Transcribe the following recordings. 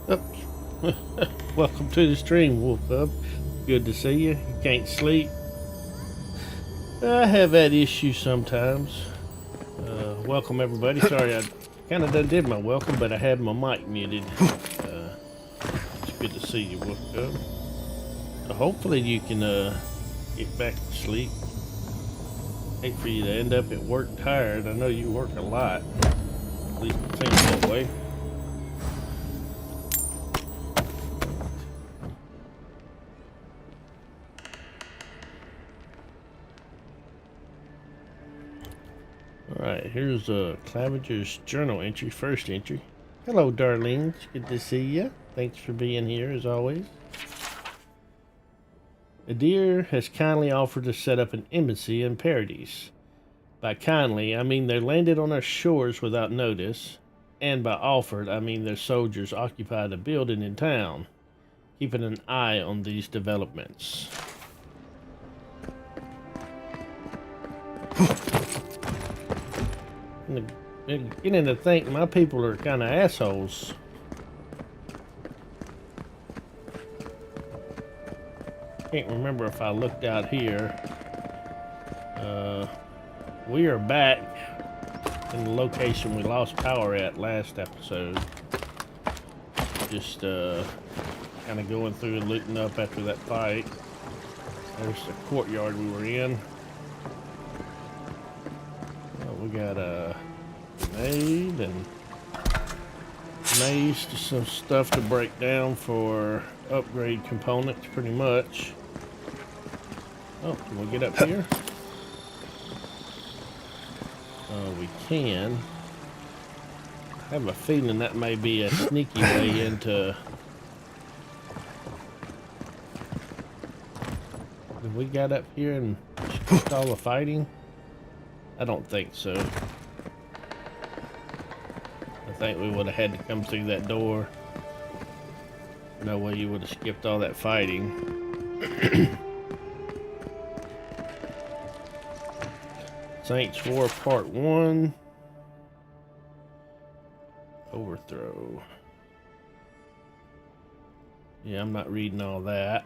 Oh, welcome to the stream, Wolf Cub. Good to see you. You can't sleep. I have that issue sometimes. Welcome everybody. Sorry, I kind of done did my welcome, but I had my mic muted. It's good to see you, Wolf Cub. Hopefully you can get back to sleep. Hate for you to end up at work tired. I know you work a lot. At least it seems that way. Alright, here's Claviger's journal entry, first entry. Hello, darlings. Good to see you. Thanks for being here, as always. Adir has kindly offered to set up an embassy in Paradise. By kindly, I mean they landed on our shores without notice. And by offered, I mean their soldiers occupied a building in town, keeping an eye on these developments. I'm beginning to think my people are kind of assholes. Can't remember if I looked out here. We are back in the location we lost power at last episode. Just kind of going through and looting up after that fight. There's the courtyard we were in. We got a grenade and maze, to some stuff to break down for upgrade components, pretty much. Oh, can we get up here? We can. I have a feeling that may be a sneaky way into... Did we got up here and skipped all the fighting? I don't think so. I think we would have had to come through that door. No way you would have skipped all that fighting. Saints War Part 1. Overthrow. Yeah, I'm not reading all that.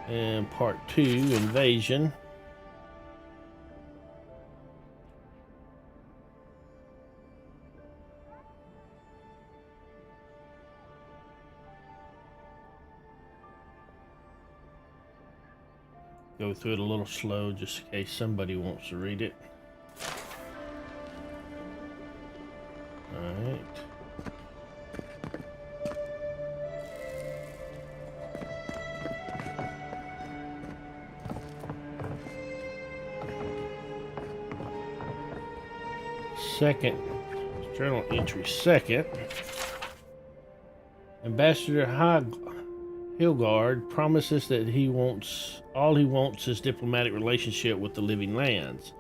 And Part 2, Invasion. Go through it a little slow just in case somebody wants to read it. Alright. Second, journal entry second. Ambassador Hilgard promises that all he wants is diplomatic relationship with the living lands.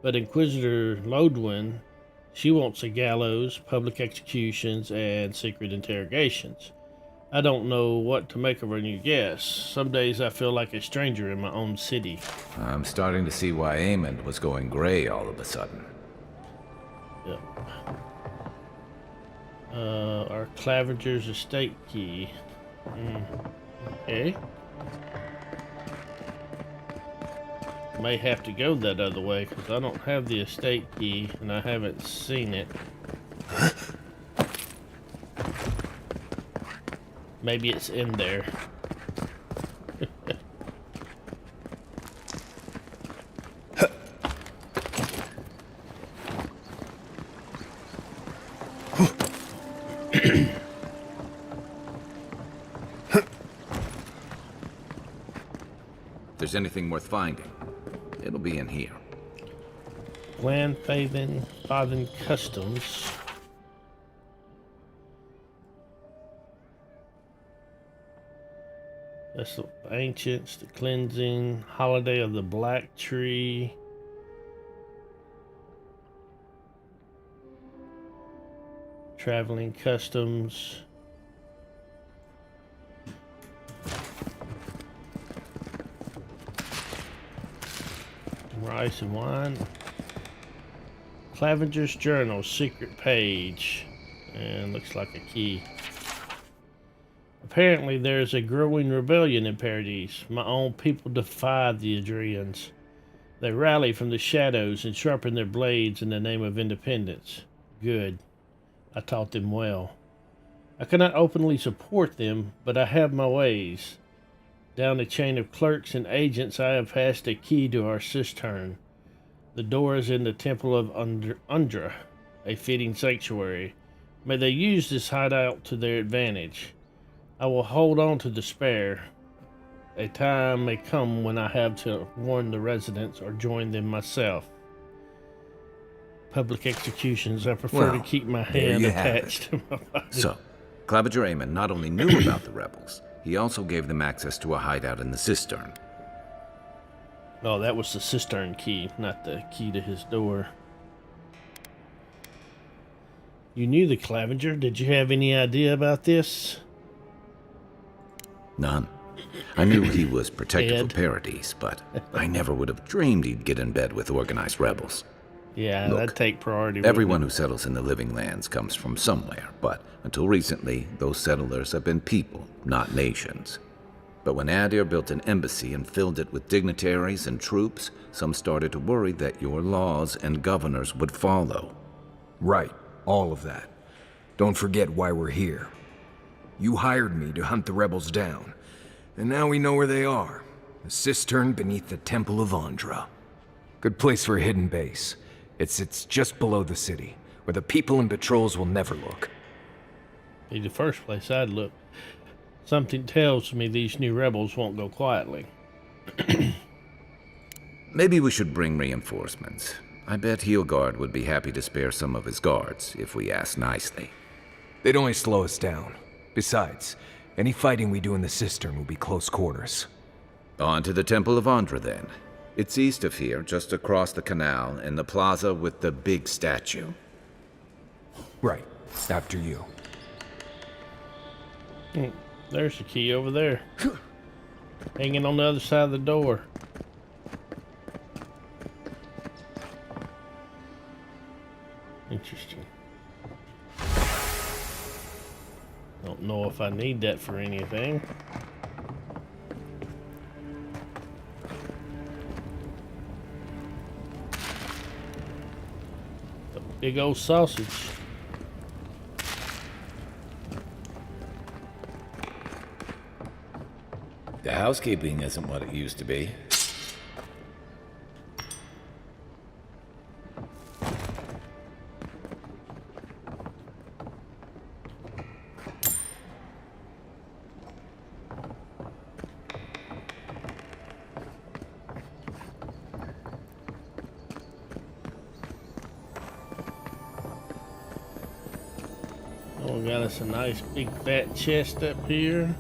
But Inquisitor Lodwin, she wants a gallows, public executions, and secret interrogations. I don't know what to make of her new guest. Some days I feel like a stranger in my own city. I'm starting to see why Aemond was going gray all of a sudden. Yep. Our Claviger's estate key. Okay. May have to go that other way because I don't have the estate key and I haven't seen it. Maybe it's in there. If there's anything worth finding, it'll be in here. Glanfathen Customs. That's the Ancients, the Cleansing, Holiday of the Black Tree. Traveling Customs. Rice and wine. Claviger's journal, secret page. And looks like a key. Apparently there's a growing rebellion in Paradise. My own people defy the Adrians. They rally from the shadows and sharpen their blades in the name of independence. Good. I taught them well. I cannot openly support them, but I have my ways. Down the chain of clerks and agents, I have passed a key to our cistern. The door is in the Temple of Undra, a fitting sanctuary. May they use this hideout to their advantage. I will hold on to the spare. A time may come when I have to warn the residents or join them myself. Public executions, I prefer to keep my hand attached to my body. So, Claviger Amon not only knew about the rebels, he also gave them access to a hideout in the cistern. Oh, that was the cistern key, not the key to his door. You knew the Claviger. Did you have any idea about this? None. I knew he was protective of Paradise, but I never would have dreamed he'd get in bed with organized rebels. Yeah, that'd take priority. Everyone who settles in the living lands comes from somewhere, but until recently, those settlers have been people, not nations. But when Adir built an embassy and filled it with dignitaries and troops, some started to worry that your laws and governors would follow. Right, all of that. Don't forget why we're here. You hired me to hunt the rebels down, and now we know where they are. The cistern beneath the Temple of Andra. Good place for a hidden base. It sits just below the city, where the people and patrols will never look. Be the first place I'd look. Something tells me these new rebels won't go quietly. Maybe we should bring reinforcements. I bet Heelguard would be happy to spare some of his guards, if we ask nicely. They'd only slow us down. Besides, any fighting we do in the cistern will be close quarters. On to the Temple of Andra, then. It's east of here, just across the canal, in the plaza with the big statue. Right. After you. There's the key over there. Hanging on the other side of the door. Interesting. Don't know if I need that for anything. A big old sausage. The housekeeping isn't what it used to be. Oh, we got us a nice big fat chest up here.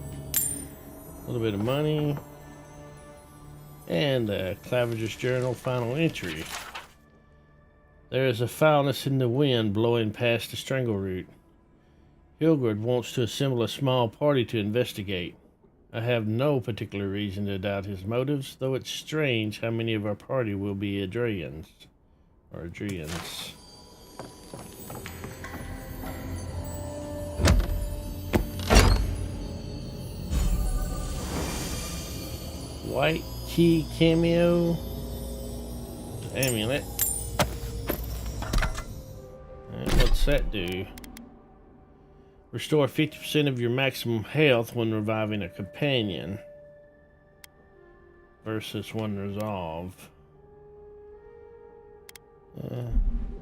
A little bit of money. And Claviger's journal final entry. There is a foulness in the wind blowing past the strangleroot. Hilgard wants to assemble a small party to investigate. I have no particular reason to doubt his motives, though it's strange how many of our party will be Adrians. Or Adrians. White key cameo. Amulet. And what's that do? Restore 50% of your maximum health when reviving a companion. Versus one resolve.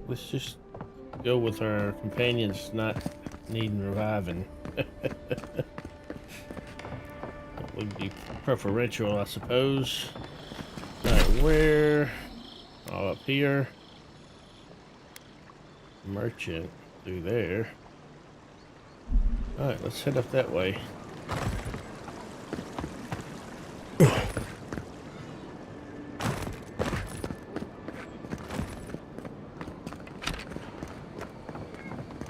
Let's just go with our companions not needing reviving. That would be preferential, I suppose. Alright, where? Oh, up here. Merchant through there. Alright, let's head up that way. I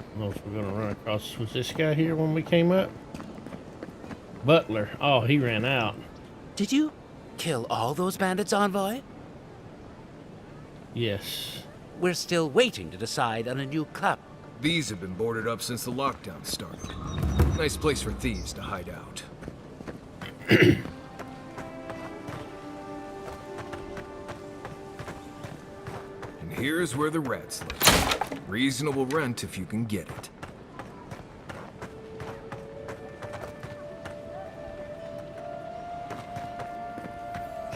don't know if we're gonna run across. Was this guy here when we came up? Butler. Oh, he ran out. Did you kill all those bandits, Envoy? Yes. We're still waiting to decide on a new club. These have been boarded up since the lockdown started. Nice place for thieves to hide out. And here's where the rats live. Reasonable rent if you can get it.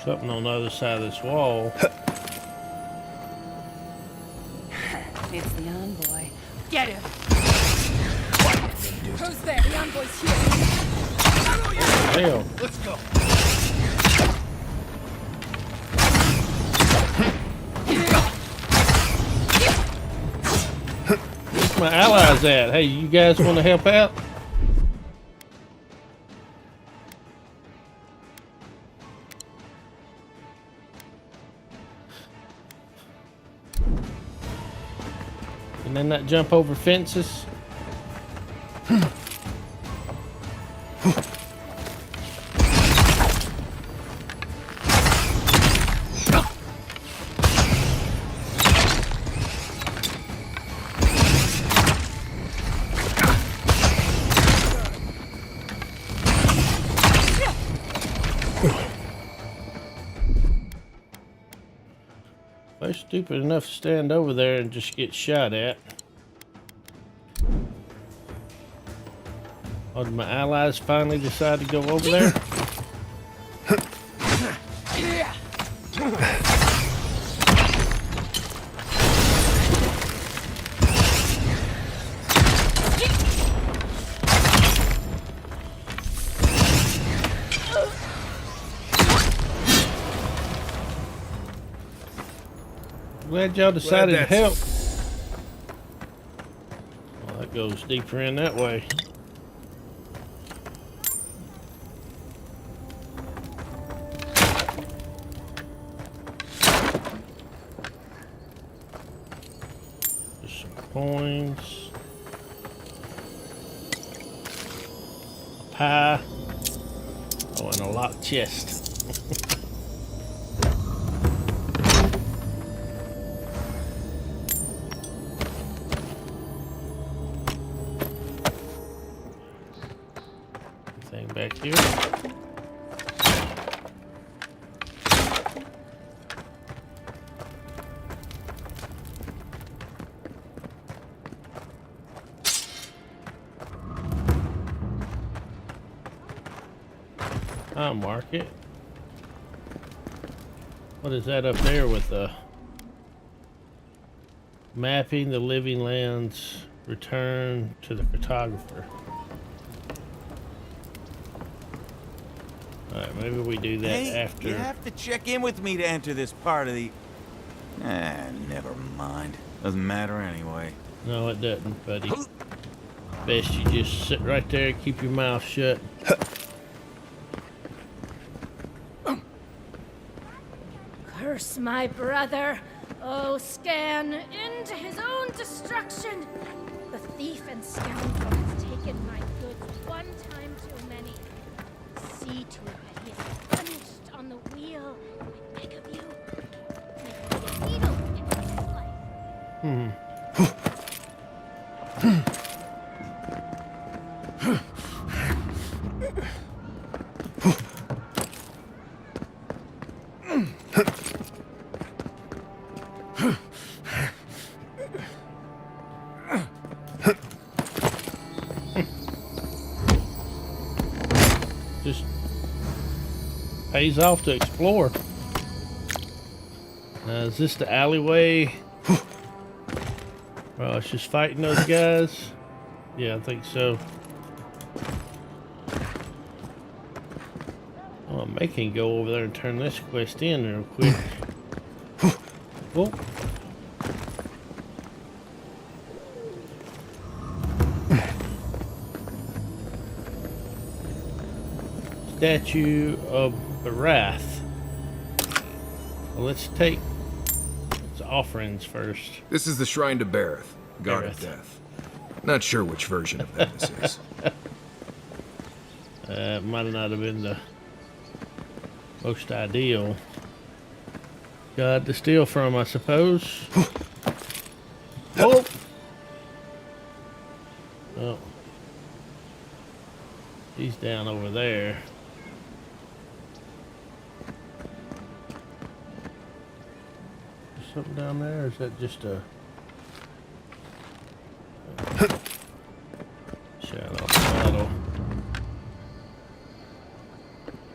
Something on the other side of this wall. It's the envoy. Get him! Who's there? The envoy's here. Hell. Let's go. Where's my allies at? Hey, you guys want to help out? Can they not jump over fences? They're stupid enough to stand over there and just get shot at. Oh, did my allies finally decide to go over there? Glad y'all decided to help. Well, that goes deeper in that way. Just some coins. A pie. Oh, and a locked chest. Back here. I'll mark it. What is that up there with the mapping the living lands, return to the cartographer? Alright, maybe we do that after. You have to check in with me to enter this part of the... never mind. Doesn't matter anyway. No, it doesn't, buddy. Best you just sit right there and keep your mouth shut. Curse my brother! Oh, scan into his own destruction! The thief and scoundrel has taken my goods one time too many. See to it that he is punished on the wheel. I beg of you. Make me a needle in his life. Just pays off to explore. Now, is this the alleyway? Well, it's just fighting those guys. Yeah, I think so. Oh, I may can go over there and turn this quest in real quick. Oh. Statue of the Wrath. Well, let's take its offerings first. This is the Shrine to Bareth, God of Bareth. Death. Not sure which version of that this is. It might not have been the most ideal god to steal from, I suppose. Oh! Oh. He's down over there. Is something down there, or is that just a shadow bottle?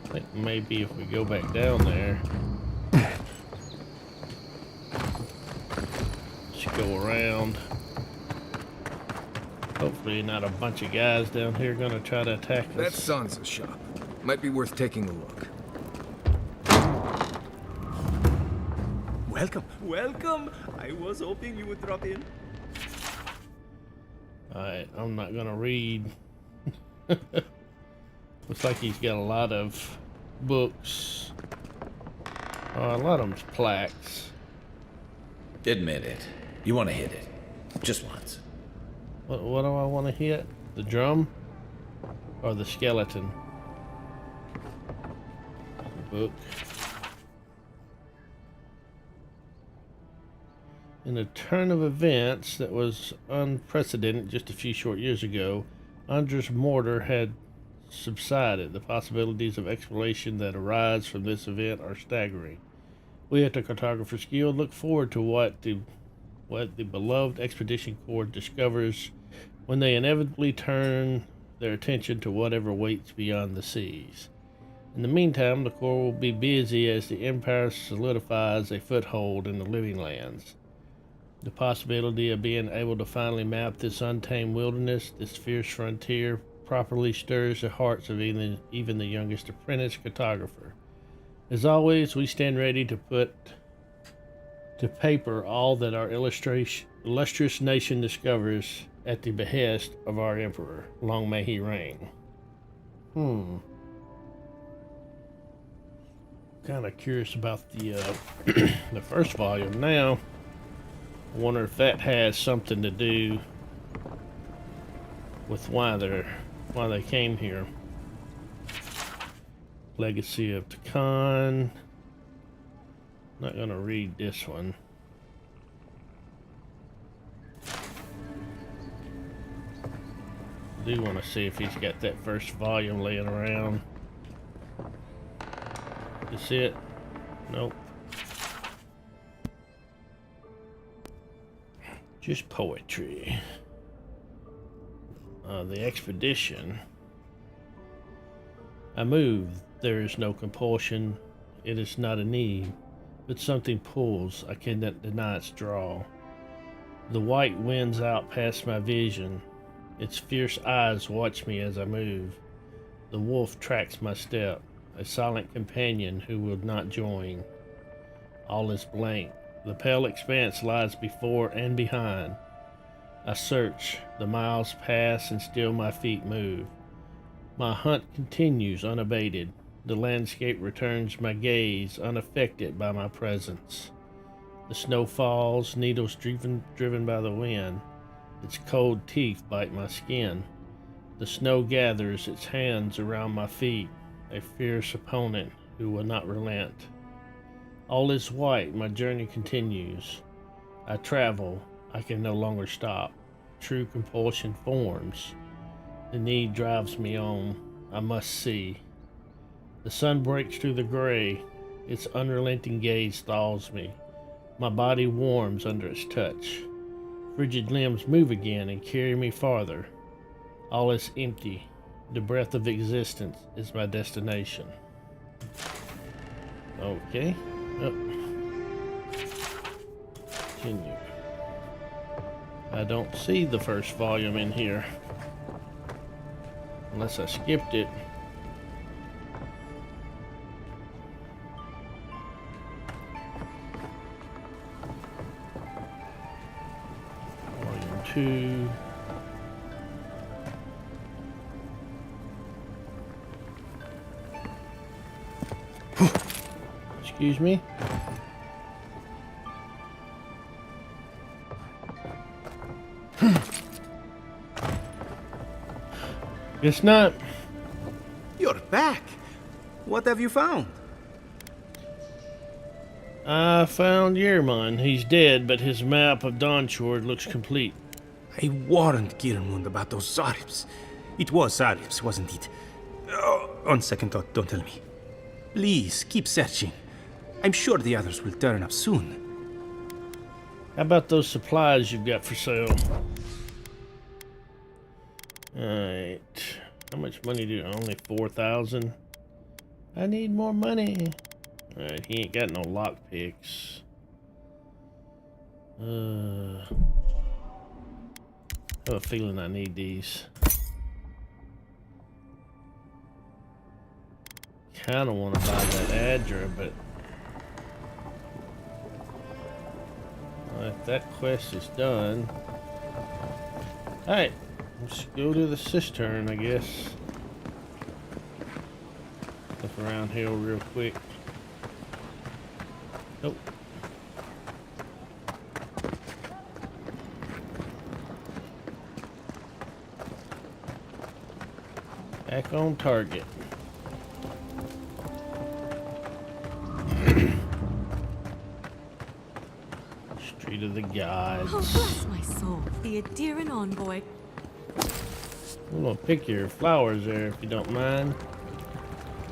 I think maybe if we go back down there, just go around. Hopefully not a bunch of guys down here gonna try to attack us. That's Sansa's shop. Might be worth taking a look. Welcome, welcome. I was hoping you would drop in. Alright, I'm not gonna read. Looks like he's got a lot of books. A lot of them's plaques. Admit it. You want to hit it. Just once. What do I want to hit? The drum? Or the skeleton? Book. In a turn of events that was unprecedented just a few short years ago, Andra's mortar had subsided. The possibilities of exploration that arise from this event are staggering. We at the Cartographer's Guild look forward to what the beloved Expedition Corps discovers when they inevitably turn their attention to whatever waits beyond the seas. In the meantime, the Corps will be busy as the Empire solidifies a foothold in the living lands. The possibility of being able to finally map this untamed wilderness, this fierce frontier, properly stirs the hearts of even the youngest apprentice cartographer. As always, we stand ready to put to paper all that our illustrious nation discovers at the behest of our Emperor. Long may he reign. Kind of curious about the the first volume now. I wonder if that has something to do with why they came here. Legacy of Takan. Not gonna read this one. I do want to see if he's got that first volume laying around. Is it? Nope. Just poetry. The expedition. I move. There is no compulsion. It is not a need. But something pulls. I cannot deny its draw. The white winds out past my vision. Its fierce eyes watch me as I move. The wolf tracks my step. A silent companion who will not join. All is blank. The pale expanse lies before and behind. I search. The miles pass and still my feet move. My hunt continues unabated. The landscape returns my gaze, unaffected by my presence. The snow falls, needles driven by the wind. Its cold teeth bite my skin. The snow gathers its hands around my feet, a fierce opponent who will not relent. All is white, my journey continues. I travel, I can no longer stop. True compulsion forms. The need drives me on, I must see. The sun breaks through the gray, its unrelenting gaze thaws me. My body warms under its touch. Frigid limbs move again and carry me farther. All is empty. The breath of existence is my destination. Okay. Oh. Continue. I don't see the first volume in here. Unless I skipped it. Volume 2. Excuse me. It's not. You're back. What have you found? I found Yermon. He's dead, but his map of Dawnshore looks complete. I warned Girmund about those Zaribs. It was Zaribs, wasn't it? Oh, on second thought, don't tell me. Please, keep searching. I'm sure the others will turn up soon. How about those supplies you've got for sale? Alright. How much money do you only 4,000? I need more money. Alright, he ain't got no lockpicks. I have a feeling I need these. Kinda wanna buy that Adra, but if that quest is done. Alright, let's go to the cistern, I guess. Look around here real quick. Nope. Back on target. Street of the Gods. Oh, bless my soul. The Adiran envoy. I'm gonna pick your flowers there if you don't mind.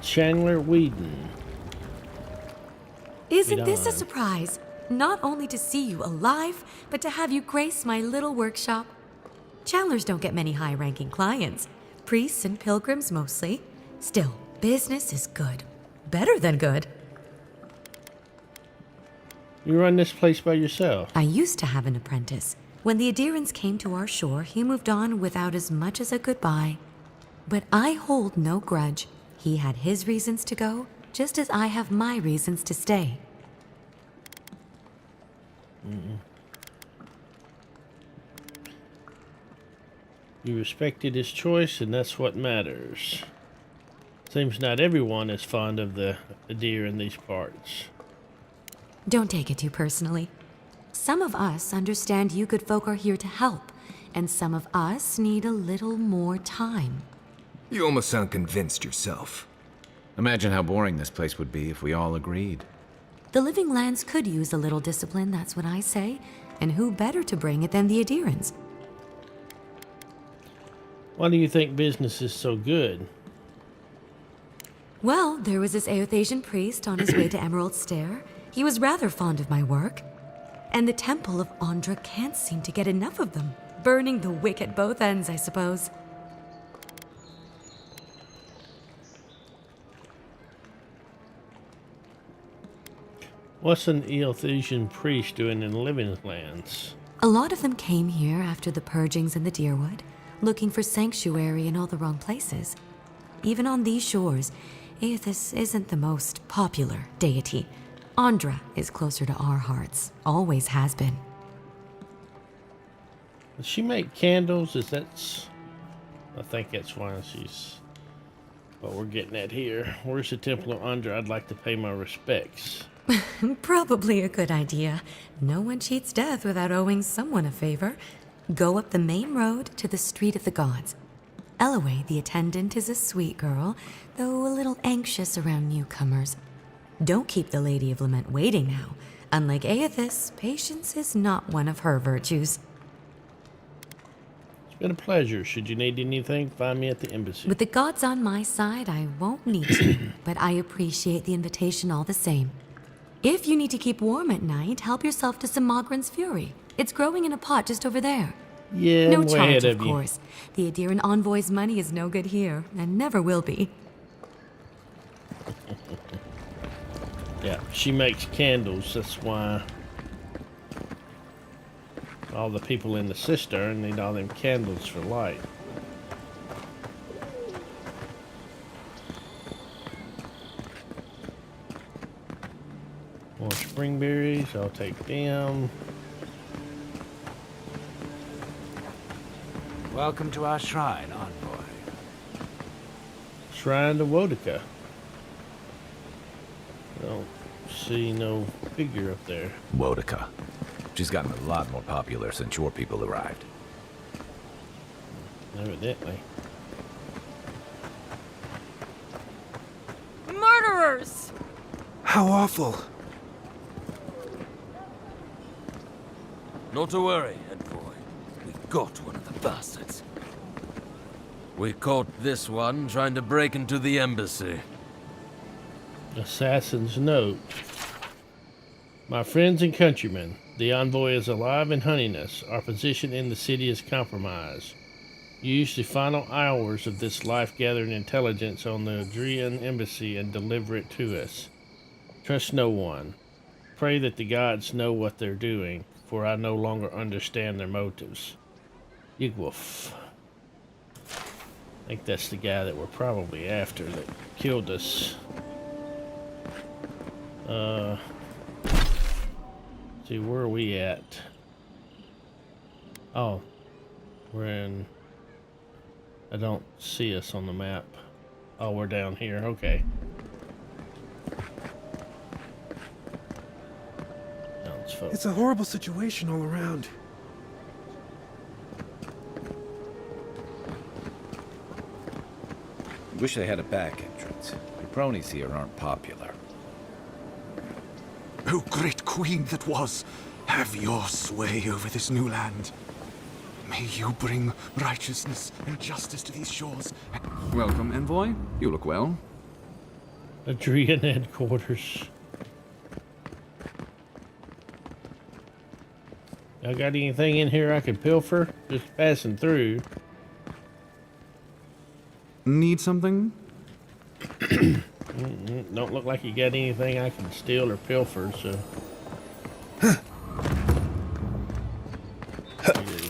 Chandler Whedon. Isn't this a surprise? Not only to see you alive, but to have you grace my little workshop. Chandlers don't get many high-ranking clients. Priests and pilgrims mostly. Still, business is good. Better than good. You run this place by yourself? I used to have an apprentice. When the Adirans came to our shore, he moved on without as much as a goodbye. But I hold no grudge. He had his reasons to go, just as I have my reasons to stay. You respected his choice, and that's what matters. Seems not everyone is fond of the deer in these parts. Don't take it too personally. Some of us understand you good folk are here to help, and some of us need a little more time. You almost sound convinced yourself. Imagine how boring this place would be if we all agreed. The living lands could use a little discipline, that's what I say. And who better to bring it than the Adirans? Why do you think business is so good? Well, there was this Aothasian priest on his way to Emerald Stair. He was rather fond of my work. And the Temple of Andra can't seem to get enough of them. Burning the wick at both ends, I suppose. What's an Eothasian priest doing in the living lands? A lot of them came here after the purgings in the Deerwood, looking for sanctuary in all the wrong places. Even on these shores, Aethys isn't the most popular deity. Andra is closer to our hearts, always has been. Does she make candles? I think that's why she's what we're getting at here. Where's the Temple of Andra? I'd like to pay my respects. Probably a good idea. No one cheats death without owing someone a favor. Go up the main road to the Street of the Gods. Eloe, the attendant, is a sweet girl, though a little anxious around newcomers. Don't keep the Lady of Lament waiting now. Unlike Aethys, patience is not one of her virtues. It's been a pleasure. Should you need anything, find me at the embassy. With the gods on my side, I won't need to, but I appreciate the invitation all the same. If you need to keep warm at night, help yourself to some Mogren's Fury. It's growing in a pot just over there. Yeah, no I'm way charge, ahead of of you. course. The Adiran envoy's money is no good here, and never will be. Yeah, she makes candles. That's why all the people in the cistern need all them candles for light. More spring berries. I'll take them. Welcome to our shrine, envoy. Shrine to Wodica. Don't see no figure up there. Wodica. She's gotten a lot more popular since your people arrived. Evidently. Murderers! How awful. Not to worry, envoy. We got one of the bastards. We caught this one trying to break into the embassy. Assassin's note. My friends and countrymen, the envoy is alive and hunting us. Our position in the city is compromised. Use the final hours of this life-gathering intelligence on the Adrian embassy and deliver it to us. Trust no one. Pray that the gods know what they're doing, for I no longer understand their motives. Yigwolf. I think that's the guy that we're probably after that killed us. See, where are we at? Oh, we're in... I don't see us on the map. Oh, we're down here. Okay. It's a horrible situation all around. Wish they had a back entrance. The bronies here aren't popular. Oh, great queen that was, have your sway over this new land. May you bring righteousness and justice to these shores. Welcome, envoy. You look well. Adrian headquarters. Y'all got anything in here I could pilfer? Just passing through. Need something? Don't look like you got anything I can steal or pilfer, so.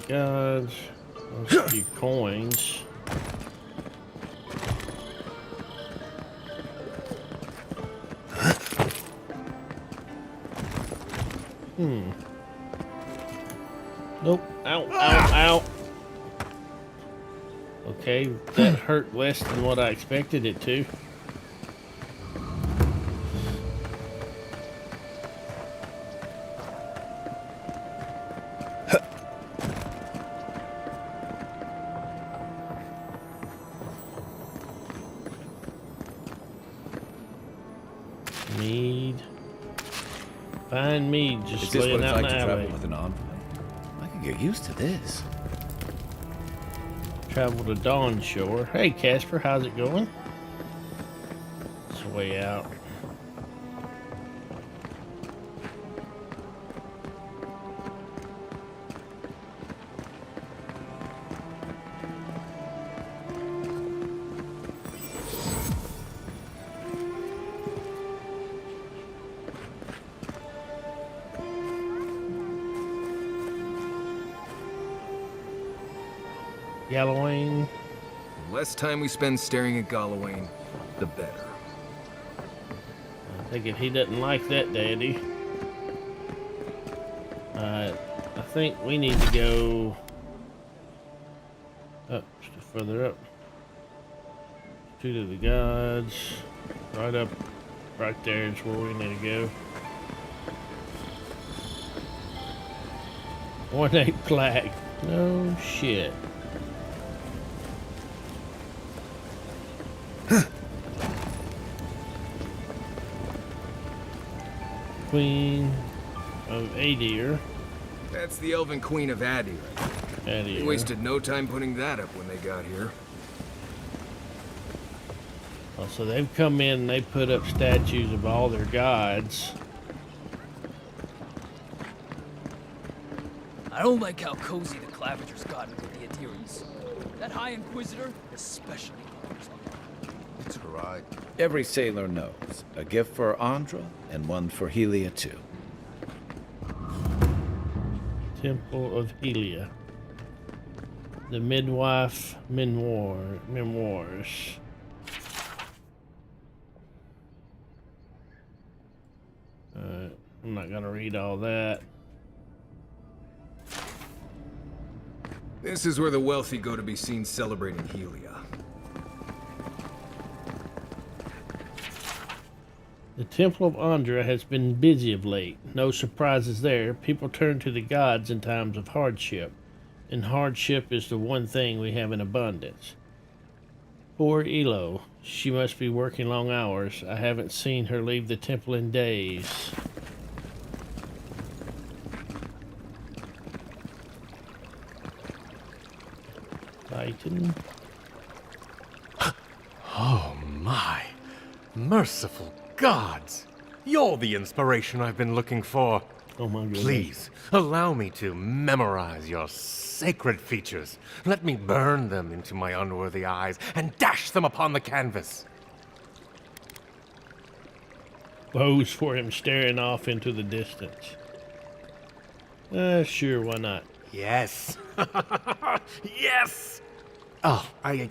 Gods. There's a few coins. Nope. Ow, ow, ow. Okay, that hurt less than what I expected it to. Mead. Fine mead just laying out in the alley. With an envoy? I can get used to this. Travel to Dawn Shore. Hey Casper, how's it going? It's the way out. Gallowayne. The less time we spend staring at Gallowayne, the better. I think if he doesn't like that, Daddy. I think we need to go up, just further up. To the gods. Right up, right there is where we need to go. Ornate plaque. No shit. Queen of Adir. That's the Elven Queen of Adir. They wasted no time putting that up when they got here. Oh, so they've come in and they put up statues of all their gods. I don't like how cozy the Clavager's gotten with the Adirians. That High Inquisitor especially bothers me. It's right. Every sailor knows. A gift for Andra and one for Helia too. Temple of Helia. The Midwife Memoirs. I'm not gonna read all that. This is where the wealthy go to be seen celebrating Helia. The Temple of Andra has been busy of late. No surprises there. People turn to the gods in times of hardship. And hardship is the one thing we have in abundance. Poor Elo. She must be working long hours. I haven't seen her leave the temple in days. Titan. Oh my. Merciful gods. You're the inspiration I've been looking for. Oh my goodness. Please, allow me to memorize your sacred features. Let me burn them into my unworthy eyes and dash them upon the canvas. Pose for him staring off into the distance. Sure, why not? Yes. Yes! Oh, I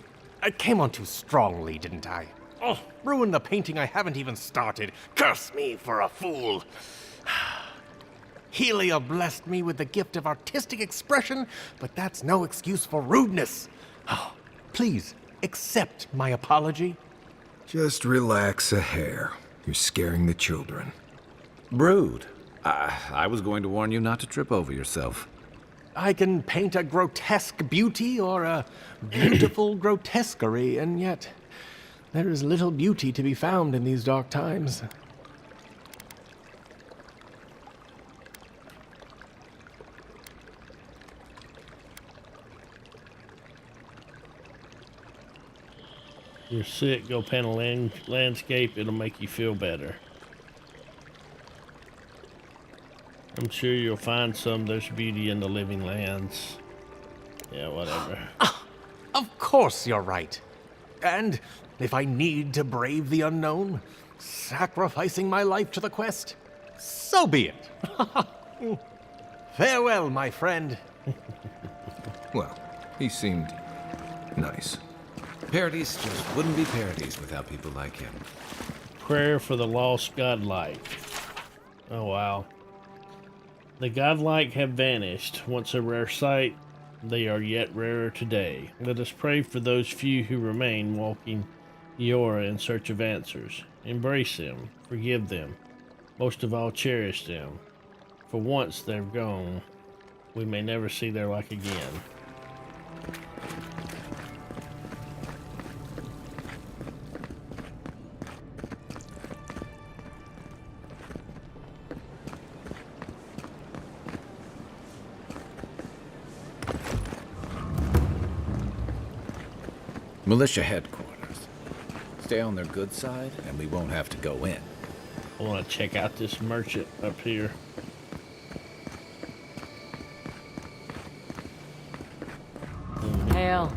came on too strongly, didn't I? Oh, ruined the painting I haven't even started. Curse me for a fool. Helia blessed me with the gift of artistic expression, but that's no excuse for rudeness. Oh, please, accept my apology. Just relax a hair. You're scaring the children. Brood. I was going to warn you not to trip over yourself. I can paint a grotesque beauty or a beautiful grotesquerie, and yet there is little beauty to be found in these dark times. You're sick, go paint a landscape, it'll make you feel better. I'm sure you'll find there's beauty in the living lands. Yeah, whatever. Of course you're right. And if I need to brave the unknown, sacrificing my life to the quest, so be it. Farewell, my friend. Well, he seemed nice. Parodies just wouldn't be parodies without people like him. Prayer for the lost godlike. Oh, wow. The godlike have vanished. Once a rare sight, they are yet rarer today. Let us pray for those few who remain walking Eora in search of answers. Embrace them, forgive them, most of all cherish them. For once they're gone, we may never see their like again. Militia headquarters. Stay on their good side, and we won't have to go in. I want to check out this merchant up here. Hail.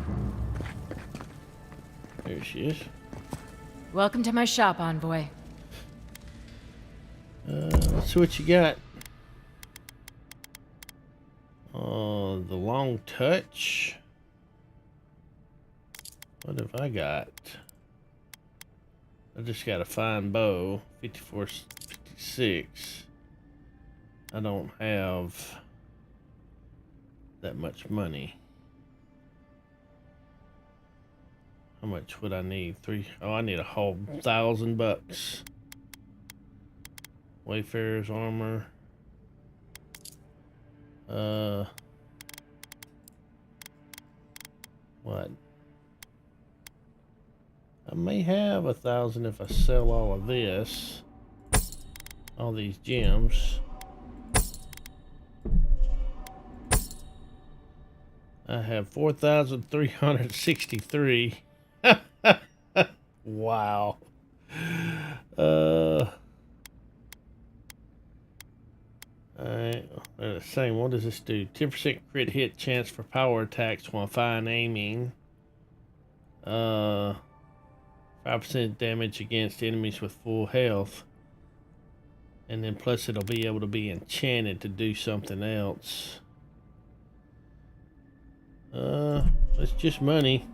There she is. Welcome to my shop, envoy. Let's see what you got. The long touch. What have I got? I just got a fine bow, 54, 56. I don't have that much money. How much would I need? Oh, I need a whole $1,000. Wayfarer's armor. What? I may have 1,000 if I sell all of this. All these gems. I have 4,363. Wow. Alright, they're the same. What does this do? 10% crit hit chance for power attacks while fine aiming. 5% damage against enemies with full health. And then plus it'll be able to be enchanted to do something else. It's just money.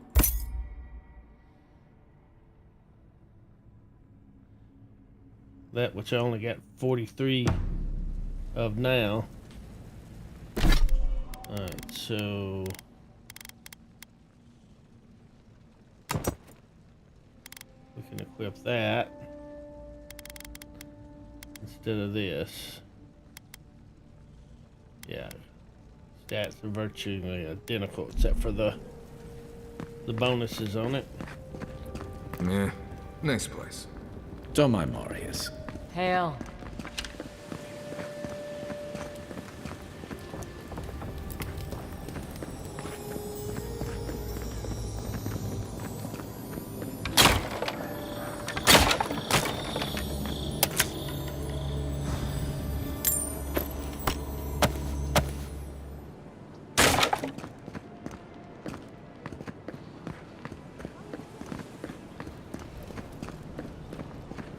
That which I only got 43 of now. Alright, so we can equip that instead of this. Yeah, stats are virtually identical except for the bonuses on it. Yeah, nice place. Don't mind Marius. Hail.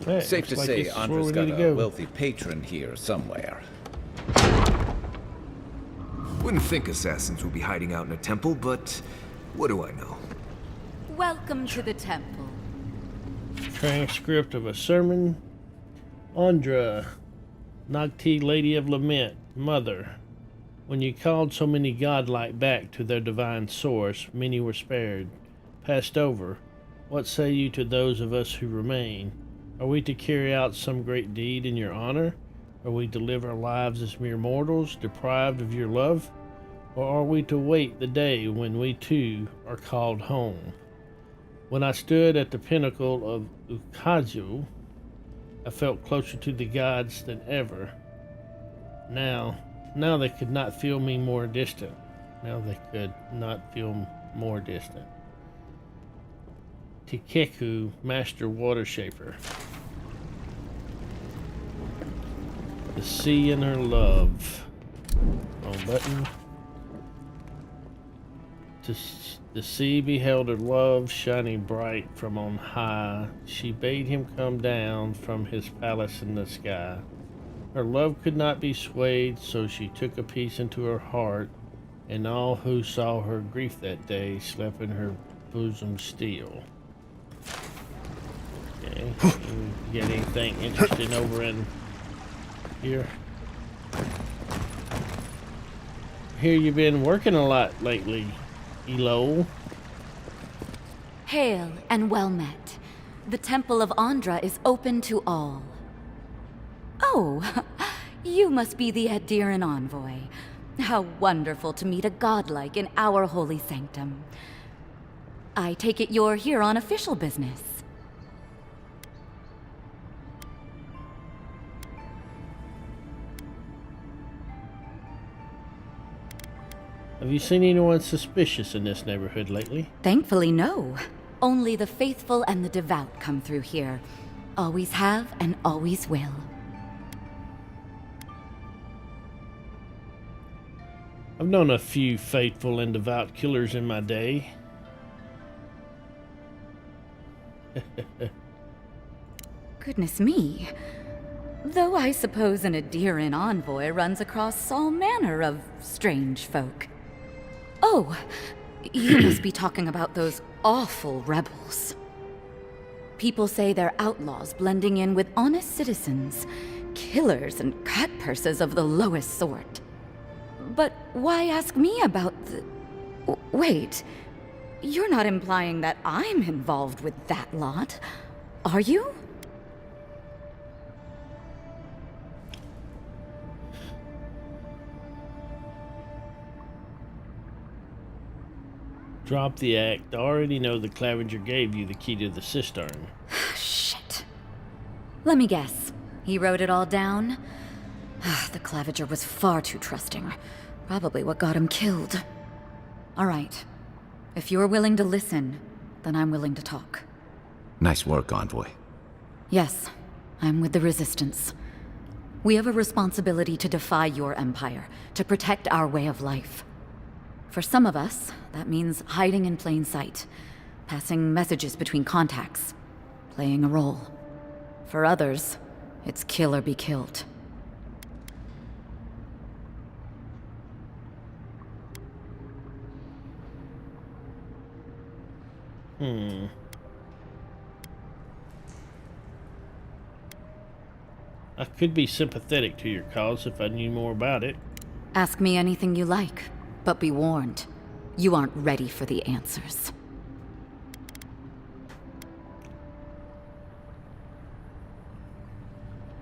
Hey, Safe to looks like say this is where Andra's we got need a to go. wealthy patron here somewhere. Wouldn't think assassins would be hiding out in a temple, but what do I know? Welcome to the temple. Transcript of a sermon. Andra, Nocti, Lady of Lament, Mother. When you called so many godlike back to their divine source, many were spared, passed over. What say you to those of us who remain? Are we to carry out some great deed in your honor? Are we to live our lives as mere mortals, deprived of your love? Or are we to wait the day when we too are called home? When I stood at the pinnacle of Ukaju, I felt closer to the gods than ever. Now they could not feel me more distant. Now they could not feel more distant. Tikeku, Master Water Shaper. The sea and her love. Wrong button. The sea beheld her love shining bright from on high. She bade him come down from his palace in the sky. Her love could not be swayed, so she took a piece into her heart, and all who saw her grief that day slept in her bosom still. Okay, you get anything interesting over in here? Hear you've been working a lot lately, Elo. Hail and well met. The Temple of Andra is open to all. Oh, you must be the Adiran envoy. How wonderful to meet a godlike in our holy sanctum. I take it you're here on official business. Have you seen anyone suspicious in this neighborhood lately? Thankfully, no. Only the faithful and the devout come through here. Always have and always will. I've known a few faithful and devout killers in my day. Goodness me. Though I suppose an Adiran envoy runs across all manner of strange folk. Oh, you must be talking about those awful rebels. People say they're outlaws blending in with honest citizens, killers and cut purses of the lowest sort. But why ask me about the... Wait, you're not implying that I'm involved with that lot, are you? Drop the act. I already know the Clavenger gave you the key to the cistern. Shit. Let me guess. He wrote it all down? The Clavenger was far too trusting. Probably what got him killed. All right. If you're willing to listen, then I'm willing to talk. Nice work, Envoy. Yes, I'm with the Resistance. We have a responsibility to defy your empire, to protect our way of life. For some of us, that means hiding in plain sight, passing messages between contacts, playing a role. For others, it's kill or be killed. I could be sympathetic to your cause if I knew more about it. Ask me anything you like, but be warned. You aren't ready for the answers.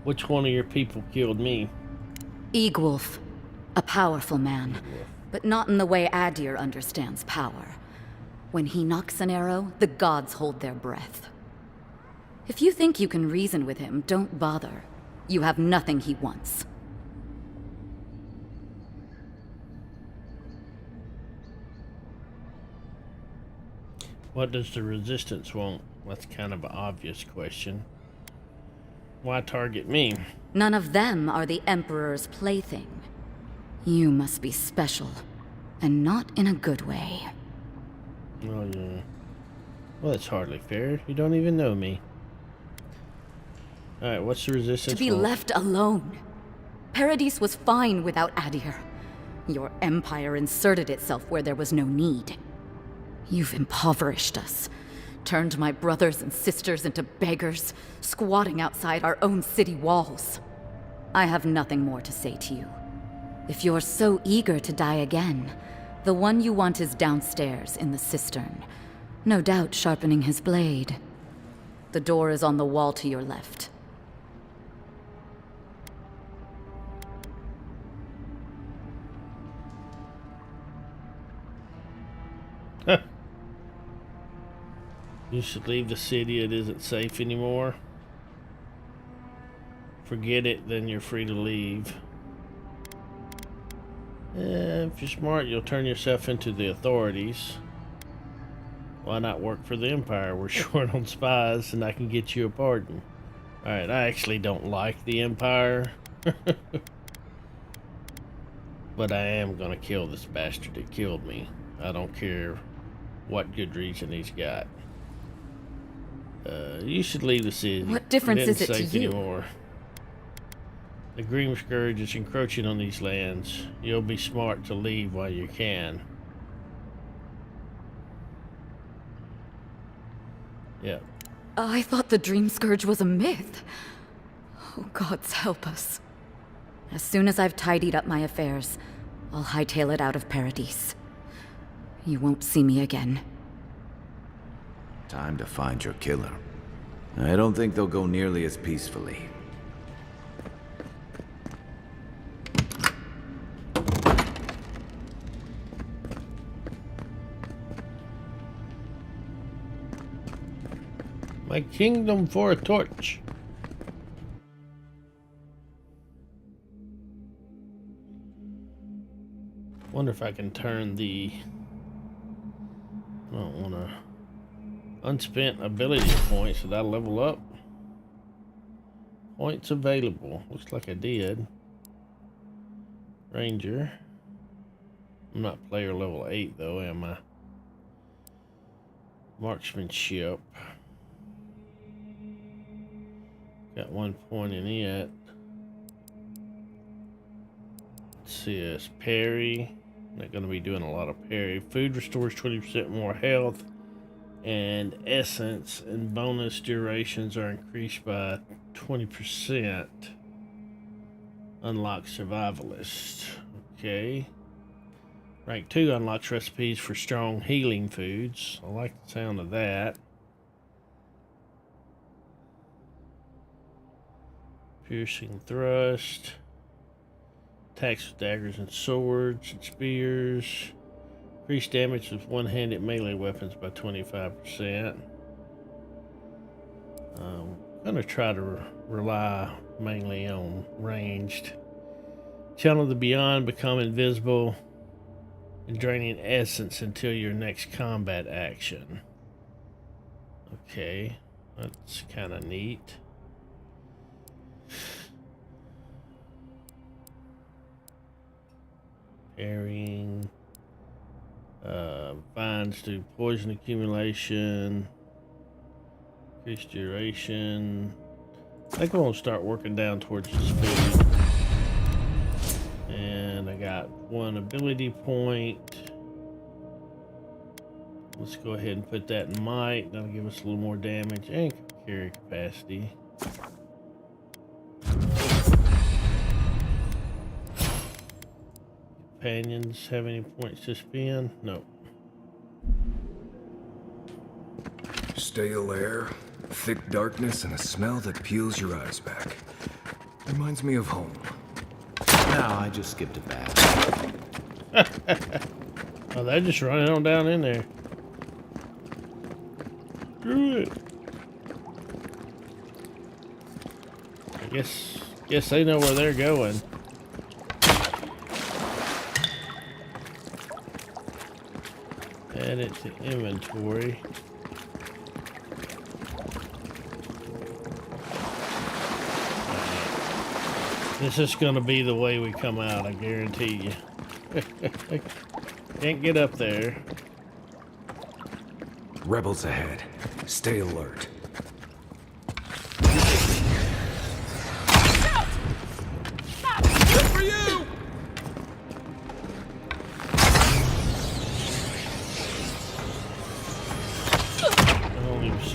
Which one of your people killed me? Eagwolf. A powerful man, but not in the way Adir understands power. When he knocks an arrow, the gods hold their breath. If you think you can reason with him, don't bother. You have nothing he wants. What does the Resistance want? That's kind of an obvious question. Why target me? None of them are the Emperor's plaything. You must be special, and not in a good way. Oh, yeah. Well, that's hardly fair. You don't even know me. Alright, what's the resistance? To be for? left alone. Paradis was fine without Adir. Your empire inserted itself where there was no need. You've impoverished us, turned my brothers and sisters into beggars, squatting outside our own city walls. I have nothing more to say to you. If you're so eager to die again, the one you want is downstairs in the cistern, no doubt sharpening his blade. The door is on the wall to your left. You should leave the city. It isn't safe anymore. Forget it, then you're free to leave. If you're smart, you'll turn yourself into the authorities. Why not work for the Empire? We're short on spies, and I can get you a pardon. Alright, I actually don't like the Empire. But I am gonna kill this bastard that killed me. I don't care what good reason he's got. You should leave the city. What difference is it to you? Anymore. The Green Scourge is encroaching on these lands. You'll be smart to leave while you can. Yeah. I thought the Dream Scourge was a myth. Oh, gods help us. As soon as I've tidied up my affairs, I'll hightail it out of Paradis. You won't see me again. Time to find your killer. I don't think they'll go nearly as peacefully. My kingdom for a torch. Wonder if I can turn the... I don't want to... Unspent ability points. Did I level up? Points available. Looks like I did. Ranger. I'm not player level 8 though, am I? Marksmanship. Got 1 point in it. Let's see this. Parry. Not going to be doing a lot of parry. Food restores 20% more health. And essence and bonus durations are increased by 20%. Unlock survivalist. Okay. Rank 2 unlocks recipes for strong healing foods. I like the sound of that. Piercing thrust. Attacks with daggers and swords and spears. Increase damage with one-handed melee weapons by 25%. I'm gonna try to rely mainly on ranged. Channel the Beyond, become invisible, and draining essence until your next combat action. Okay, that's kind of neat. Parrying. Vines do poison accumulation, increased duration. I think I'm gonna start working down towards the speed. And I got 1 ability point. Let's go ahead and put that in might. That'll give us a little more damage and carry capacity. Companions have any points to spend? No. Stale air, thick darkness, and a smell that peels your eyes back. Reminds me of home. No, I just skipped a bath. Oh, they're just running on down in there. Screw it. I guess they know where they're going. Add it to inventory. This is gonna be the way we come out, I guarantee you. Can't get up there. Rebels ahead. Stay alert.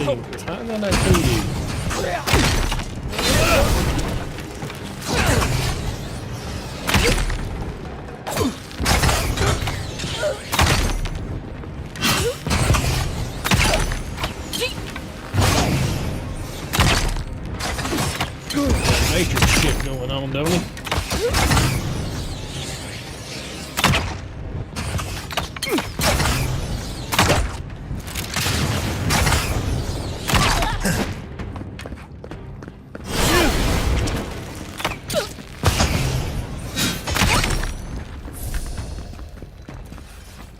team. Behind on that team. Matrix shit going on, don't it?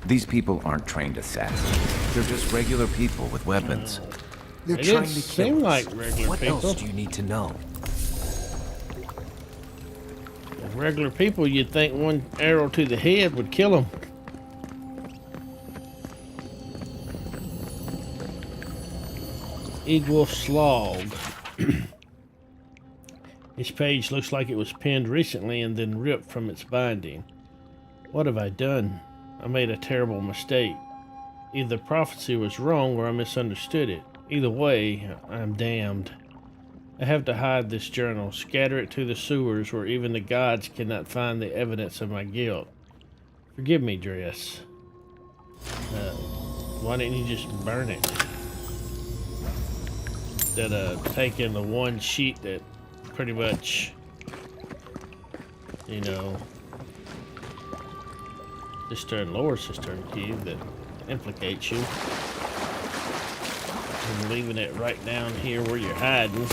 These people aren't trained assassins. They're just regular people with weapons. They're They trying didn't to seem kill like us. regular What people. else do you need to know? Regular people, you'd think one arrow to the head would kill them. Eagle Slog. This page looks like it was penned recently and then ripped from its binding. What have I done? I made a terrible mistake. Either prophecy was wrong or I misunderstood it. Either way, I'm damned. I have to hide this journal, scatter it to the sewers where even the gods cannot find the evidence of my guilt. Forgive me, Dress. Why didn't you just burn it? Instead of taking the one sheet that pretty much, you know, cistern, lower cistern key that implicates you. And leaving it right down here where you're hiding.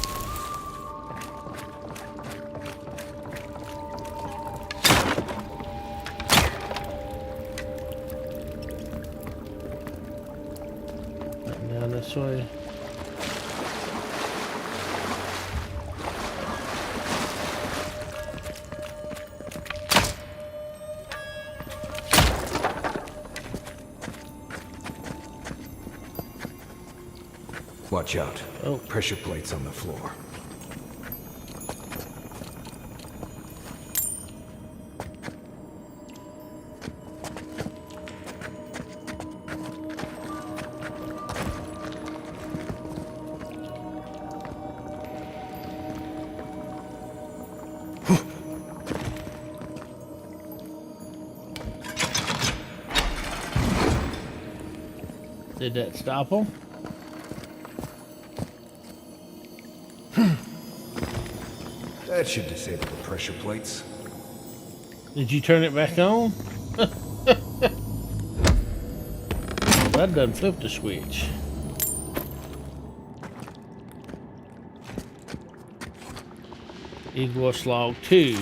Down this way. Watch out. Oh. Pressure plates on the floor. Did that stop them? That should disable the pressure plates. Did you turn it back on? That done flipped the switch. Eagle Slog 2.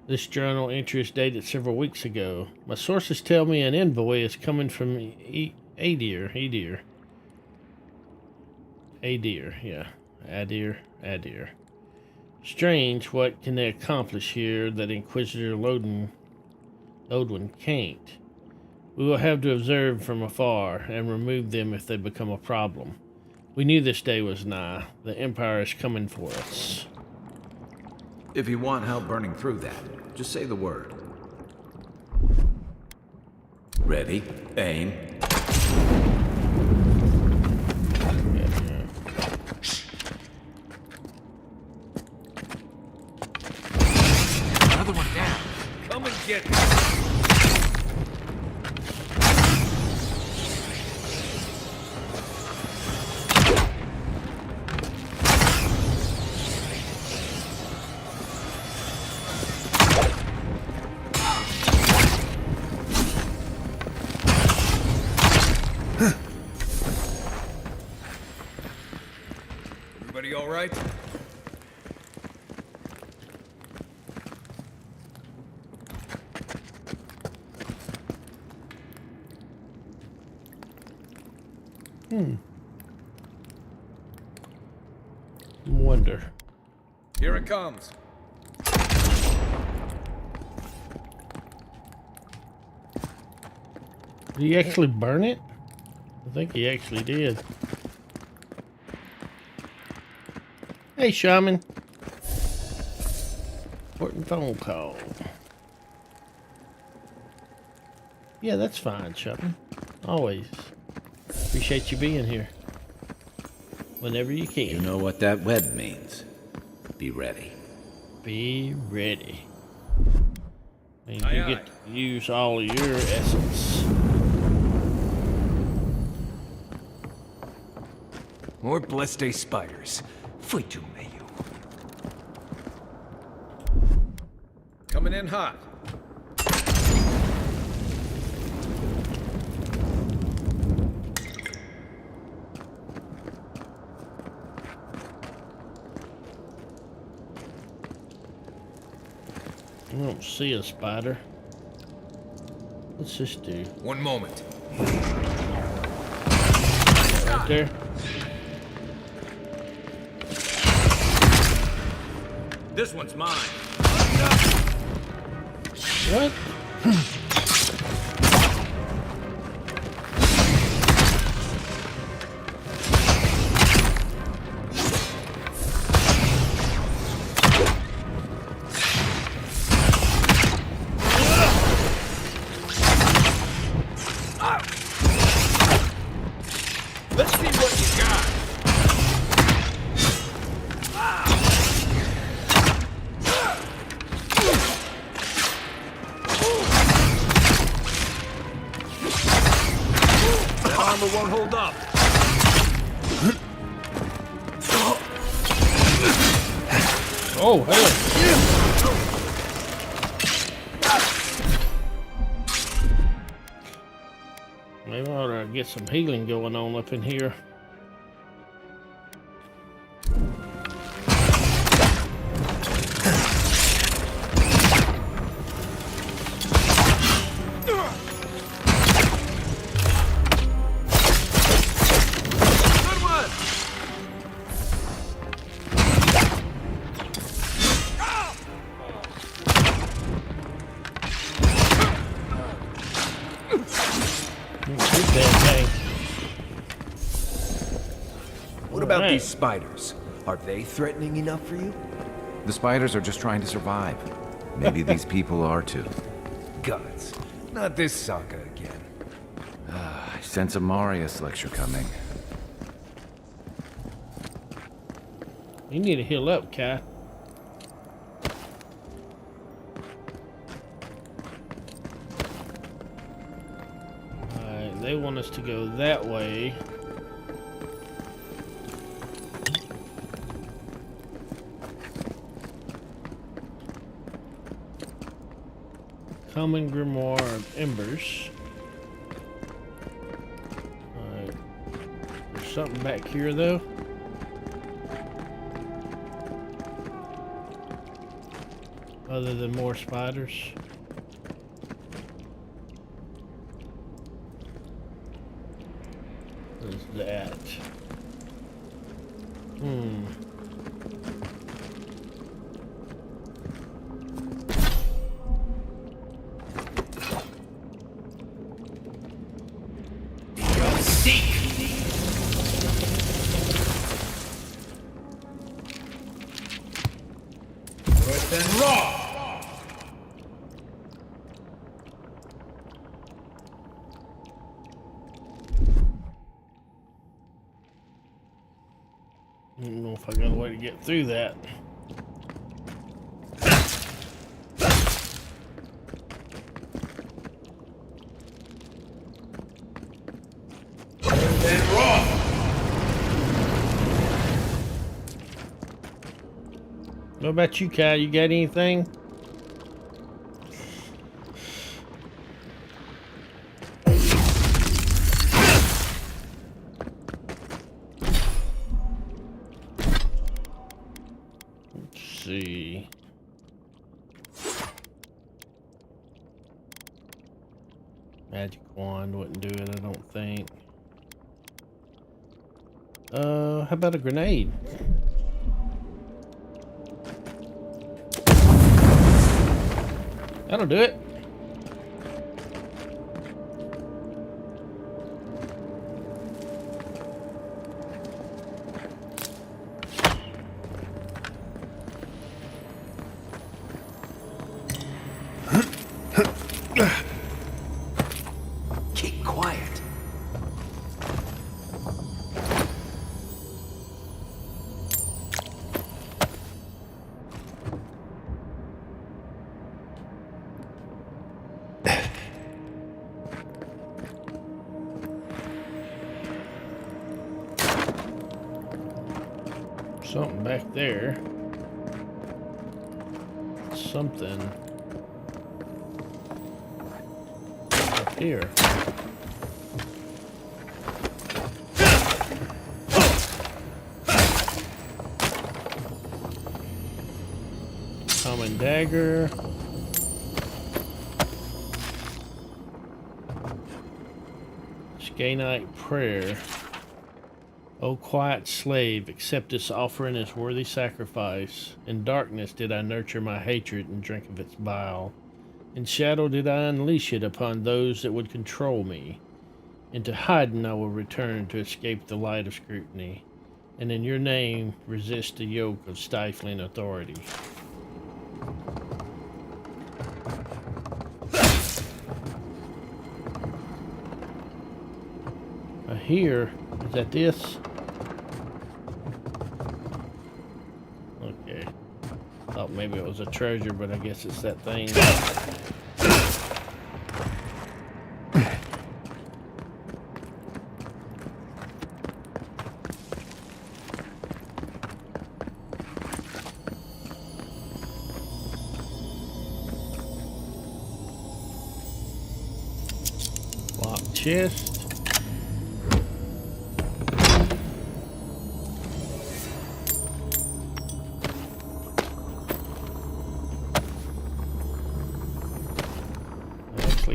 This journal entry is dated several weeks ago. My sources tell me an envoy is coming from Adir, yeah. Adir. Strange, what can they accomplish here that Inquisitor Lodwin can't? We will have to observe from afar and remove them if they become a problem. We knew this day was nigh. The Empire is coming for us. If you want help burning through that, just say the word. Ready, aim. Another one down. Come and get me. Everybody all right? Wonder. Here it comes. Did he actually burn it? I think he actually did. Hey, Shaman. Important phone call. Yeah, that's fine, Shaman. Always. Appreciate you being here. Whenever you can. You know what that web means. Be ready. Be ready. And you get to use all of your essence. More blessed spiders. Fuitu meio. Coming in hot. I don't see a spider. Let's just do. One moment. Right there. This one's mine. What? Let's see what you got. That armor won't hold up. Oh, hell. Maybe I ought to get some healing going on up in here. What about these spiders? Are they threatening enough for you? The spiders are just trying to survive. Maybe these people are too. Gods. Not this saga again. I sense a Marius lecture coming. You need to heal up, Kai. Alright, they want us to go that way. Common Grimoire of Embers. Alright. There's something back here though. Other than more spiders. What is that? I don't know if I got a way to get through that. What about you, Kai? You got anything? Let's see. Magic wand wouldn't do it, I don't think. How about a grenade? That'll do it. Keep quiet. Something back there. Something up here. Common dagger. Scanite prayer. O quiet slave, accept this offering as worthy sacrifice. In darkness did I nurture my hatred and drink of its bile. In shadow did I unleash it upon those that would control me. Into hiding I will return to escape the light of scrutiny. And in your name resist the yoke of stifling authority. Here, is that this? Okay. Thought maybe it was a treasure, but I guess it's that thing. Locked chest.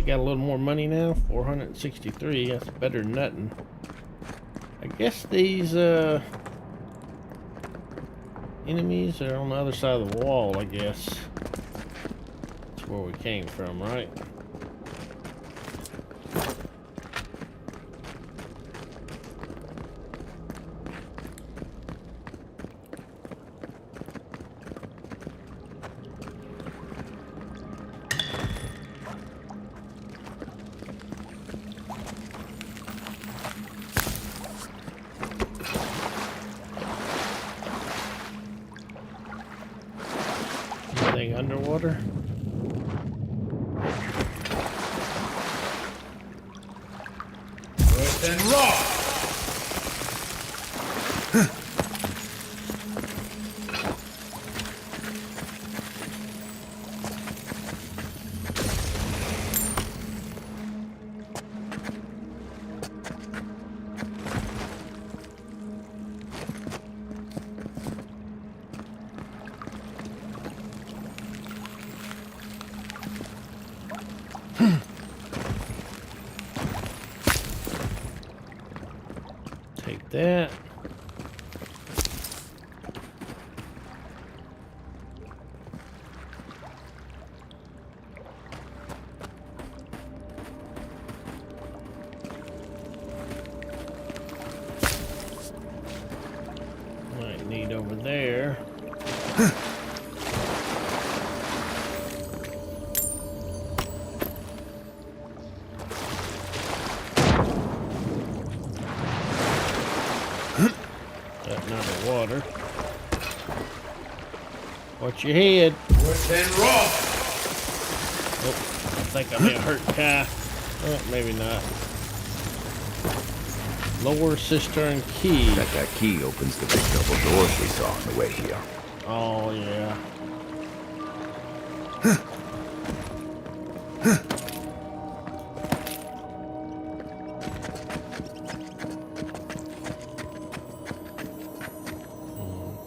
Got a little more money now, 463. That's better than nothing. I guess these enemies are on the other side of the wall, I guess. That's where we came from, right? Underwater. Earth and rock. Take that. Might need over there. Water. Watch your head. Oh, I think I may have hurt Kai. Oh, maybe not. Lower cistern key. That key opens the big double doors we saw on the way here. Oh, yeah.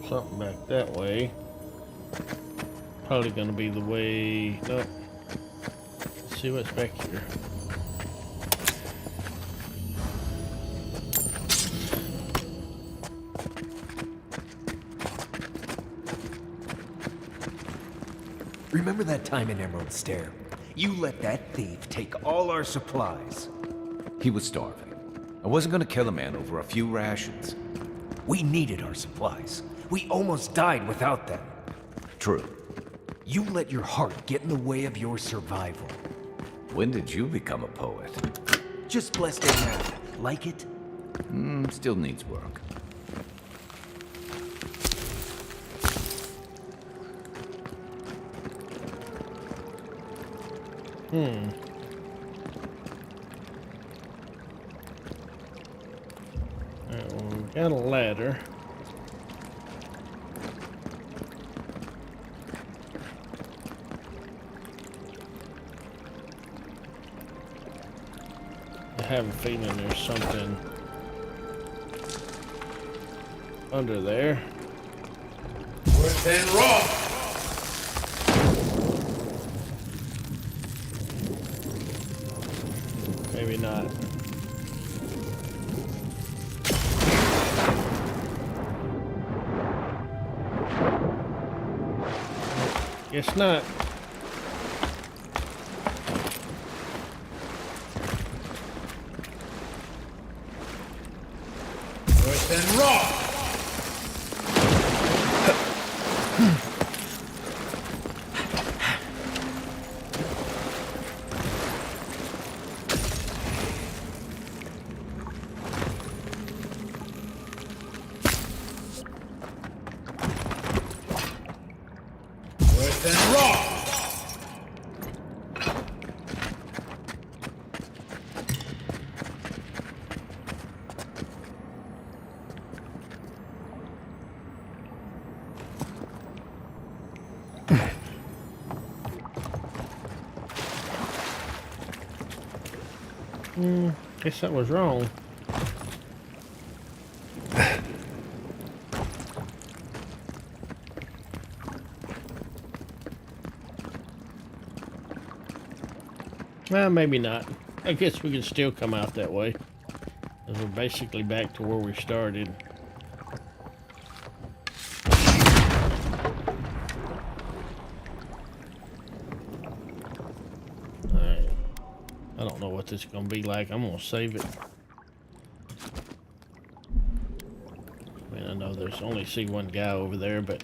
Something back that way. Probably gonna be the way. Nope. Let's see what's back here. Remember that time in Emerald Stair? You let that thief take all our supplies. He was starving. I wasn't gonna kill a man over a few rations. We needed our supplies. We almost died without them. True. You let your heart get in the way of your survival. When did you become a poet? Just blessed it now. Like it? Still needs work. Alright, well, we got a ladder. have a feeling there's something under there. Worse than raw. Maybe not. Guess not. Worse than raw. Worse than raw. Guess that was wrong. Well, maybe not. I guess we can still come out that way. 'Cause we're basically back to where we started. Alright. I don't know what this is going to be like. I'm going to save it. I mean, I know there's only see one guy over there, but...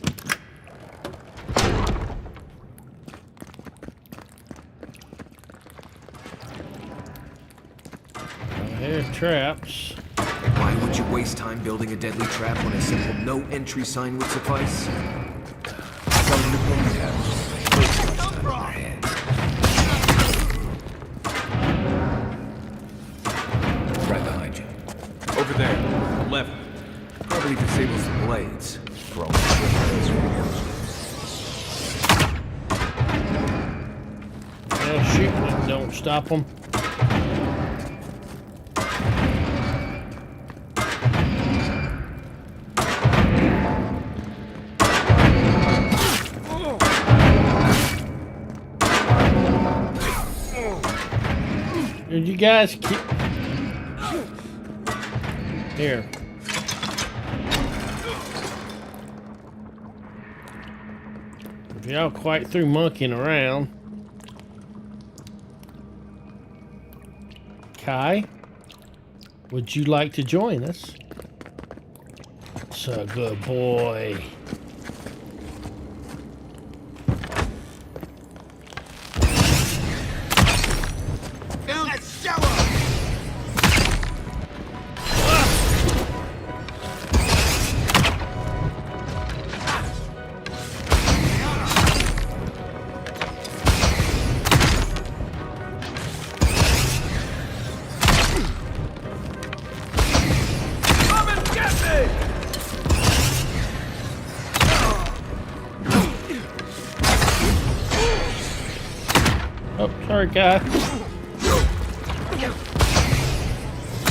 There's traps. Why would you waste time building a deadly trap when a simple no entry sign would suffice? Right behind you. Over there. Left. Probably disables the blades. Well, shoot them. Don't stop them. Did you guys keep... Here. If y'all quite through monkeying around... Kai, would you like to join us? It's a good boy. Oh, sorry, guy.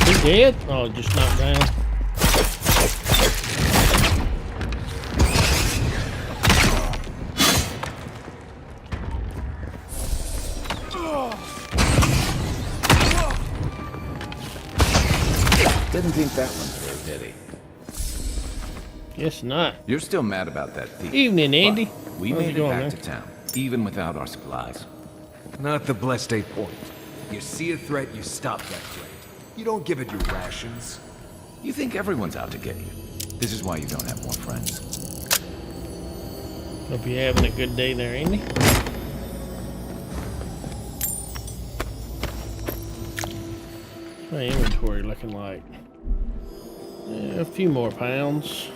He dead? Oh, just knocked down. Didn't think that one through, did he? Guess not. You're still mad about that thief. Evening, Andy. But we How's made it it going, back man? to town, even without our supplies. Not the blessed a point. You see a threat, you stop that threat. You don't give it your rations. You think everyone's out to get you. This is why you don't have more friends. Hope you're having a good day there, Andy. What's my inventory looking like? Yeah, a few more pounds.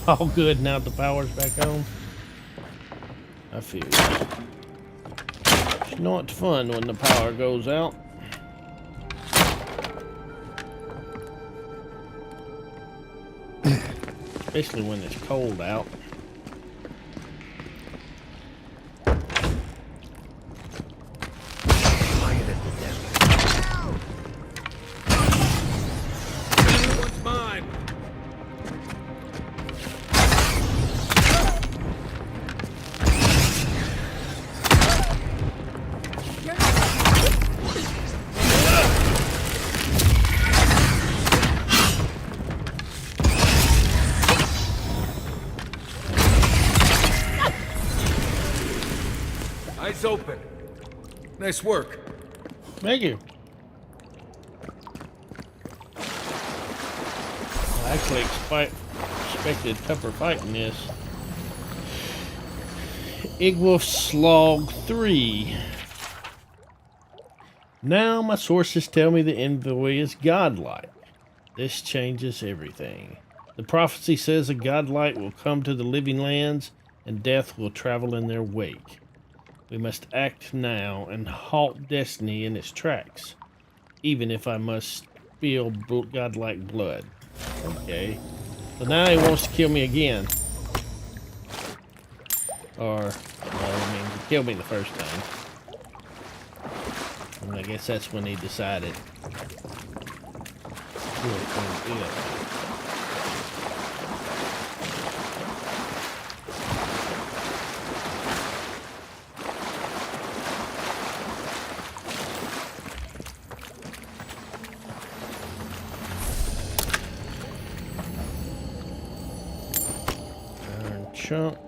All good now the power's back on. I feel it. It's not fun when the power goes out. Especially when it's cold out. Everyone's mine. Eyes open. Nice work. Thank you. I actually expected tougher fight in this. Igwolf Slog 3. Now my sources tell me the envoy is godlike. This changes everything. The prophecy says a godlike will come to the living lands and death will travel in their wake. We must act now and halt destiny in its tracks, even if I must spill godlike blood. Okay. So now he wants to kill me again. Or, well, I mean, he killed me the first time. And I guess that's when he decided. Chunk.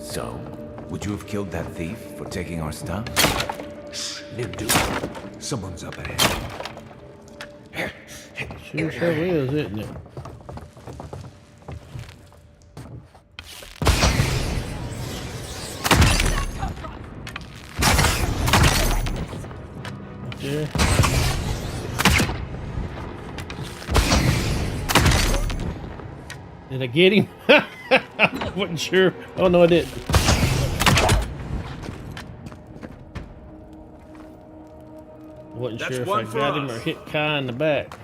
So, would you have killed that thief for taking our stuff? Shh, Nimdu. Someone's up ahead. Sure as hell is, isn't it? Okay. Did I get him? Wasn't sure. Oh no, I didn't. Wasn't sure if I got him or hit Kai in the back.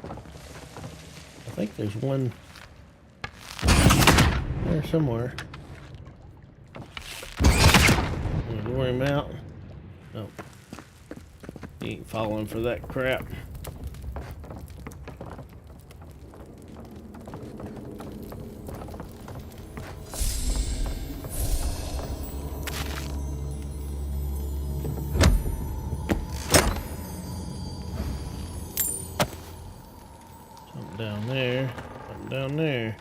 I think there's one there somewhere. I'm gonna lure him out. Oh, he ain't falling for that crap. Down there, something down there.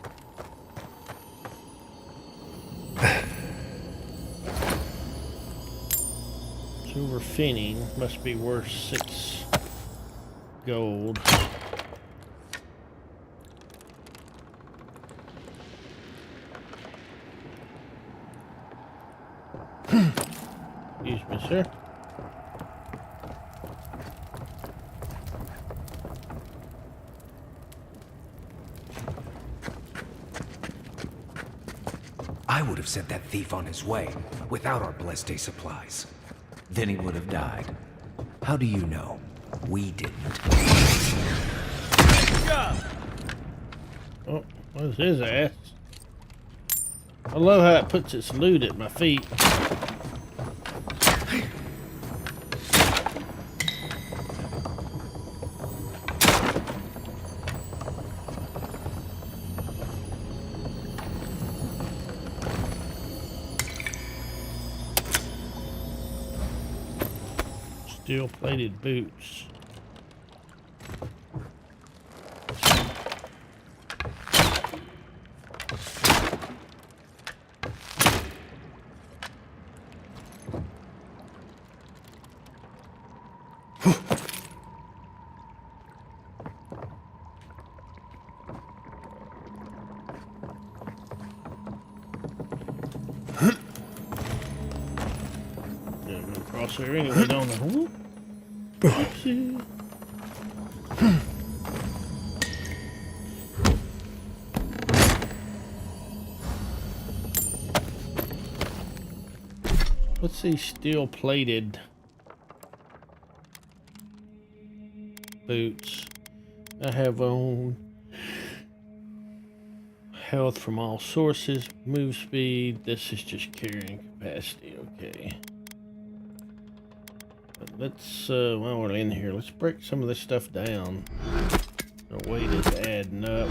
Silver finning must be worth 6 gold. Excuse me, sir. I would have sent that thief on his way without our blessed day supplies. Then he would have died. How do you know? We didn't. Oh, what's his ass? I love how it puts its loot at my feet. Steel-plated boots. Cross there anyway, don't I? Oopsie. What's these steel-plated boots? I have on health from all sources, move speed. This is just carrying capacity. Okay. But let's, while we're in here, let's break some of this stuff down. Our weight is adding up.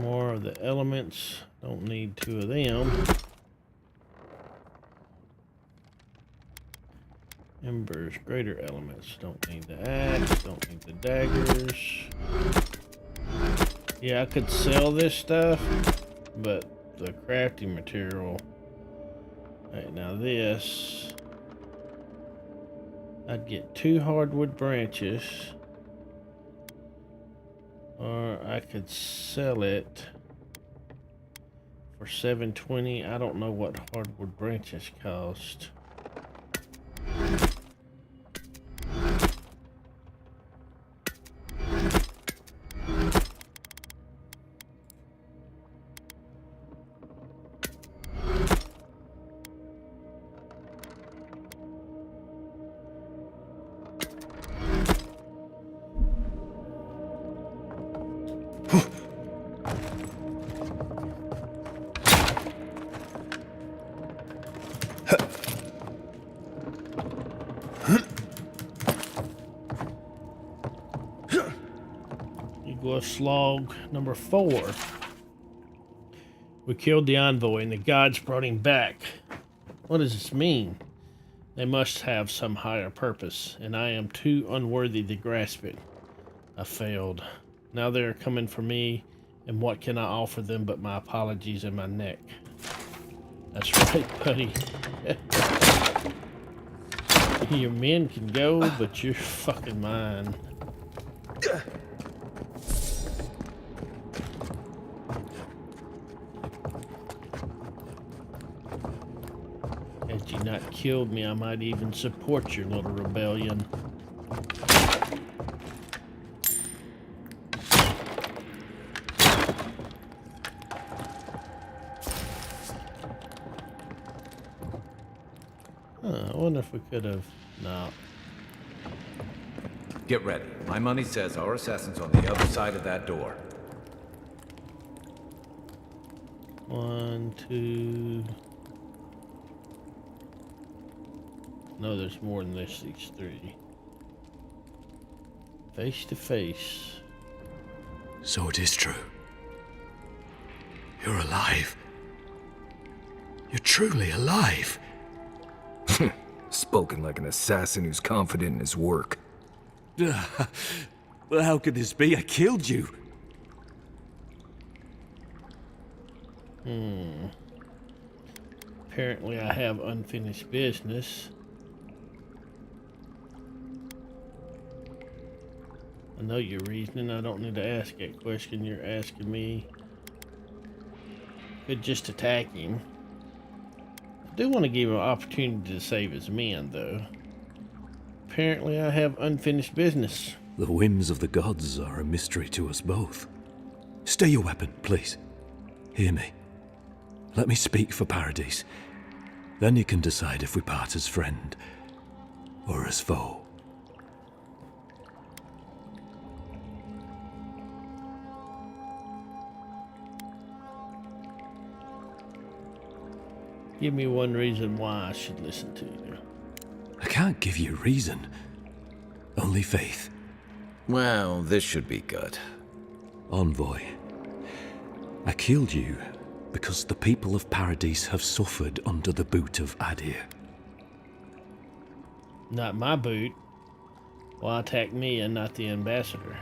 More of the elements. Don't need 2 of them. Embers, greater elements. Don't need the axe. Don't need the daggers. Yeah, I could sell this stuff, but the crafting material. Alright, now this. I'd get 2 hardwood branches. Or I could sell it for $7.20. I don't know what hardwood branches cost. Slog number 4. We killed the envoy and the gods brought him back. What does this mean? They must have some higher purpose, and I am too unworthy to grasp it. I failed. Now they are coming for me, and what can I offer them but my apologies and my neck? That's right, buddy. Your men can go, but you're fucking mine. Had you not killed me, I might even support your little rebellion. I wonder if we could have... No. Get ready. My money says our assassin's on the other side of that door. 1, 2... No, there's more than this, these 3. Face to face. So it is true. You're alive. You're truly alive. Spoken like an assassin who's confident in his work. Well, how could this be? I killed you. Apparently I have unfinished business. I know your reasoning. I don't need to ask that question you're asking me. Could just attack him. I do want to give him an opportunity to save his men, though. Apparently I have unfinished business. The whims of the gods are a mystery to us both. Stay your weapon, please. Hear me. Let me speak for Paradise. Then you can decide if we part as friend or as foe. Give me one reason why I should listen to you. I can't give you reason. Only faith. Well, this should be good. Envoy, I killed you because the people of Paradise have suffered under the boot of Adir. Not my boot. Why attack me and not the ambassador?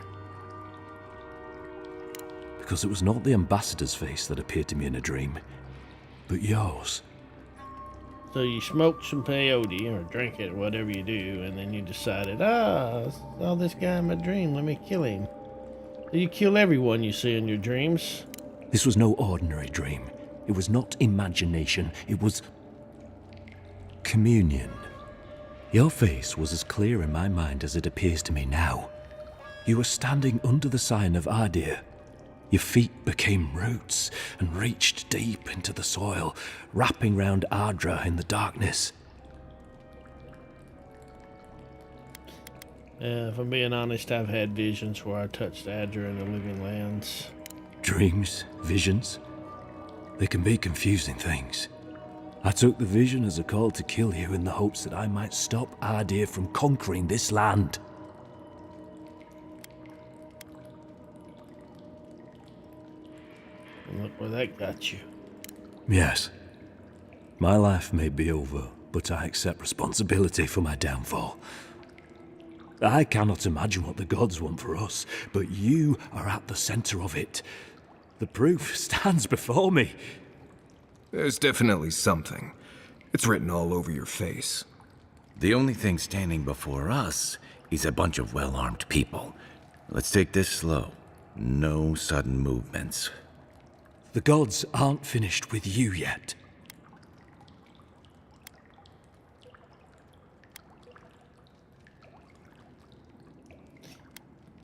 Because it was not the ambassador's face that appeared to me in a dream, but yours. So you smoked some peyote or drank it or whatever you do, and then you decided, I saw this guy in my dream, let me kill him. So you kill everyone you see in your dreams. This was no ordinary dream. It was not imagination. It was communion. Your face was as clear in my mind as it appears to me now. You were standing under the sign of Adir. Your feet became roots and reached deep into the soil, wrapping round Ardra in the darkness. If I'm being honest, I've had visions where I touched Adra in the living lands. Dreams, visions, they can be confusing things. I took the vision as a call to kill you in the hopes that I might stop Ardir from conquering this land. And look where that got you. Yes. My life may be over, but I accept responsibility for my downfall. I cannot imagine what the gods want for us, but you are at the center of it. The proof stands before me. There's definitely something. It's written all over your face. The only thing standing before us is a bunch of well-armed people. Let's take this slow. No sudden movements. The gods aren't finished with you yet.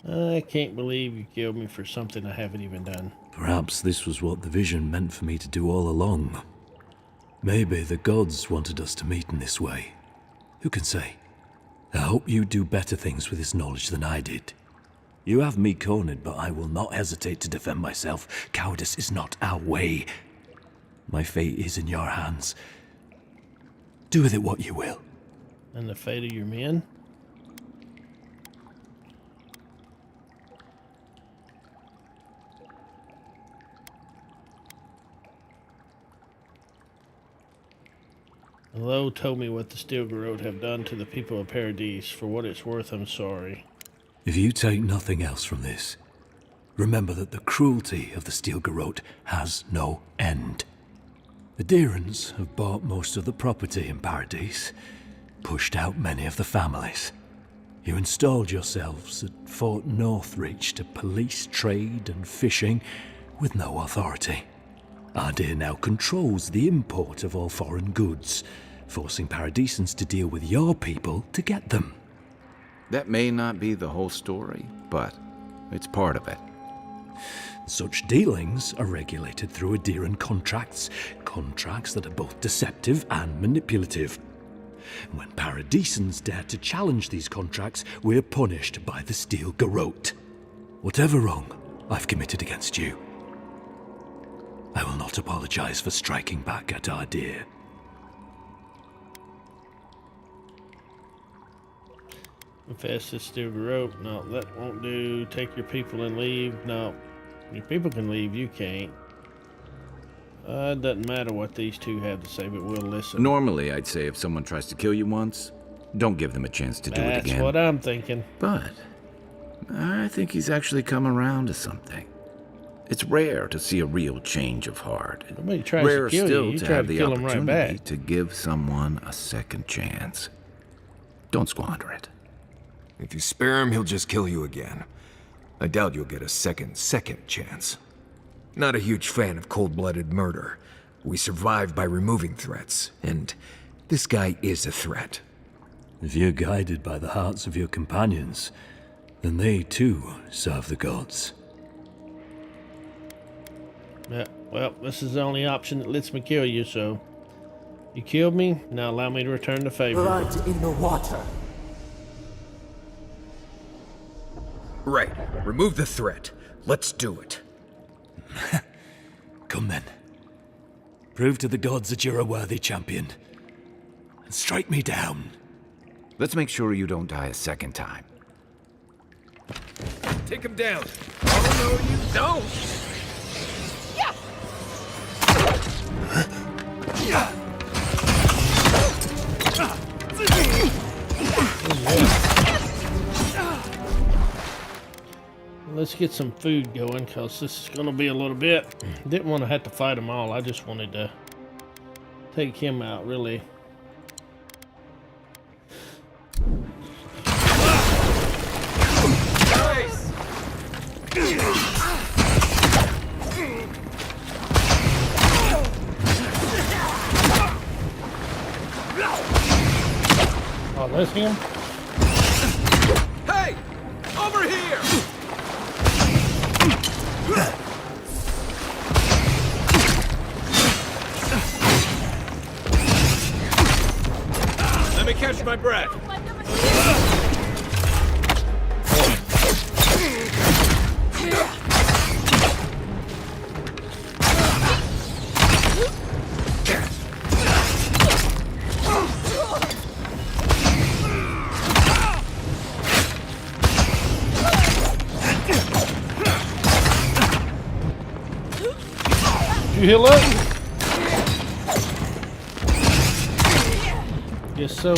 I can't believe you killed me for something I haven't even done. Perhaps this was what the vision meant for me to do all along. Maybe the gods wanted us to meet in this way. Who can say? I hope you do better things with this knowledge than I did. You have me cornered, but I will not hesitate to defend myself. Cowardice is not our way. My fate is in your hands. Do with it what you will. And the fate of your men? Lo told me what the Stilgarrote have done to the people of Paradise. For what it's worth, I'm sorry. If you take nothing else from this, remember that the cruelty of the Stilgarrote has no end. The Deerans have bought most of the property in Paradise, pushed out many of the families. You installed yourselves at Fort Northreach to police trade and fishing with no authority. Ardir now controls the import of all foreign goods, forcing Paradisans to deal with your people to get them. That may not be the whole story, but it's part of it. Such dealings are regulated through Adiran contracts that are both deceptive and manipulative. When Paradisans dare to challenge these contracts, we're punished by the Stilgarrote. Whatever wrong I've committed against you, I will not apologize for striking back at Ardir. Confess this Stilgarrote. No, that won't do. Take your people and leave. No, your people can leave. You can't. It doesn't matter what these two have to say, but we'll listen. Normally, I'd say if someone tries to kill you once, don't give them a chance to do it again. That's what I'm thinking. But I think he's actually come around to something. It's rare to see a real change of heart. Nobody tries to kill you. You to try have to the kill him right opportunity back. to give someone a second chance. Don't squander it. If you spare him, he'll just kill you again. I doubt you'll get a second chance. Not a huge fan of cold-blooded murder. We survive by removing threats, and this guy is a threat. If you're guided by the hearts of your companions, then they too serve the gods. Yeah, well, this is the only option that lets me kill you, so... You killed me, now allow me to return the favor. Blood in the water. Right. Remove the threat. Let's do it. Come then. Prove to the gods that you're a worthy champion. And strike me down. Let's make sure you don't die a second time. Take him down. Oh, no, you don't! Let's get some food going, because this is going to be a little bit. Didn't want to have to fight them all. I just wanted to take him out, really. Oh, that's him? Hey! Over here! You heal up? Guess so.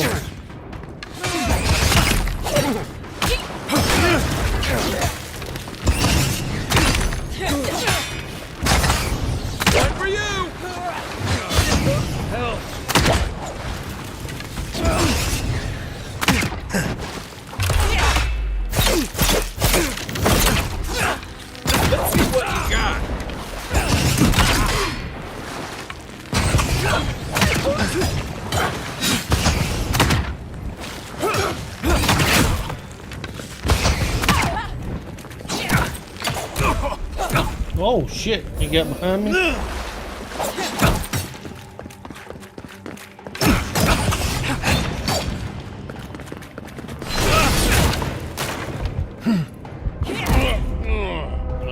One for you! Help. Let's see what you got. Oh shit, he got behind me.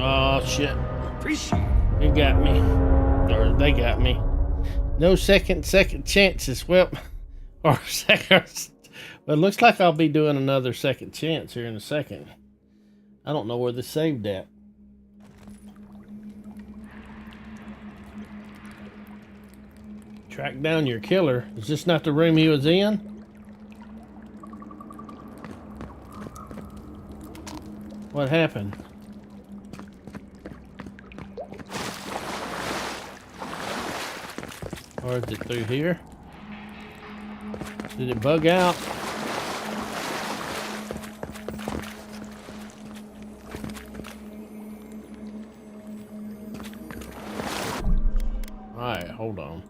Oh shit. He got me. Or they got me. No second chances. Well, or second. Well, it looks like I'll be doing another second chance here in a second. I don't know where this saved at. Track down your killer. Is this not the room he was in? What happened? Or is it through here? Did it bug out? Alright, hold on.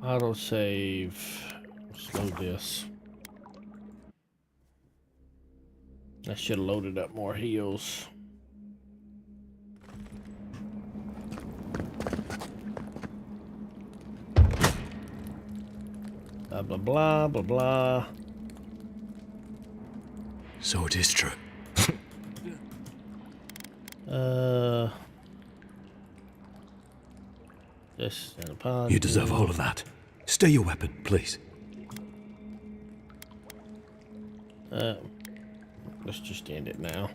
Auto save. Slow this. I should have loaded up more heals. Blah blah blah blah blah. So it is true. Yes, and a pod. You deserve all of that. Stay your weapon, please. Let's just end it now.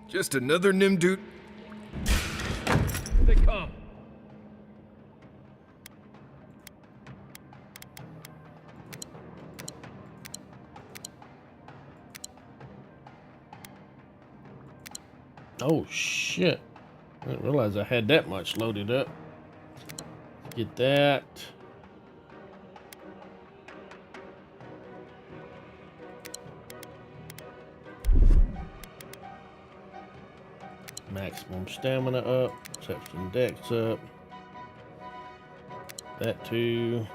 Just another Nimdude. Here they come. Oh shit. I didn't realize I had that much loaded up. Get that. Maximum stamina up. Perception dex up. That too.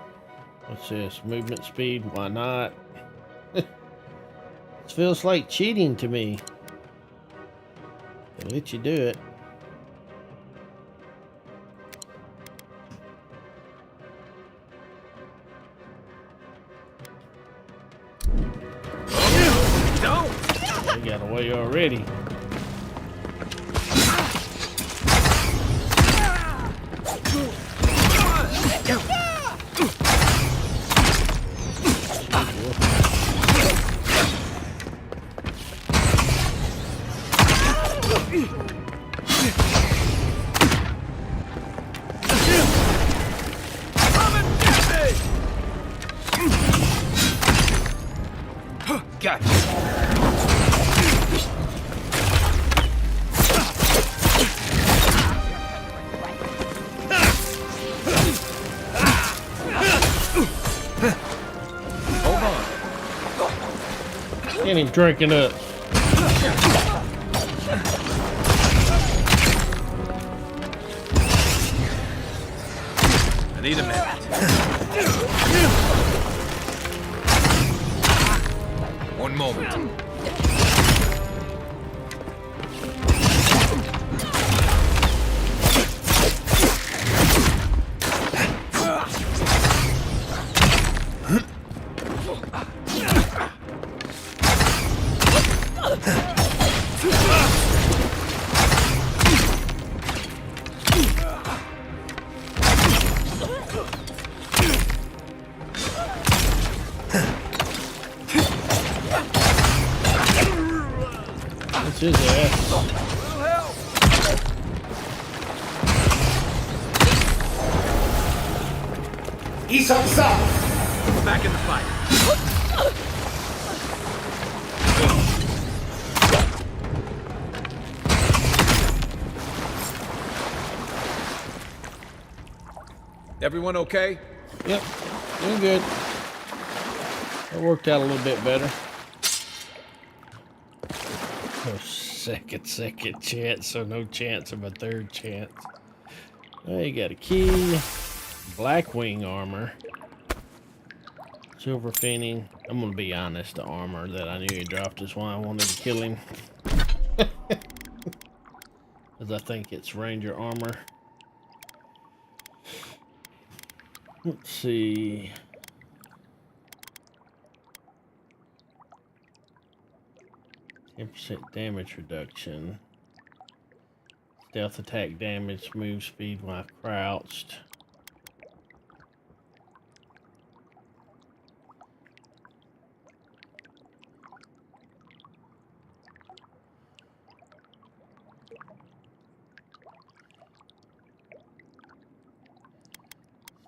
What's this? Movement speed? Why not? It feels like cheating to me. They'll let you do it. They got away already. And he's drinking up. I need a minute. One moment. That's his ass. Little help! He's up south! Back in the fight. Everyone okay? Yep, doing good. That worked out a little bit better. Oh, second chance, so no chance of a third chance. Oh, you got a key. Black wing armor. Silver fanning. I'm gonna be honest, the armor that I knew he dropped is why I wanted to kill him. Because I think it's ranger armor. Let's see. %10 damage reduction. Stealth attack damage, move speed while crouched.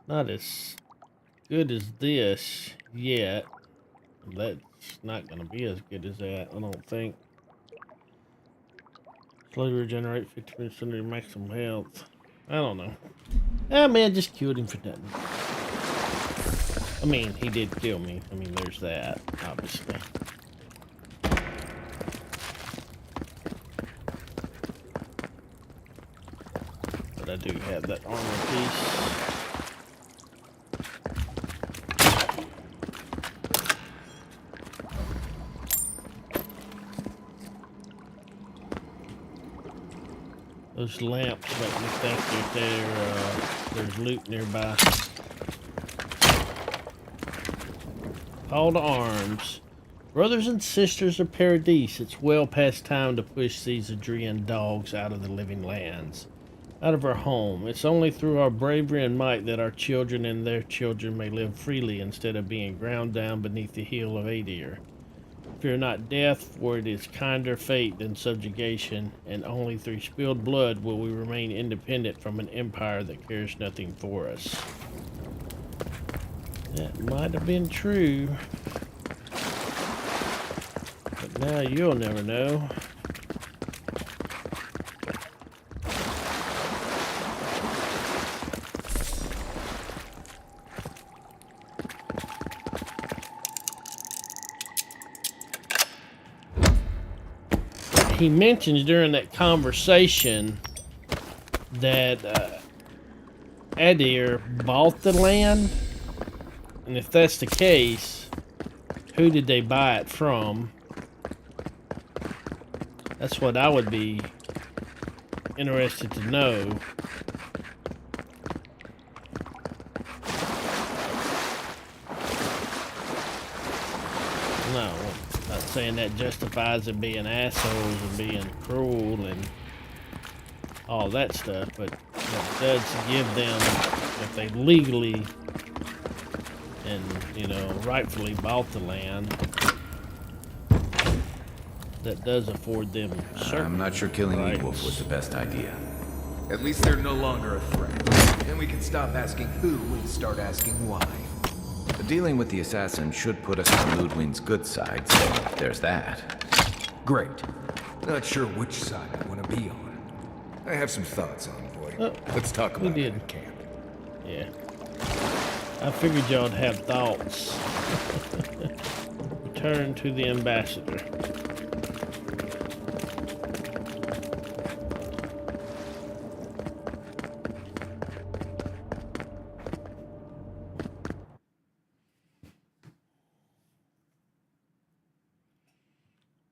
Not as good as this yet. That's not going to be as good as that, I don't think. Slowly regenerate 50% of your maximum health. I don't know. Ah, man, just killed him for nothing. I mean, he did kill me. I mean, there's that, obviously. But I do have that armor piece. Those lamps make me think that there's loot nearby. Call to arms. Brothers and sisters of Paradise, it's well past time to push these Adrian dogs out of the living lands. Out of our home. It's only through our bravery and might that our children and their children may live freely instead of being ground down beneath the heel of Adir. Fear not death, for it is kinder fate than subjugation, and only through spilled blood will we remain independent from an empire that cares nothing for us. That might have been true, but now you'll never know. He mentions during that conversation that Adir bought the land, and if that's the case, who did they buy it from? That's what I would be interested to know. No, I'm not saying that justifies them being assholes and being cruel and all that stuff, but it does give them, if they legally and, you know, rightfully bought the land, that does afford them certain I'm not sure killing rights. Wolf was the best idea. At least they're no longer a threat. Then we can stop asking who and start asking why. Dealing with the assassin should put us on Ludwig's good side, so there's that. Great. Not sure which side I want to be on. I have some thoughts, Envoy. Let's talk about it in camp. Yeah. I figured y'all'd have thoughts. Return to the ambassador.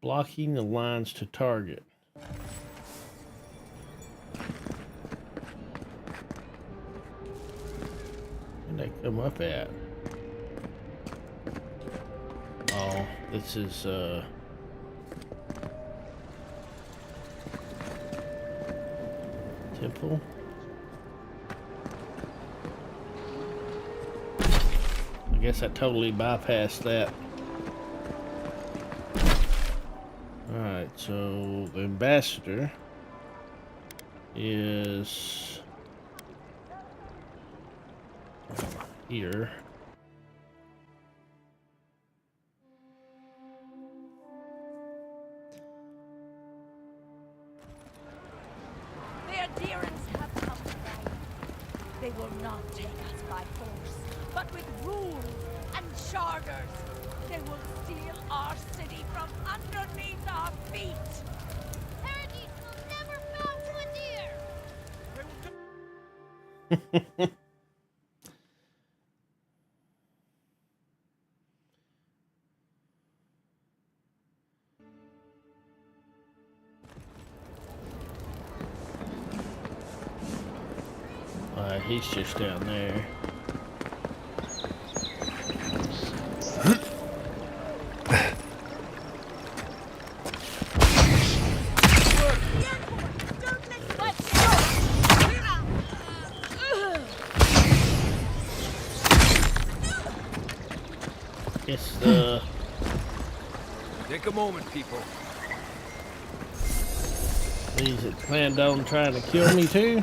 Blocking the lines to target. Where'd they come up at? Oh, this is temple. I guess I totally bypassed that. Alright. Alright, so the ambassador is here. The adherents have come to ride. They will not take us by force, but with rules and charters. They will steal our city from underneath our feet. Paradise will never bow to a deer. He's just down there. Guess Take a moment, people. these that planned on trying to kill me too.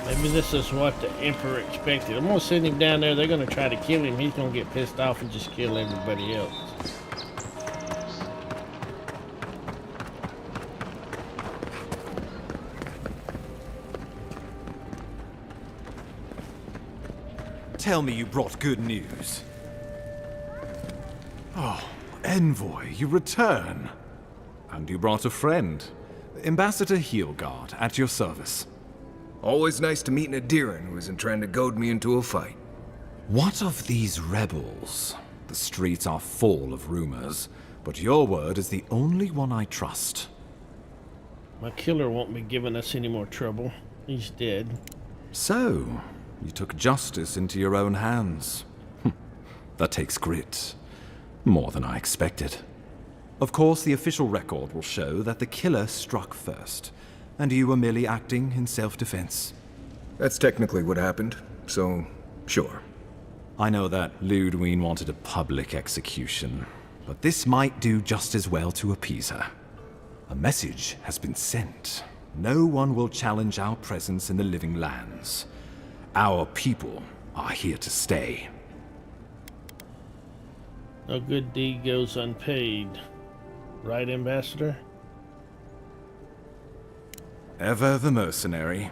Maybe this is what the Emperor expected. I'm gonna send him down there. They're gonna try to kill him. He's gonna get pissed off and just kill everybody else. Tell me you brought good news. Oh, Envoy, you return. And you brought a friend. Ambassador Heelguard, at your service. Always nice to meet an Adheran who isn't trying to goad me into a fight. What of these rebels? The streets are full of rumors, but your word is the only one I trust. My killer won't be giving us any more trouble. He's dead. So, you took justice into your own hands. That takes grit. More than I expected. Of course, the official record will show that the killer struck first, and you were merely acting in self-defense. That's technically what happened, so sure. I know that Ludwine wanted a public execution, but this might do just as well to appease her. A message has been sent. No one will challenge our presence in the living lands. Our people are here to stay. No good deed goes unpaid. Right, Ambassador? Ever the mercenary.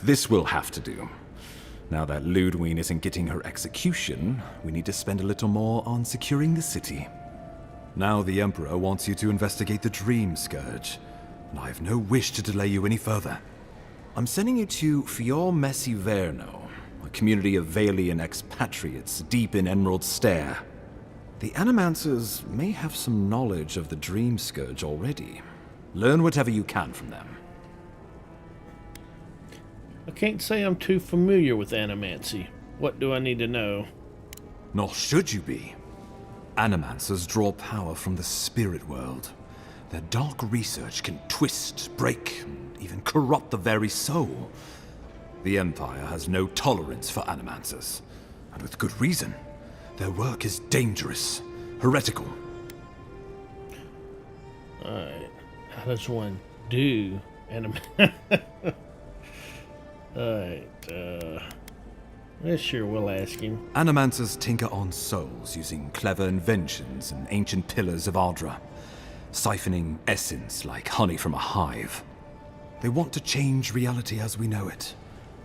This will have to do. Now that Ludwine isn't getting her execution, we need to spend a little more on securing the city. Now the Emperor wants you to investigate the Dream Scourge, and I have no wish to delay you any further. I'm sending you to Fior Messi Verno, a community of Valian expatriates deep in Emerald Stair. The Animancers may have some knowledge of the Dream Scourge already. Learn whatever you can from them. I can't say I'm too familiar with animancy. What do I need to know? Nor should you be. Animancers draw power from the spirit world. Their dark research can twist, break, and even corrupt the very soul. The Empire has no tolerance for Animancers, and with good reason. Their work is dangerous, heretical. Alright, how does one do Alright, yeah, sure, we'll ask him. Animancers tinker on souls using clever inventions and ancient pillars of Ardra, siphoning essence like honey from a hive. They want to change reality as we know it,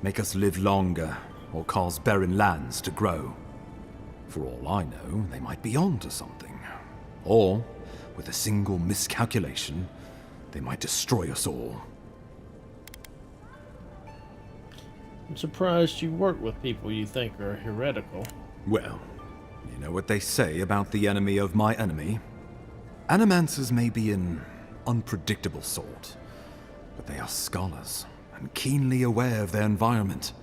make us live longer, or cause barren lands to grow. For all I know, they might be on to something. Or, with a single miscalculation, they might destroy us all. I'm surprised you work with people you think are heretical. Well, you know what they say about the enemy of my enemy? Animancers may be an unpredictable sort, but they are scholars and keenly aware of their environment.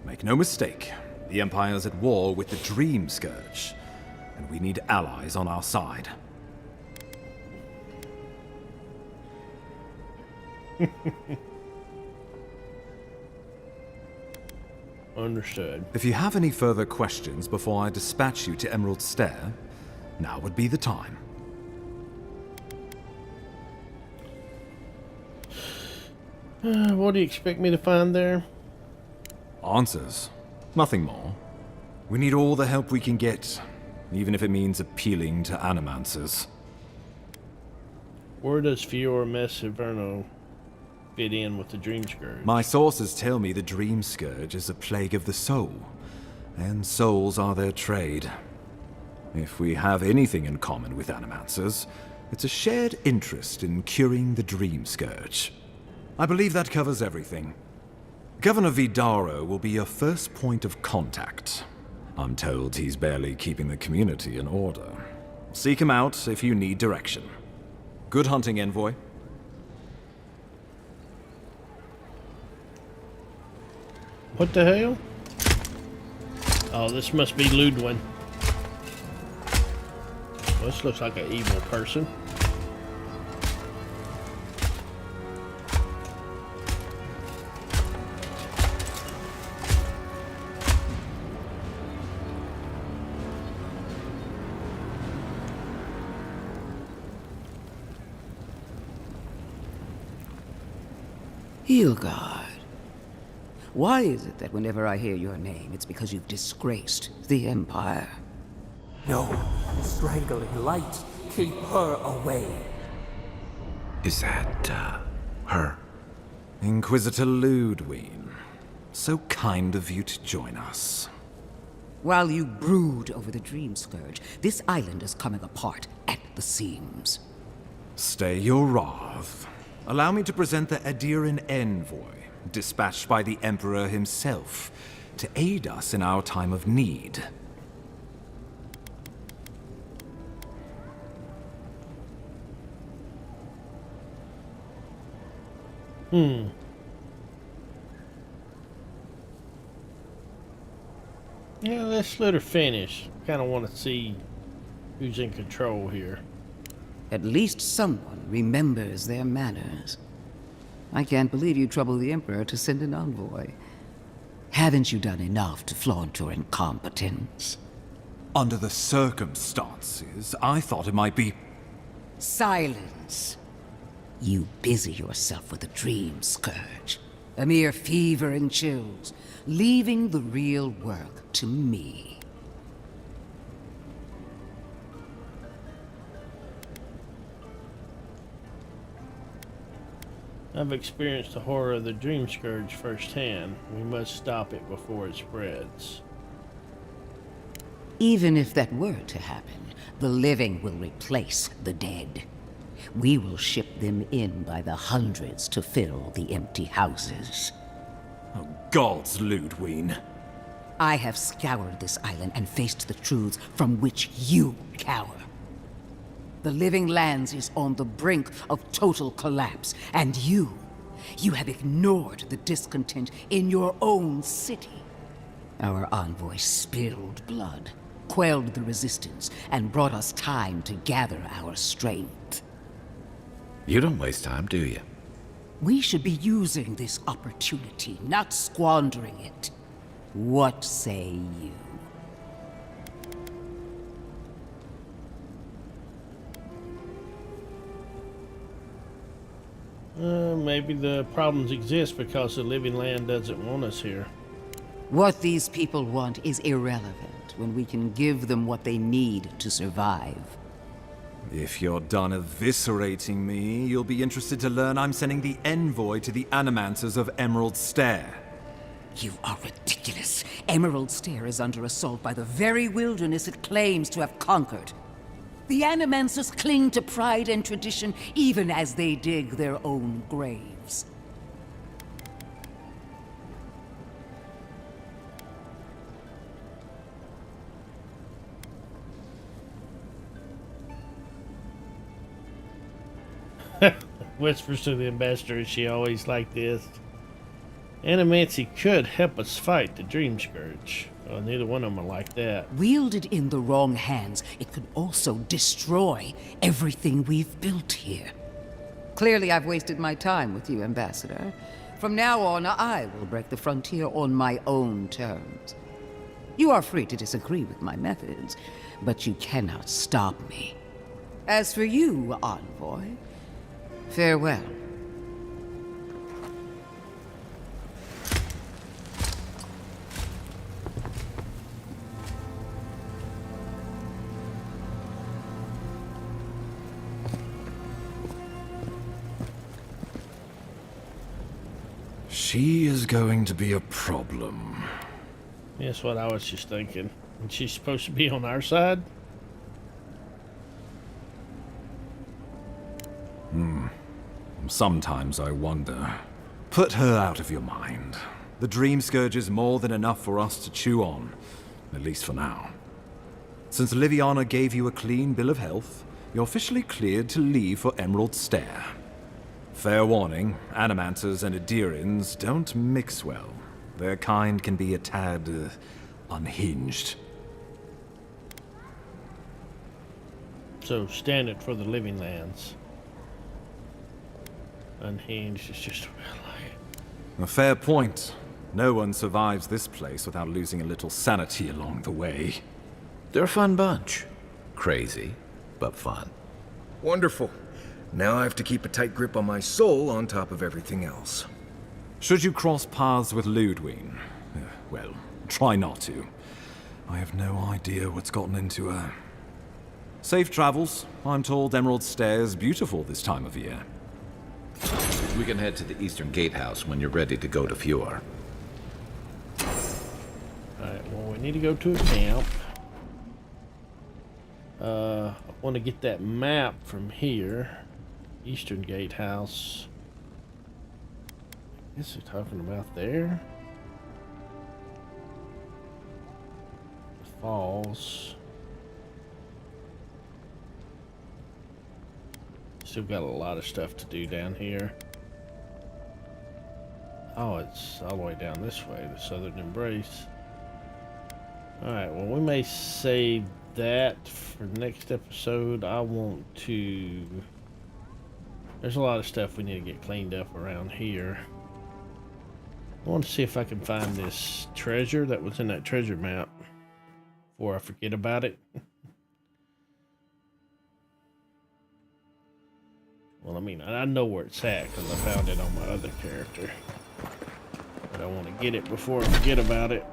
Make no mistake, the Empire's at war with the Dream Scourge, and we need allies on our side. Understood. If you have any further questions before I dispatch you to Emerald Stair, Now would be the time. What do you expect me to find there? Answers. Nothing more. We need all the help we can get, even if it means appealing to animancers. Where does Fiora Mess Inferno fit in with the Dream Scourge? My sources tell me the Dream Scourge is a plague of the soul, and souls are their trade. If we have anything in common with animancers, it's a shared interest in curing the Dream Scourge. I believe that covers everything. Governor Vidaro will be your first point of contact. I'm told he's barely keeping the community in order. Seek him out if you need direction. Good hunting, Envoy. What the hell? Oh, this must be Ludwig. Well, this looks like an evil person. Hilgard. Why is it that whenever I hear your name, it's because you've disgraced the Empire? No, strangling light. Keep her away. Is that, her? Inquisitor Ludwig. So kind of you to join us. While you brood over the Dream Scourge, this island is coming apart at the seams. Stay your wrath. Allow me to present the Adiran Envoy, dispatched by the Emperor himself, to aid us in our time of need. Yeah, let's let her finish. Kind of want to see who's in control here. At least someone remembers their manners. I can't believe you troubled the Emperor to send an envoy. Haven't you done enough to flaunt your incompetence? Under the circumstances, I thought it might be... Silence! You busy yourself with the Dream Scourge. A mere fever and chills, leaving the real work to me. I've experienced the horror of the Dream Scourge firsthand. We must stop it before it spreads. Even if that were to happen, the living will replace the dead. We will ship them in by the hundreds to fill the empty houses. Oh, gods, Ludwig. I have scoured this island and faced the truths from which you cower. The Living Lands is on the brink of total collapse, and you have ignored the discontent in your own city. Our envoy spilled blood, quelled the resistance, and brought us time to gather our strength. You don't waste time, do you? We should be using this opportunity, not squandering it. What say you? Maybe the problems exist because the Living Land doesn't want us here. What these people want is irrelevant when we can give them what they need to survive. If you're done eviscerating me, you'll be interested to learn I'm sending the envoy to the Animancers of Emerald Stair. You are ridiculous. Emerald Stair is under assault by the very wilderness it claims to have conquered. The Animancers cling to pride and tradition even as they dig their own graves. Whispers to the ambassador, is she always like this? Animancy could help us fight the Dream Scourge. Well, neither one of them are like that. Wielded in the wrong hands, it could also destroy everything we've built here. Clearly, I've wasted my time with you, Ambassador. From now on, I will break the frontier on my own terms. You are free to disagree with my methods, but you cannot stop me. As for you, envoy, farewell. She is going to be a problem. That's what I was just thinking. And she's supposed to be on our side? Sometimes I wonder. Put her out of your mind. The Dream Scourge is more than enough for us to chew on, at least for now. Since Liviana gave you a clean bill of health, you're officially cleared to leave for Emerald Stair. Fair warning, Animanters and Adirians don't mix well. Their kind can be a tad unhinged. So, standard for the Living Lands. Unhinged is just A fair point. No one survives this place without losing a little sanity along the way. They're a fun bunch. Crazy, but fun. Wonderful. Now I have to keep a tight grip on my soul on top of everything else. Should you cross paths with Ludwig, well, try not to. I have no idea what's gotten into her. Safe travels. I'm told Emerald Stair is beautiful this time of year. We can head to the Eastern Gatehouse when you're ready to go to Fjord. Alright, well, we need to go to a camp. I want to get that map from here. Eastern Gatehouse. I guess they're talking about there. The falls. Still got a lot of stuff to do down here. Oh, it's all the way down this way, the Southern Embrace. Alright, well, we may save that for next episode. I want to... There's a lot of stuff we need to get cleaned up around here. I want to see if I can find this treasure that was in that treasure map before I forget about it. Well, I mean, I know where it's at because I found it on my other character. But I want to get it before I forget about it.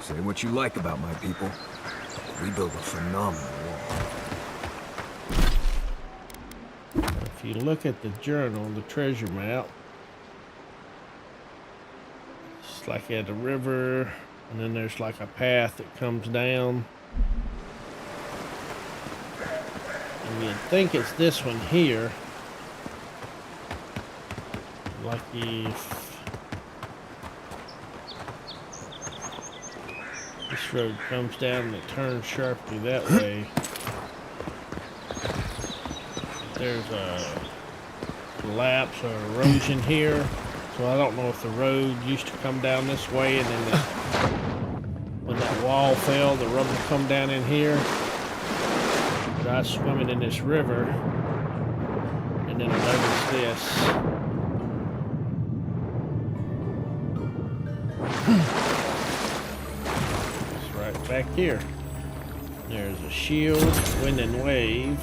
Say what you like about my people. We build a phenomenal wall. If you look at the journal, the treasure map, it's like at a river, and then there's like a path that comes down. And you'd think it's this one here. Like if this road comes down and it turns sharply that way. There's a collapse or erosion here, so I don't know if the road used to come down this way and then when that wall fell, the road would come down in here. But I was swimming in this river and then I noticed this. It's right back here. There's a shield, wind and wave.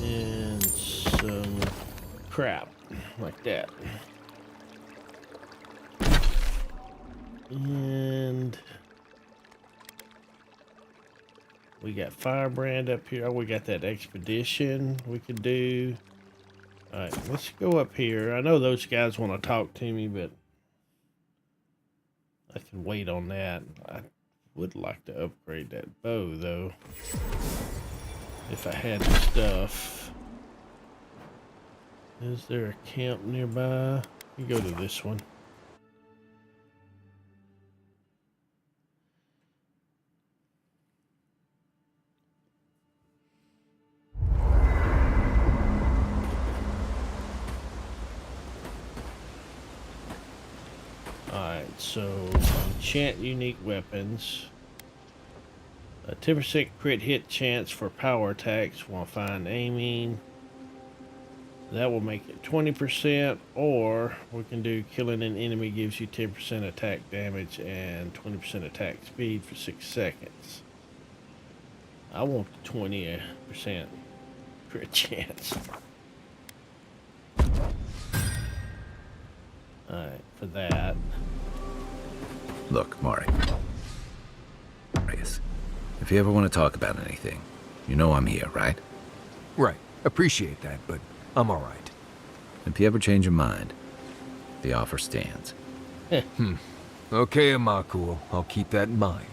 And some crap like that. And we got Firebrand up here. Oh, we got that expedition we could do. Alright, let's go up here. I know those guys want to talk to me, but I can wait on that. I would like to upgrade that bow, though. If I had the stuff. Is there a camp nearby? You go to this one. Alright, so enchant unique weapons. A 10% crit hit chance for power attacks while fine aiming. That will make it 20%, or we can do killing an enemy gives you 10% attack damage and 20% attack speed for 6 seconds. I want the 20% crit chance. Alright, for that. Look, Marius, if you ever want to talk about anything, you know I'm here, right? Right. Appreciate that, but I'm all right. If you ever change your mind, the offer stands. Okay, Amakul. I'll keep that in mind.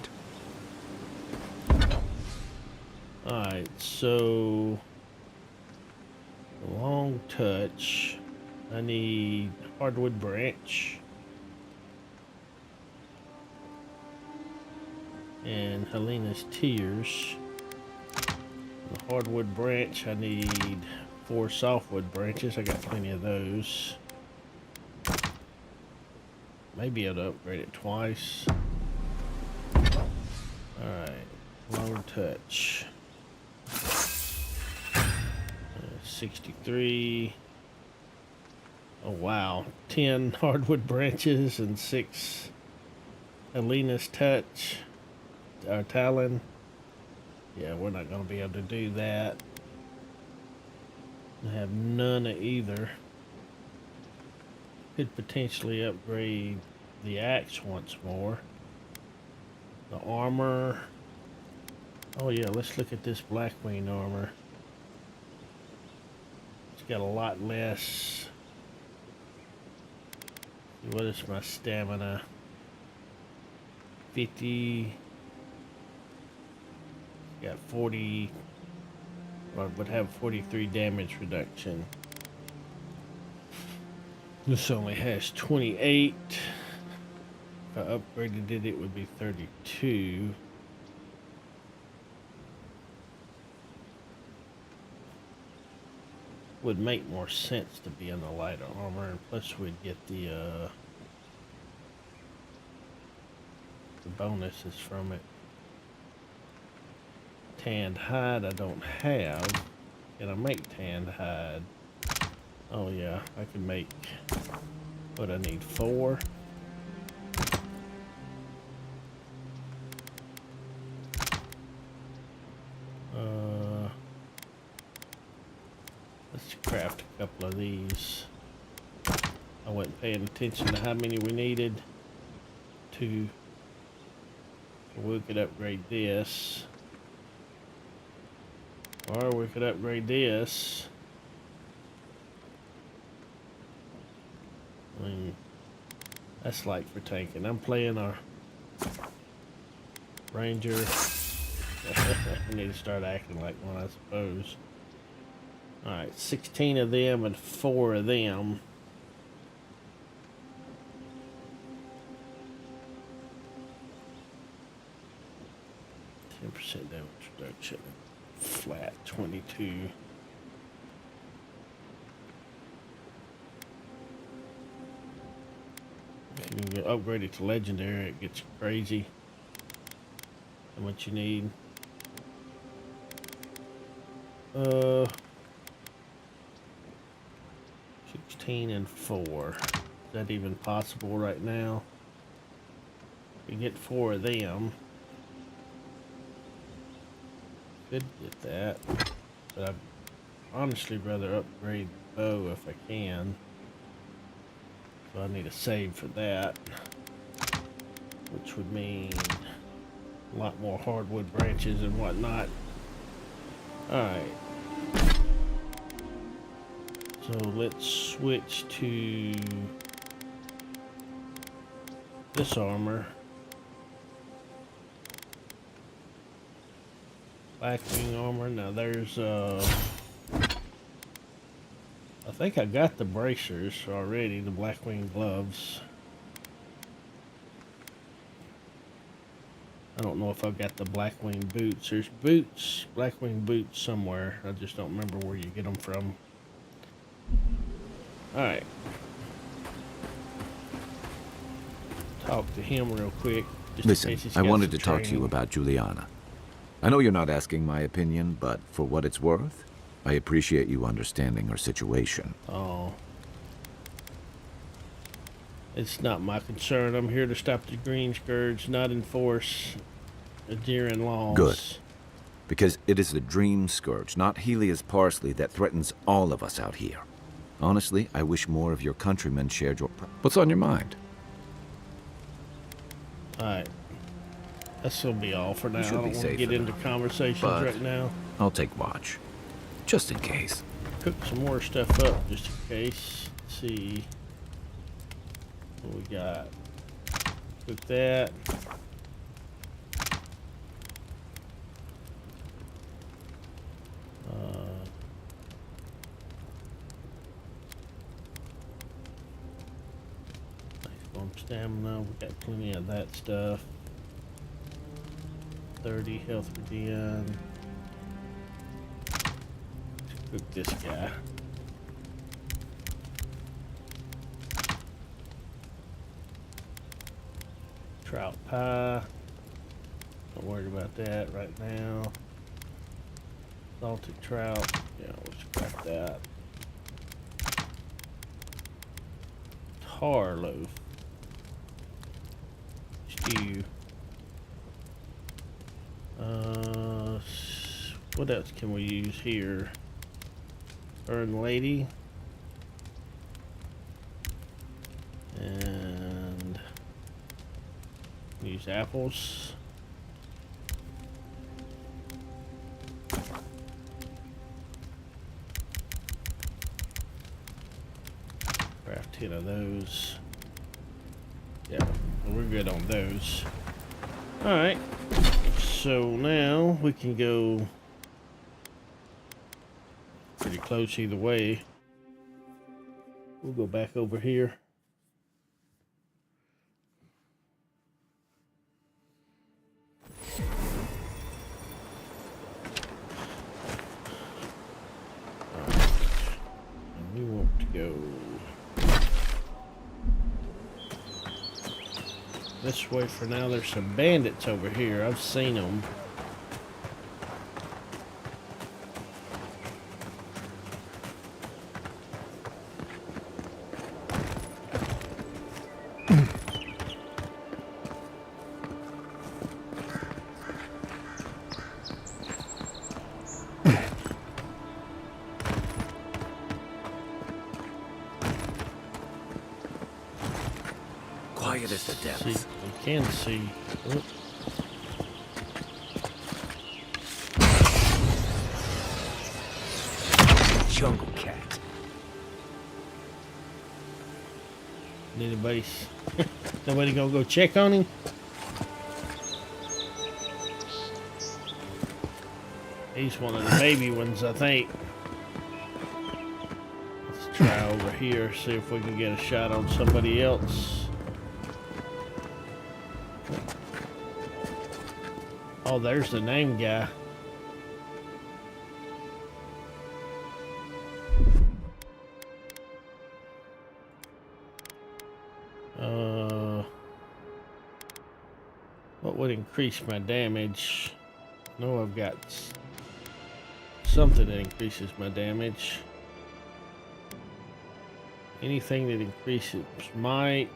Alright, so long touch. I need hardwood branch. And Helena's tears. The hardwood branch, I need 4 softwood branches. I got plenty of those. Maybe able to upgrade it twice. Alright, long touch. 63. Oh wow, 10 hardwood branches and 6 Helena's touch. Our talon. Yeah, we're not going to be able to do that. I have none of either. Could potentially upgrade the axe once more. The armor. Oh yeah, let's look at this Blackwing armor. It's got a lot less. What is my stamina? 50. Got 40. Or would have 43 damage reduction. This only has 28. If I upgraded it, it would be 32. Would make more sense to be in the lighter armor, and plus we'd get the bonuses from it. Tanned hide I don't have. Can I make tanned hide? Oh yeah, I can make, what I need, 4. Let's craft a couple of these. I wasn't paying attention to how many we needed to. We could upgrade this. Or we could upgrade this. I mean, that's like for tanking. I'm playing our ranger. I need to start acting like one, I suppose. Alright, 16 of them and 4 of them. % damage reduction. Flat 22. If you can upgrade it to legendary, it gets crazy. How much you need? 16 and 4. Is that even possible right now? We get 4 of them. Could get that, but I'd honestly rather upgrade the bow if I can. So I need a save for that, which would mean a lot more hardwood branches and whatnot. Alright. So let's switch to this armor. Blackwing armor. Now there's I think I got the bracers already, the Blackwing gloves. I don't know if I've got the Blackwing boots. There's boots, Blackwing boots somewhere. I just don't remember where you get them from. Alright. talk to him real quick. Just Listen, in case he's I got wanted to some talk to you training. about Juliana. I know you're not asking my opinion, but for what it's worth, I appreciate you understanding her situation. Oh. It's not my concern. I'm here to stop the Green Scourge, not enforce Adirian laws. Good. Because it is the Dream Scourge, not Helia's parsley, that threatens all of us out here. Honestly, I wish more of your countrymen shared your... What's on your mind? Alright. This will be all for now. I should don't be want to safe get for into now. conversations But right now. I'll take watch. Just in case. Cook some more stuff up just in case. Let's see what we got. Cook that. Stamina, we got plenty of that stuff. 30 health regen. Let's cook this guy. Trout pie. Don't worry about that right now. Salted trout. Yeah, we'll scrap that. Tar loaf. Stew. What else can we use here? Burn lady. And use apples. Craft 10 of those. Yeah, we're good on those. Alright, so now we can go pretty close either way. We'll go back over here. And we want to go this way for now. There's some bandits over here. I've seen them. Quiet as the depths. See, we can see. Oop. Jungle cat. Nobody gonna go check on him? He's one of the baby ones, I think. Let's try over here, see if we can get a shot on somebody else. Oh, there's the name guy. What would increase my damage? I know I've got something that increases my damage. Anything that increases might.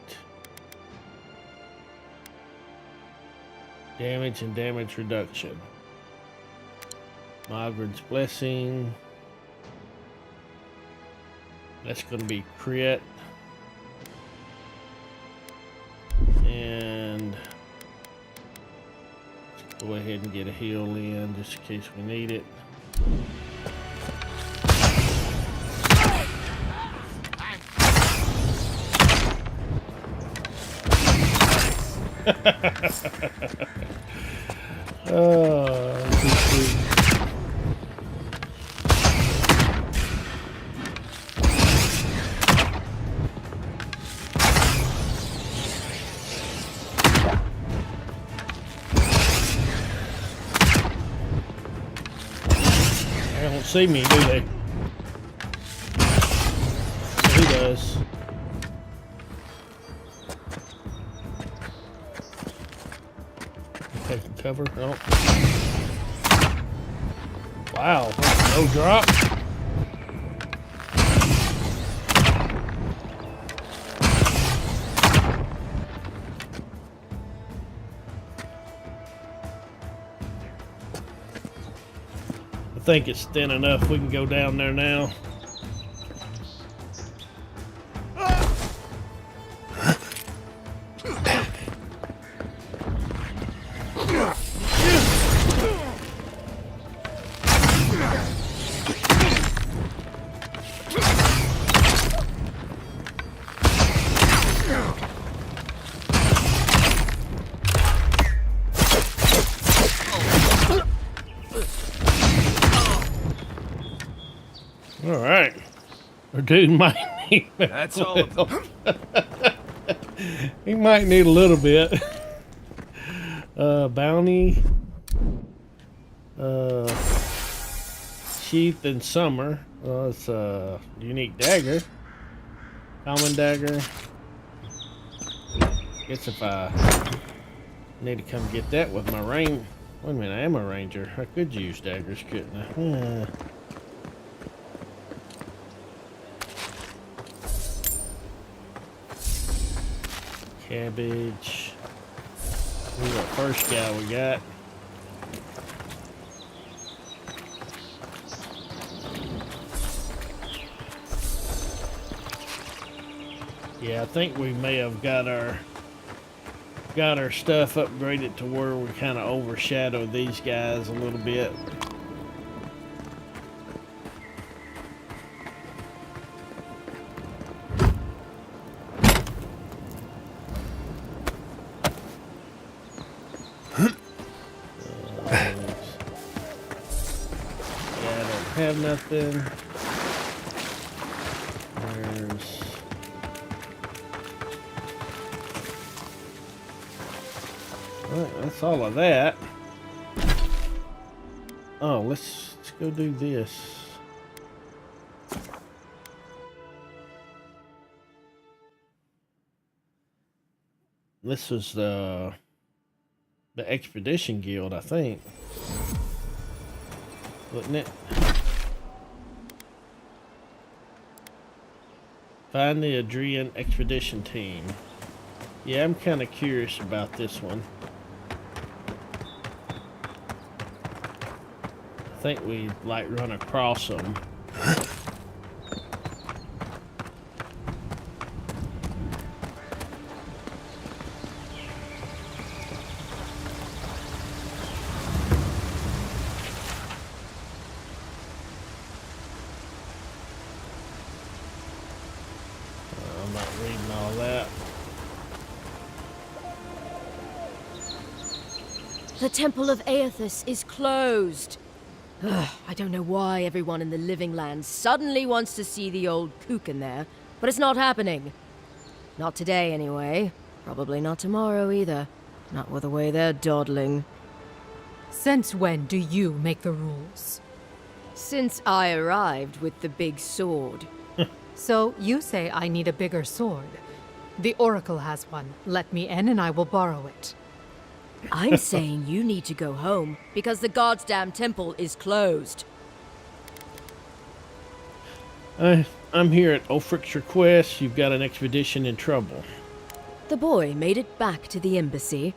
Damage and damage reduction. Margaret's Blessing. That's going to be crit. And let's go ahead and get a heal in just in case we need it. They don't see me, do they? He does. cover. Oh. Wow, no drop. I think it's thin enough. We can go down there now. All right, our dude might need. That's all of them. He might need a little bit. Bounty, sheath and summer. Well, it's a unique dagger, common dagger. Guess if I need to come get that with my range. Wait a minute, I am a ranger. I could use daggers, couldn't I? Cabbage. Who's the first guy we got? Yeah, I think we may have got our stuff upgraded to where we kind of overshadow these guys a little bit. Have nothing. There's well, that's all of that. Oh, let's go do this. This was the Expedition Guild, I think. Wasn't it? Find the Adrian Expedition Team. Yeah, I'm kind of curious about this one. I think we like run across them. I'm not reading all that. The Temple of Aethys is closed. Ugh, I don't know why everyone in the Living Lands suddenly wants to see the old kook in there, but it's not happening. Not today, anyway. Probably not tomorrow, either. Not with the way they're dawdling. Since when do you make the rules? Since I arrived with the big sword. So you say I need a bigger sword. The Oracle has one. Let me in and I will borrow it. I'm saying you need to go home, because the goddamn temple is closed. I'm here at Ulfric's request. You've got an expedition in trouble. The boy made it back to the embassy.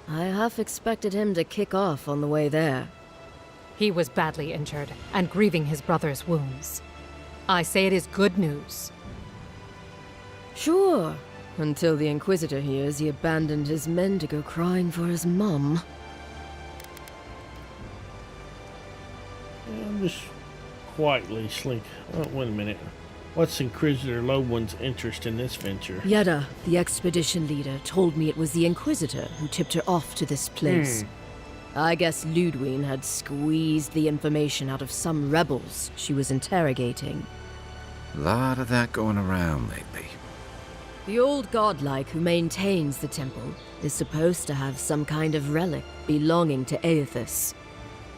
I half expected him to kick off on the way there. He was badly injured and grieving his brother's wounds. I say it is good news. Sure. Until the Inquisitor hears he abandoned his men to go crying for his mum. I'm just quietly slink. Oh, wait a minute. What's Inquisitor Lobwyn's interest in this venture? Yeda, the expedition leader, told me it was the Inquisitor who tipped her off to this place. I guess Ludwig had squeezed the information out of some rebels she was interrogating. A lot of that going around lately. The old godlike who maintains the temple is supposed to have some kind of relic belonging to Aethys.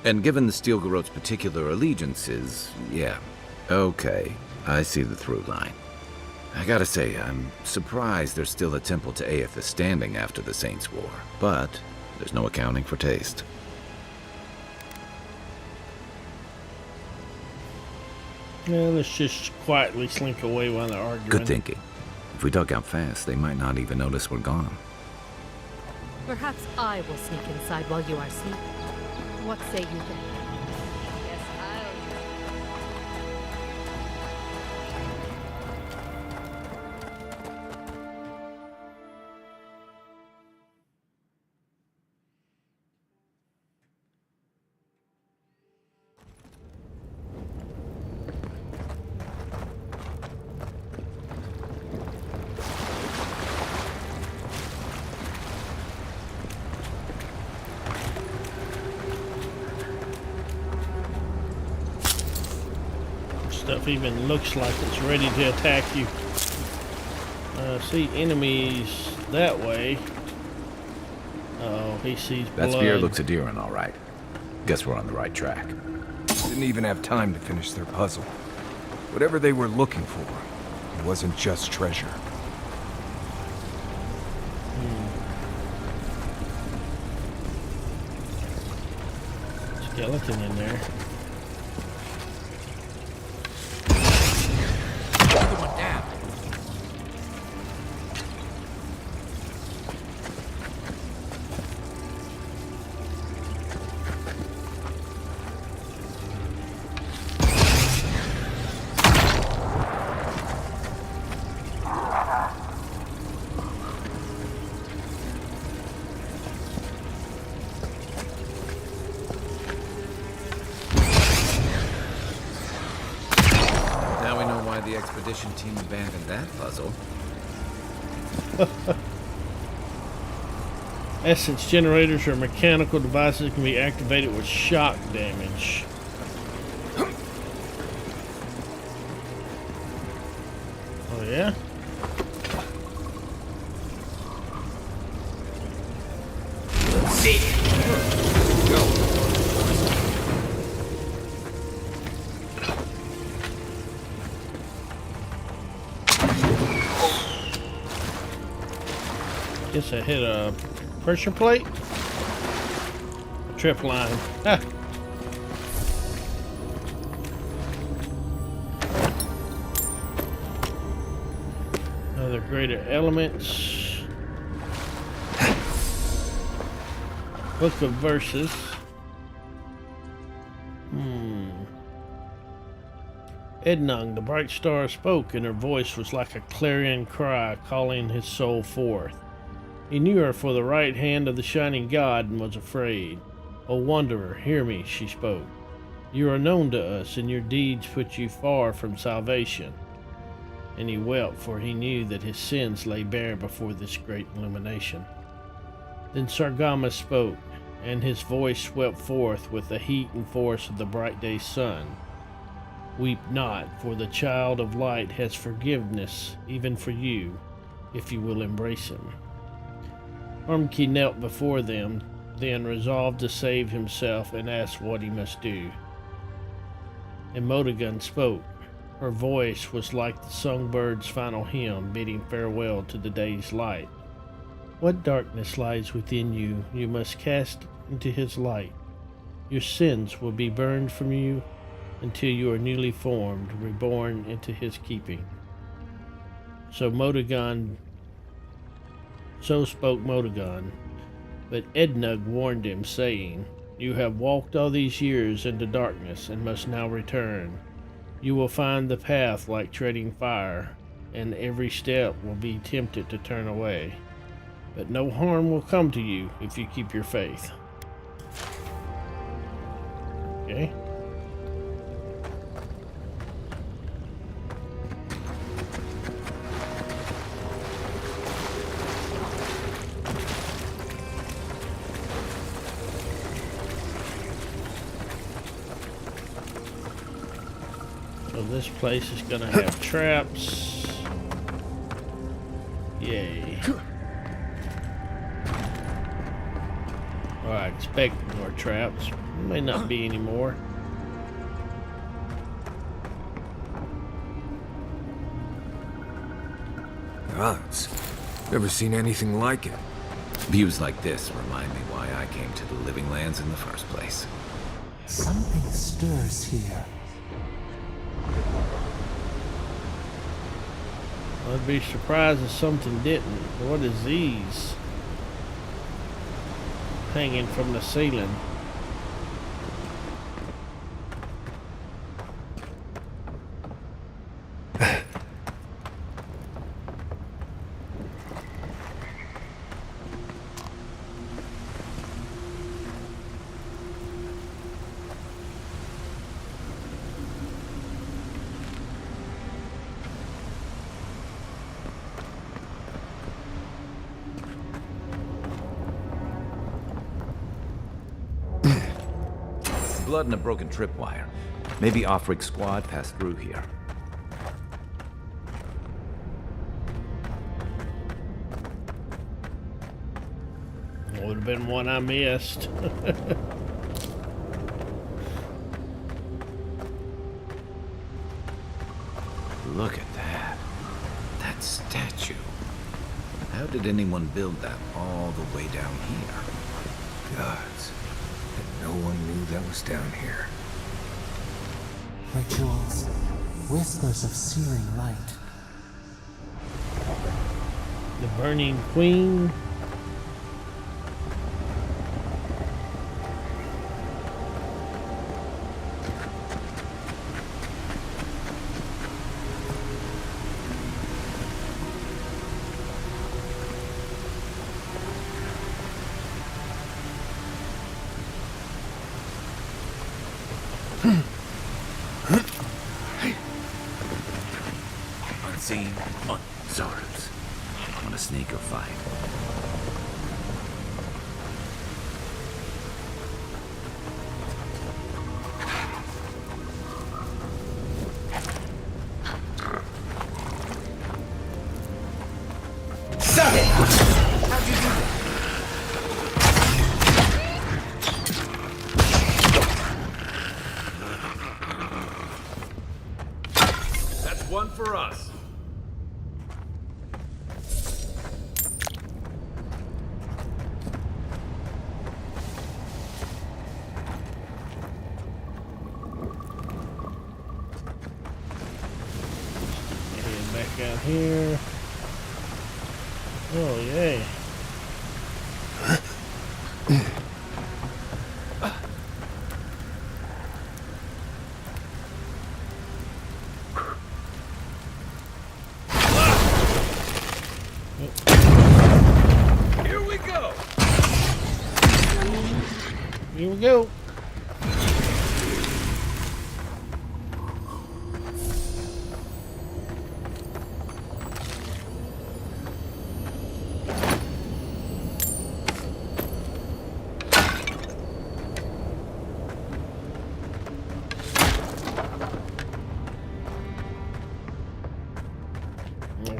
And given the Stilgarot's particular allegiances, yeah. Okay, I see the through line. I gotta say, I'm surprised there's still a temple to Aethys standing after the Saints' War. But There's no accounting for taste. Yeah, let's just quietly slink away while they're arguing. Good thinking. If we duck out fast, they might not even notice we're gone. Perhaps I will sneak inside while you are sleeping. What say you then? Stuff even looks like it's ready to attack you. See enemies that way. Oh, he sees blood. That spear looks Adheran, all right. Guess we're on the right track. Didn't even have time to finish their puzzle. Whatever they were looking for, it wasn't just treasure. Skeleton in there. The expedition team abandoned that puzzle. Essence generators are mechanical devices that can be activated with shock damage. Oh yeah? Let's see. Go. Guess I hit a pressure plate? A trip line. Ah. Other greater elements. Book of Verses. Ednung, the bright star, spoke, and her voice was like a clarion cry calling his soul forth. He knew her for the right hand of the shining god and was afraid. O wanderer, hear me, she spoke. You are known to us, and your deeds put you far from salvation. And he wept, for he knew that his sins lay bare before this great illumination. Then Sargama spoke, and his voice swept forth with the heat and force of the bright day's sun. Weep not, for the child of light has forgiveness, even for you, if you will embrace him. Ormki knelt before them, then resolved to save himself and asked what he must do. And Modagun spoke. Her voice was like the songbird's final hymn, bidding farewell to the day's light. What darkness lies within you, you must cast into his light. Your sins will be burned from you until you are newly formed, reborn into his keeping. So spoke Modagon, but Ednug warned him, saying, You have walked all these years into darkness and must now return. You will find the path like treading fire, and every step will be tempted to turn away. But no harm will come to you if you keep your faith. Okay. So this place is gonna have traps. Yay. Well, I expect more traps. May not be any more. Gods, never seen anything like it. Views like this remind me why I came to the Living Lands in the first place. Something stirs here. I'd be surprised if something didn't. What is these? Hanging from the ceiling. Blood and a broken tripwire. Maybe Offrig's squad passed through here. Would have been one I missed. Look at that. That statue. How did anyone build that all the way down here? Gods. And no one knew that was down here. Rituals. Whispers of searing light. The Burning Queen. Unseen, Zards. Want to sneak or fight? Stop it! How'd you do that? That's one for us. Head back out here. Oh, yay. Here we go. Here we go.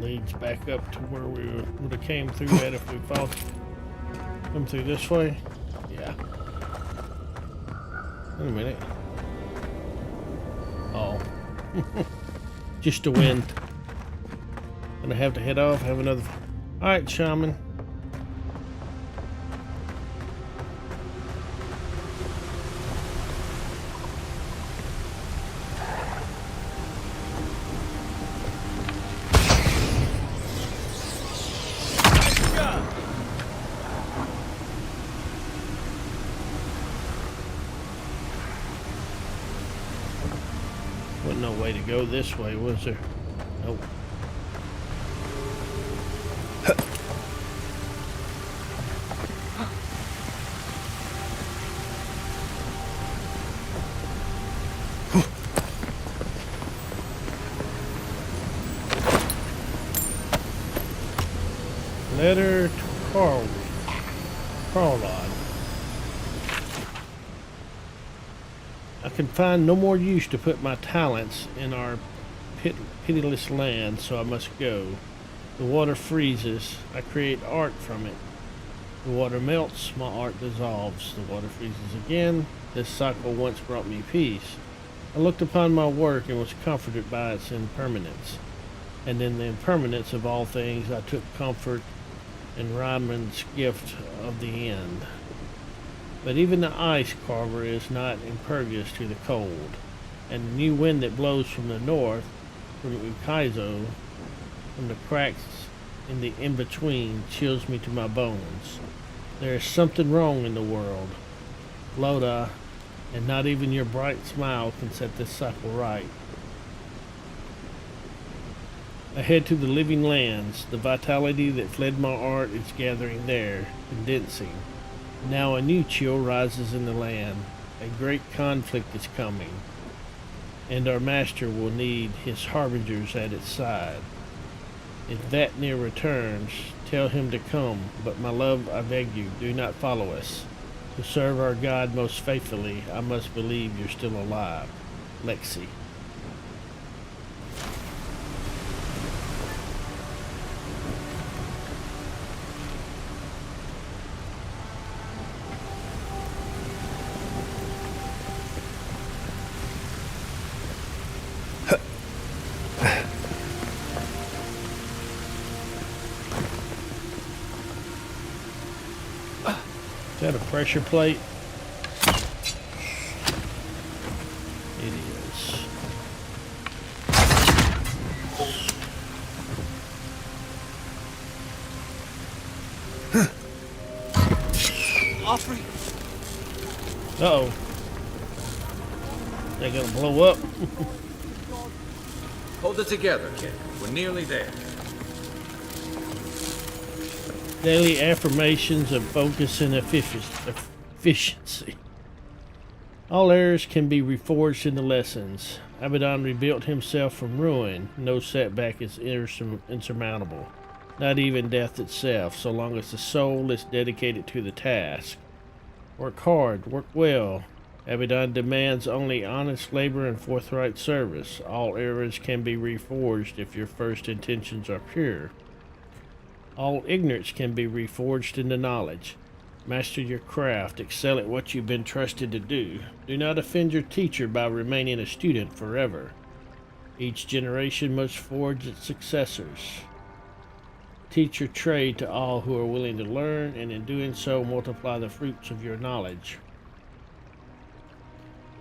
Leads back up to where we would have came through at if we fought. Come through this way. Yeah. Wait a minute. Oh. Just the wind. Gonna have to head off, have another. Alright, shaman. Wasn't no way to go this way, was there? Nope. Letter to Carlod. I can find no more use to put my talents in our pitiless land, so I must go. The water freezes. I create art from it. The water melts, my art dissolves. The water freezes again. This cycle once brought me peace. I looked upon my work and was comforted by its impermanence. And in the impermanence of all things, I took comfort and Ryman's gift of the end. But even the ice carver is not impervious to the cold, and the new wind that blows from the north, from Ukaizo, from the cracks in the in-between, chills me to my bones. There is something wrong in the world, Loda, and not even your bright smile can set this cycle right. Ahead to the living lands, the vitality that fled my art is gathering there, condensing. Now a new chill rises in the land. A great conflict is coming, and our master will need his harbingers at its side. If Vatnir returns, tell him to come, but my love, I beg you, do not follow us. To serve our God most faithfully, I must believe you're still alive. Lexi. Is that a pressure plate? It is. Offrey! Uh-oh. They gonna blow up? Hold it together, kid. We're nearly there. Daily affirmations of focus and efficiency. All errors can be reforged into lessons. Abaddon rebuilt himself from ruin. No setback is insurmountable. Not even death itself, so long as the soul is dedicated to the task. Work hard, work well. Abaddon demands only honest labor and forthright service. All errors can be reforged if your first intentions are pure. All ignorance can be reforged into knowledge. Master your craft, excel at what you've been trusted to do. Do not offend your teacher by remaining a student forever. Each generation must forge its successors. Teach your trade to all who are willing to learn, and in doing so multiply the fruits of your knowledge.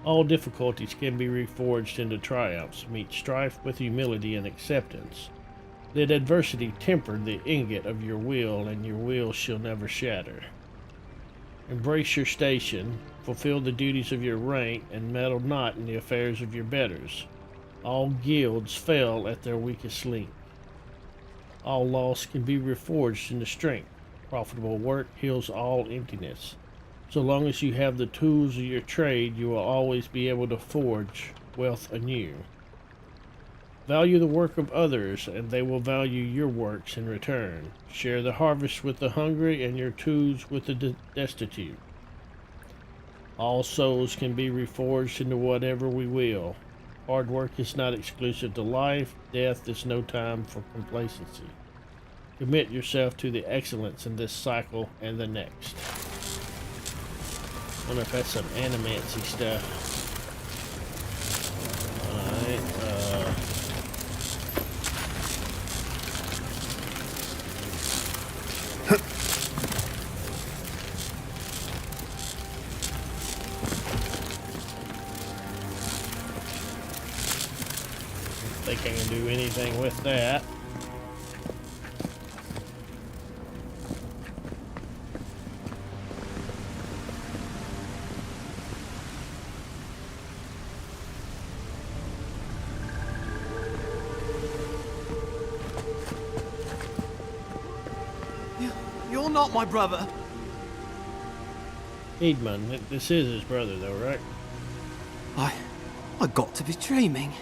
All difficulties can be reforged into triumphs. Meet strife with humility and acceptance. Let adversity temper the ingot of your will, and your will shall never shatter. Embrace your station, fulfill the duties of your rank, and meddle not in the affairs of your betters. All guilds fail at their weakest link. All loss can be reforged into strength. Profitable work heals all emptiness. So long as you have the tools of your trade, you will always be able to forge wealth anew. Value the work of others, and they will value your works in return. Share the harvest with the hungry, and your tools with the destitute. All souls can be reforged into whatever we will. Hard work is not exclusive to life. Death is no time for complacency. Commit yourself to the excellence in this cycle and the next. I wonder if that's some animancy stuff. Alright, think I can do anything with that. You're not my brother. Eadman, this is his brother though, right? I got to be dreaming.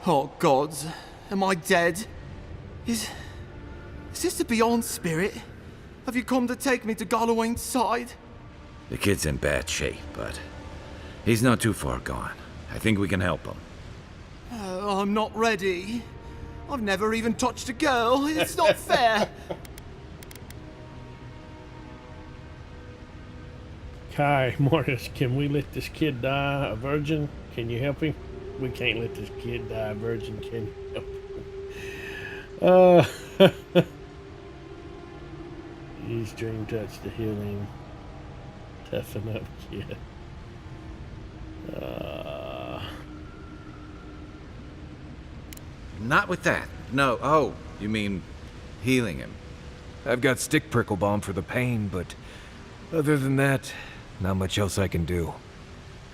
Oh gods, am I dead? Is this the Beyond Spirit? Have you come to take me to Galawain's side? The kid's in bad shape, but he's not too far gone. I think we can help him. I'm not ready. I've never even touched a girl. It's not fair. Kai, Mortis, can we let this kid die a virgin? Can you help him? We can't let this kid die a virgin, can you help him? Use Dream Touch to heal him. Toughen up, yeah. Not with that. No. Oh, you mean healing him? I've got stick prickle balm for the pain, but other than that, not much else I can do.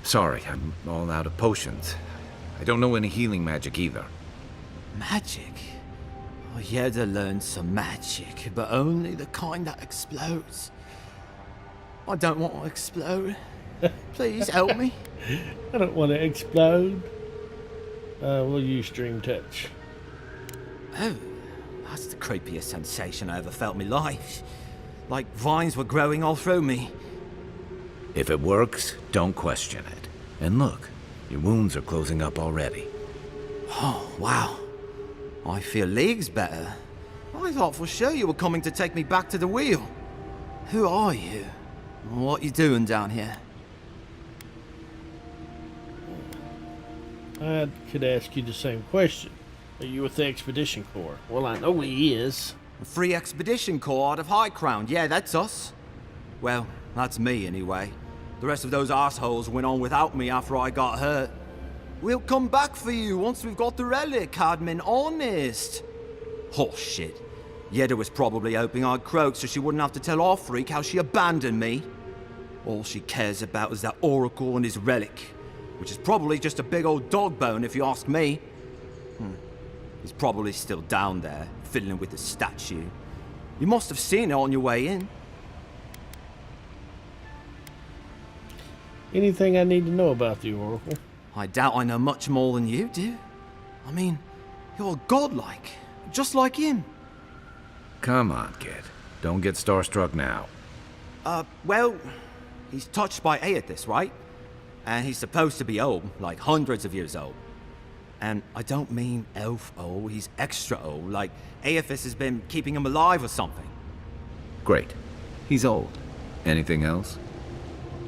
Sorry, I'm all out of potions. I don't know any healing magic either. Magic? I had to learn some magic, but only the kind that explodes. I don't want to explode. Please help me. I don't want to explode. We'll use Dream Touch. Oh, that's the creepiest sensation I ever felt in my life. Like vines were growing all through me. If it works, don't question it. And look, your wounds are closing up already. Oh, wow. I feel leagues better. I thought for sure you were coming to take me back to the wheel. Who are you? What you doing down here? I could ask you the same question. Are you with the Expedition Corps? Well, I know he is. A free Expedition Corps out of High Crown. Yeah, that's us. Well, that's me anyway. The rest of those assholes went on without me after I got hurt. We'll come back for you once we've got the relic, Cadman, honest. Oh, shit. Yeda was probably hoping I'd croak so she wouldn't have to tell our freak how she abandoned me. All she cares about is that Oracle and his relic, which is probably just a big old dog bone if you ask me. He's probably still down there, fiddling with the statue. You must have seen it on your way in. Anything I need to know about the Oracle? I doubt I know much more than you do. I mean, you're godlike, just like him. Come on, kid. Don't get starstruck now. Well, he's touched by Aethys, right? And he's supposed to be old, like hundreds of years old. And I don't mean elf old, he's extra old, like Aethys has been keeping him alive or something. Great. He's old. Anything else?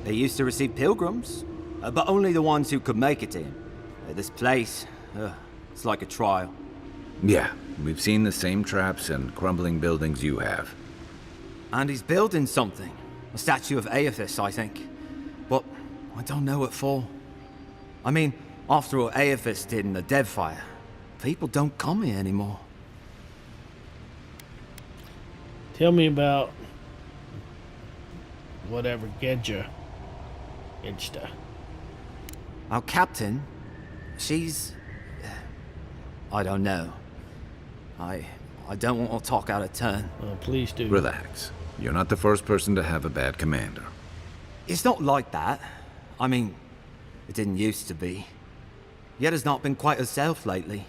They used to receive pilgrims, but only the ones who could make it to him. This place, it's like a trial. Yeah, we've seen the same traps and crumbling buildings you have. And he's building something. A statue of Aethys, I think. But I don't know what for. I mean, after all Aethys did in the Deadfire, people don't come here anymore. Tell me about whatever Gedja. Our captain, she's... I don't know. I don't want to talk out of turn. Please do. Relax. You're not the first person to have a bad commander. It's not like that. I mean, it didn't used to be. Yeda's not been quite herself lately.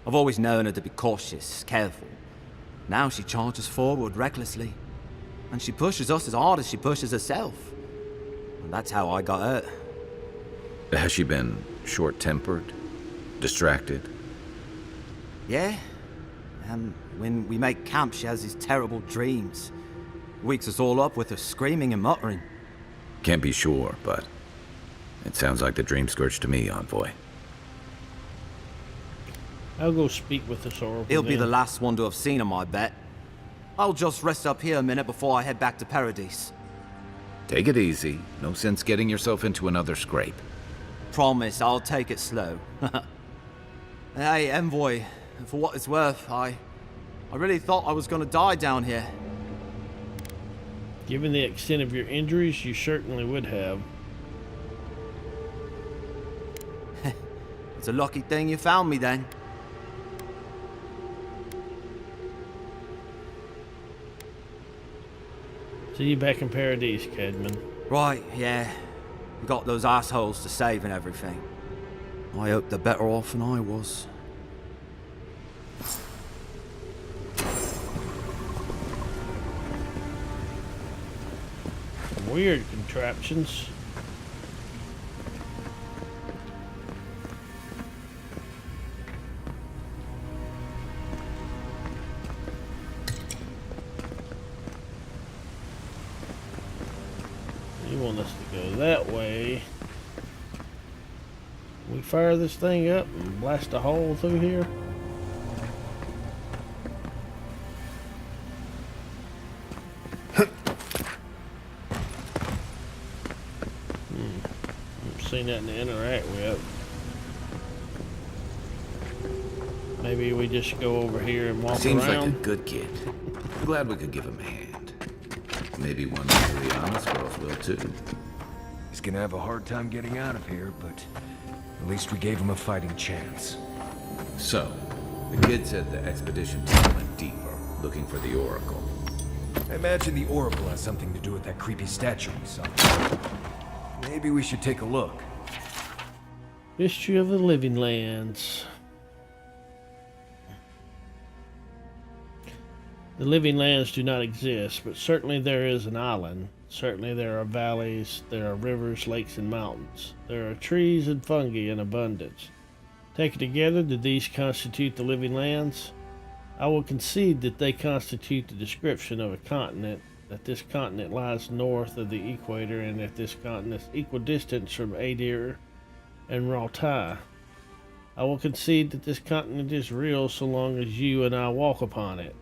I've always known her to be cautious, careful. Now she charges forward recklessly. And she pushes us as hard as she pushes herself. And that's how I got hurt. Has she been short-tempered? Distracted? Yeah. When we make camp, she has these terrible dreams. Wakes us all up with her screaming and muttering. Can't be sure, but it sounds like the Dream Scourge to me, Envoy. I'll go speak with this Oracle. He'll be the last one to have seen him, I bet. I'll just rest up here a minute before I head back to Paradise. Take it easy. No sense getting yourself into another scrape. Promise, I'll take it slow. Hey, Envoy, for what it's worth, I really thought I was gonna die down here. Given the extent of your injuries, you certainly would have. It's a lucky thing you found me then. See you back in Paradise, Cadman. Right, yeah. We got those assholes to save and everything. I hope they're better off than I was. Weird contraptions. You want us to go that way. We fire this thing up and blast a hole through here. see nothing to interact with. Maybe we just go over here and walk Seems around. like a good kid. I'm glad we could give him a hand. Maybe one of the honest girls will too. He's gonna have a hard time getting out of here, but at least we gave him a fighting chance. So, the kid said the expedition team went deeper, looking for the Oracle. I imagine the Oracle has something to do with that creepy statue we saw. Maybe we should take a look. History of the Living Lands. The Living Lands do not exist, but certainly there is an island. Certainly there are valleys, there are rivers, lakes, and mountains. There are trees and fungi in abundance. Taken together, do these constitute the Living Lands? I will concede that they constitute the description of a continent, that this continent lies north of the equator, and that this continent is equidistant from Adir and Raltai. I will concede that this continent is real so long as you and I walk upon it.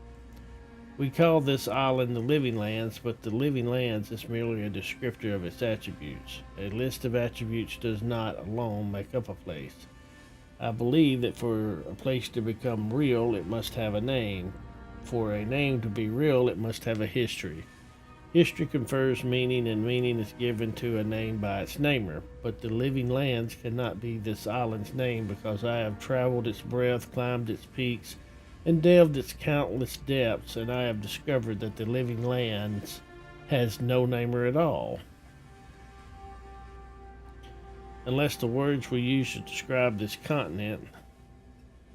We call this island the Living Lands, but the Living Lands is merely a descriptor of its attributes. A list of attributes does not alone make up a place. I believe that for a place to become real, it must have a name. For a name to be real, it must have a history. History confers meaning, and meaning is given to a name by its namer. But the Living Lands cannot be this island's name, because I have traveled its breadth, climbed its peaks, and delved its countless depths, and I have discovered that the Living Lands has no namer at all. Unless the words we use to describe this continent,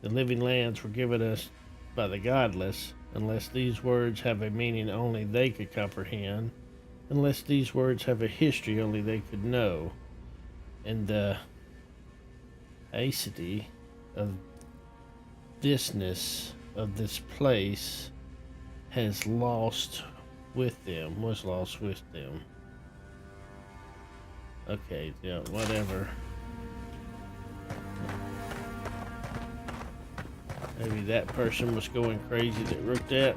the Living Lands, were given us by the godless, unless these words have a meaning only they could comprehend, unless these words have a history only they could know, and the acidity of thisness of this place was lost with them. Okay, yeah, whatever. Maybe that person was going crazy that wrote that.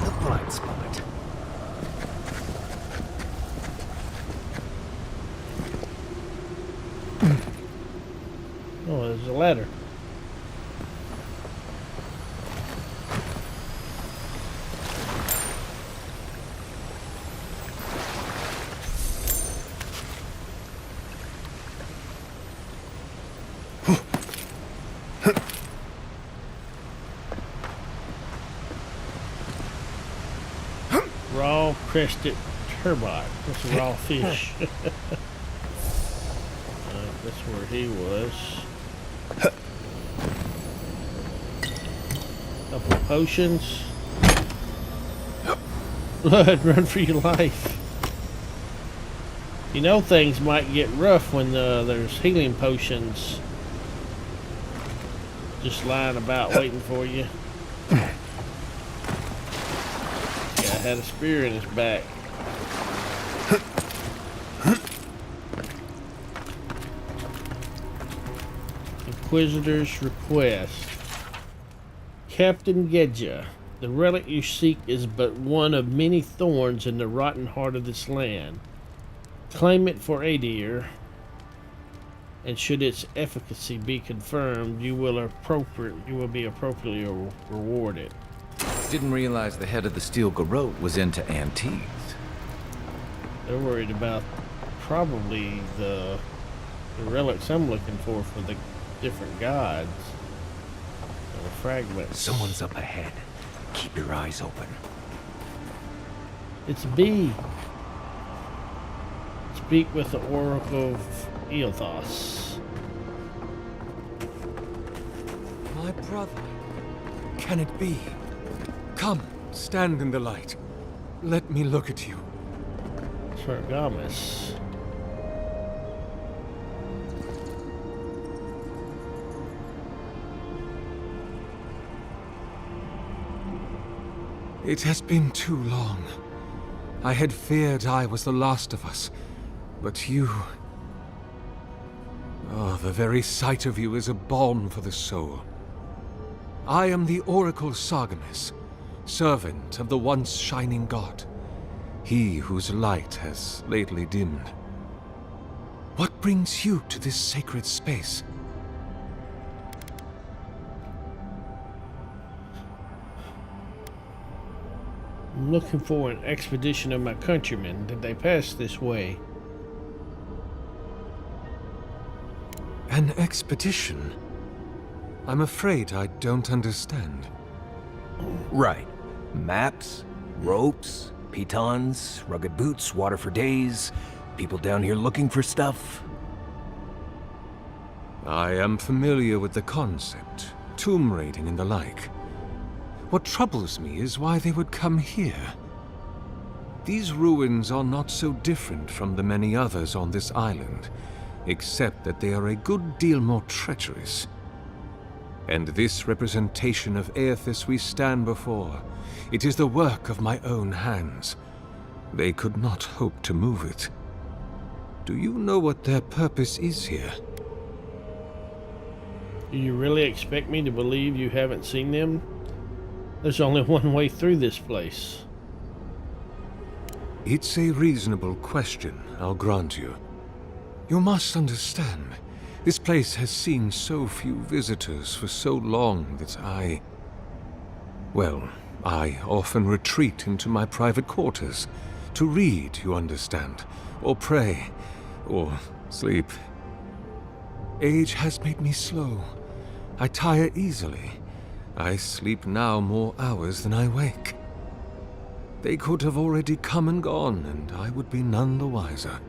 The blind spot. Oh, there's a ladder. Raw crested turbot. That's a raw fish. That's where he was. Couple of potions. Blood, run for your life. You know things might get rough when there's healing potions just lying about waiting for you. Guy had a spear in his back. Inquisitor's request. Captain Gedja, the relic you seek is but one of many thorns in the rotten heart of this land. Claim it for Adir, and should its efficacy be confirmed, you will be appropriately rewarded. Didn't realize the head of the Steel Garrote was into antiques. They're worried about probably the relics I'm looking for the different gods. Or fragments. Someone's up ahead. Keep your eyes open. It's B. Speak with the Oracle of Eothos. My brother. Can it be? Come, stand in the light. Let me look at you. Sargamas. It has been too long. I had feared I was the last of us, but you... Oh, the very sight of you is a balm for the soul. I am the Oracle Sargamus, servant of the once shining god, he whose light has lately dimmed. What brings you to this sacred space? I'm looking for an expedition of my countrymen. Did they pass this way? An expedition? I'm afraid I don't understand. Right. Maps, ropes, pitons, rugged boots, water for days, people down here looking for stuff. I am familiar with the concept, tomb raiding and the like. What troubles me is why they would come here. These ruins are not so different from the many others on this island, except that they are a good deal more treacherous. And this representation of Aethys we stand before, it is the work of my own hands. They could not hope to move it. Do you know what their purpose is here? Do you really expect me to believe you haven't seen them? There's only one way through this place. It's a reasonable question, I'll grant you. You must understand, this place has seen so few visitors for so long that I often retreat into my private quarters. To read, you understand, or pray, or sleep. Age has made me slow. I tire easily. I sleep now more hours than I wake. They could have already come and gone, and I would be none the wiser.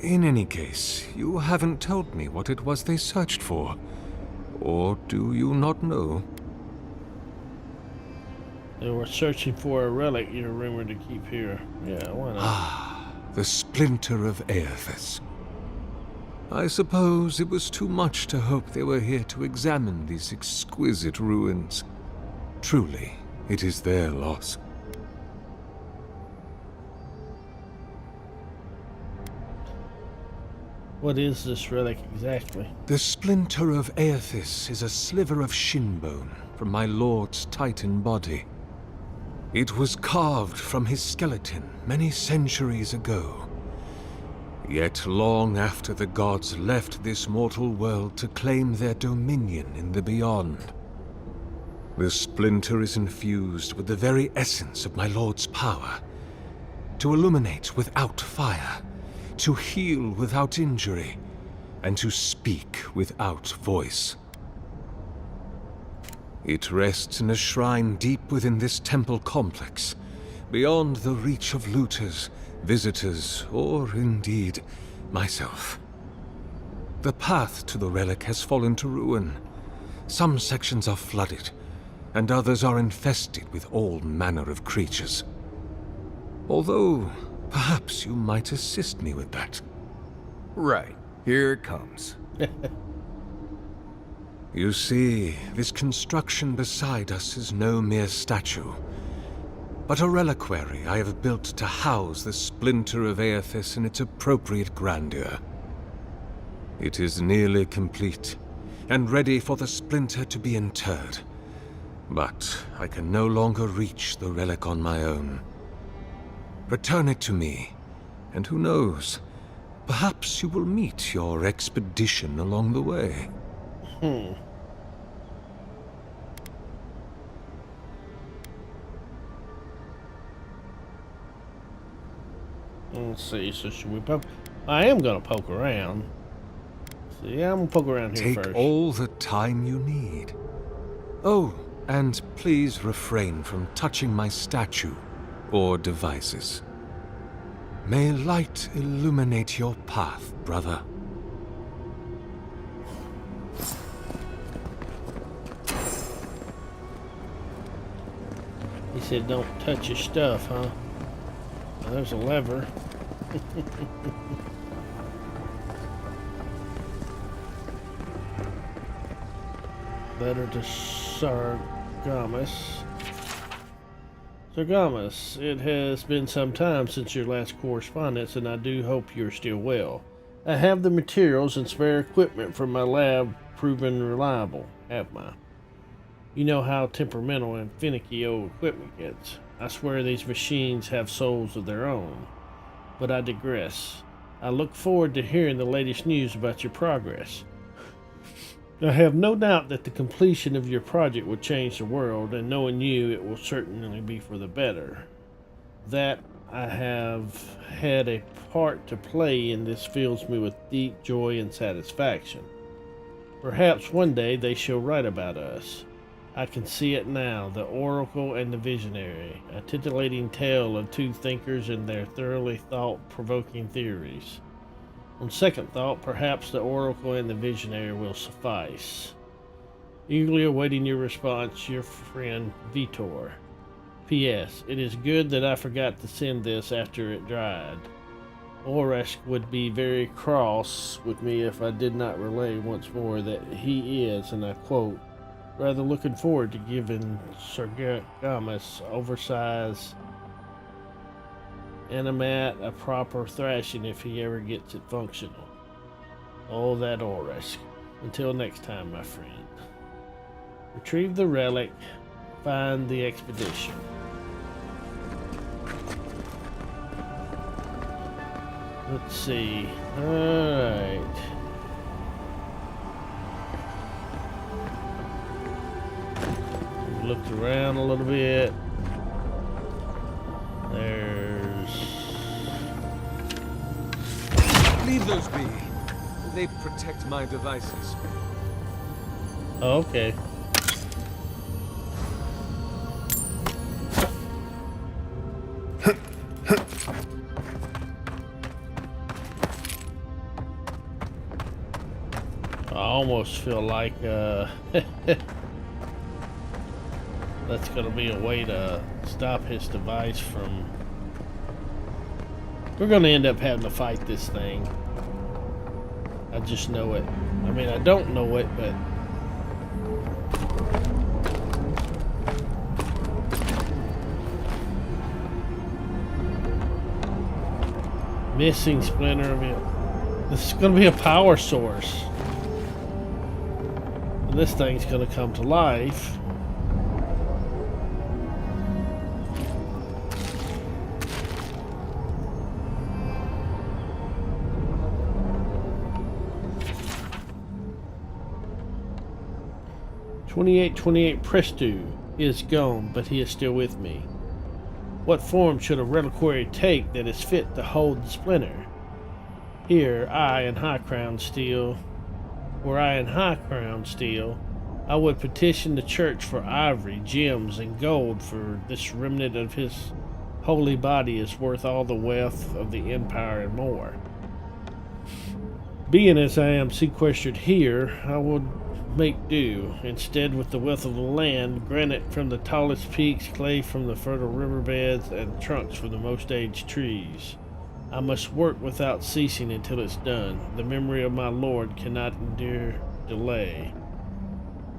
In any case, you haven't told me what it was they searched for. Or do you not know? They were searching for a relic you're rumored to keep here. Yeah, why not? Ah, the splinter of Aethys. I suppose it was too much to hope they were here to examine these exquisite ruins. Truly, it is their loss. What is this relic exactly? The splinter of Aethys is a sliver of shin bone from my lord's titan body. It was carved from his skeleton many centuries ago. Yet long after the gods left this mortal world to claim their dominion in the beyond, the splinter is infused with the very essence of my lord's power, to illuminate without fire, to heal without injury, and to speak without voice. It rests in a shrine deep within this temple complex, beyond the reach of looters, visitors, or indeed, myself. The path to the relic has fallen to ruin. Some sections are flooded, and others are infested with all manner of creatures. Although, perhaps you might assist me with that. Right. Here it comes. You see, this construction beside us is no mere statue, but a reliquary I have built to house the splinter of Aethys in its appropriate grandeur. It is nearly complete, and ready for the splinter to be interred. But I can no longer reach the relic on my own. Return it to me, and who knows, perhaps you will meet your expedition along the way. Let's see, so should we poke? I am gonna poke around. So yeah, I'm gonna poke around here first. Take all the time you need. Oh, and please refrain from touching my statue or devices. May light illuminate your path, brother. He said don't touch your stuff, huh? Well, there's a lever. Letter to Sargamus. Sargamus, it has been some time since your last correspondence, and I do hope you're still well. I have the materials and spare equipment from my lab proven reliable. Have my. You know how temperamental and finicky old equipment gets. I swear these machines have souls of their own. But I digress. I look forward to hearing the latest news about your progress. I have no doubt that the completion of your project will change the world, and knowing you, it will certainly be for the better. That I have had a part to play in this fills me with deep joy and satisfaction. Perhaps one day they shall write about us. I can see it now, the Oracle and the Visionary, a titillating tale of two thinkers and their thoroughly thought-provoking theories. On second thought, perhaps the Oracle and the Visionary will suffice. Eagerly awaiting your response, your friend Vitor. P.S. It is good that I forgot to send this after it dried. Oresk would be very cross with me if I did not relay once more that he is, and I quote, rather looking forward to giving Sargamas oversized Animat a proper thrashing if he ever gets it functional. Oh, that Oresk. Until next time, my friend. Retrieve the relic, find the expedition. Let's see. Alright. Looked around a little bit. Leave those be. They protect my devices. Okay. I almost feel like that's gonna be a way to stop his device from... We're gonna end up having to fight this thing. I just know it. I mean, I don't know it, but... Missing splinter of it. This is gonna be a power source. And this thing's gonna come to life. "2828 Prestu is gone, but he is still with me. What form should a reliquary take that is fit to hold the splinter? Here, were I in High Crown Steel, I would petition the church for ivory, gems, and gold, for this remnant of his holy body is worth all the wealth of the Empire and more. Being as I am sequestered here, I would make do, instead, with the wealth of the land, granite from the tallest peaks, clay from the fertile riverbeds, and trunks from the most aged trees. I must work without ceasing until it's done. The memory of my Lord cannot endure delay."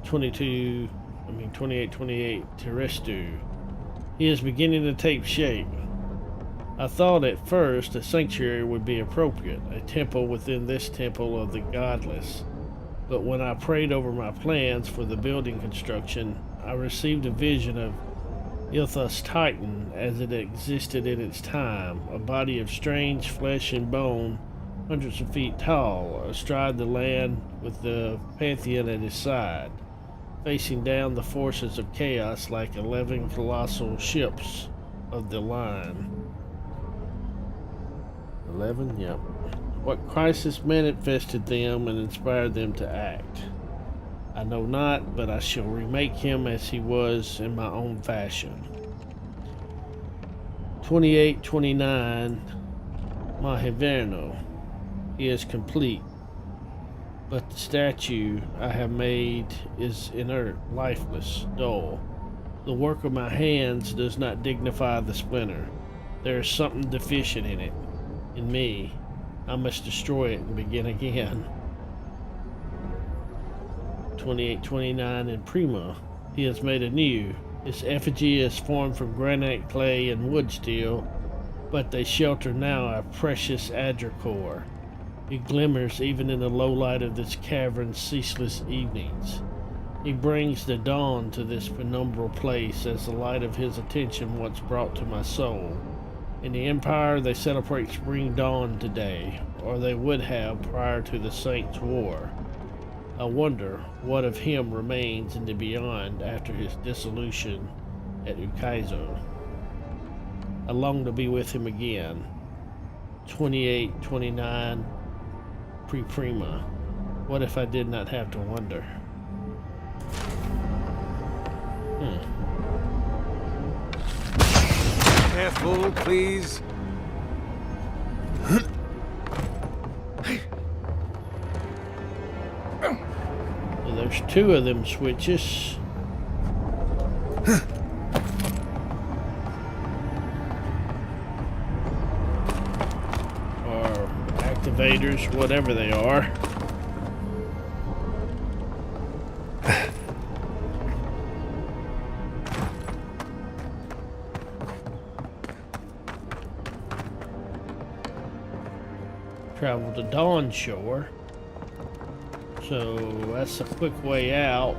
2828 Terestu. He is beginning to take shape. I thought at first a sanctuary would be appropriate, a temple within this temple of the godless. But when I prayed over my plans for the building construction, I received a vision of Ilthus Titan as it existed in its time, a body of strange flesh and bone, hundreds of feet tall, astride the land with the Pantheon at his side, facing down the forces of chaos like 11 colossal ships of the line. 11? Yep. What crisis manifested them and inspired them to act? I know not, but I shall remake him as he was in my own fashion. 2829 Mahiverno. He is complete, but the statue I have made is inert, lifeless, dull. The work of my hands does not dignify the splinter. There is something deficient in it, in me. I must destroy it and begin again. 2829 in Prima. He is made anew. His effigy is formed from granite, clay, and wood steel, but they shelter now a precious Adracore. It glimmers even in the low light of this cavern's ceaseless evenings. He brings the dawn to this penumbral place as the light of his attention once brought to my soul. In the Empire, they celebrate spring dawn today, or they would have prior to the Saints' War. I wonder what of him remains in the beyond after his dissolution at Ukaizo. I long to be with him again. 2829 Pre-Prima. What if I did not have to wonder? Careful, please. So there's two of them switches. Or activators, whatever they are. Travel to Dawn Shore. So that's a quick way out.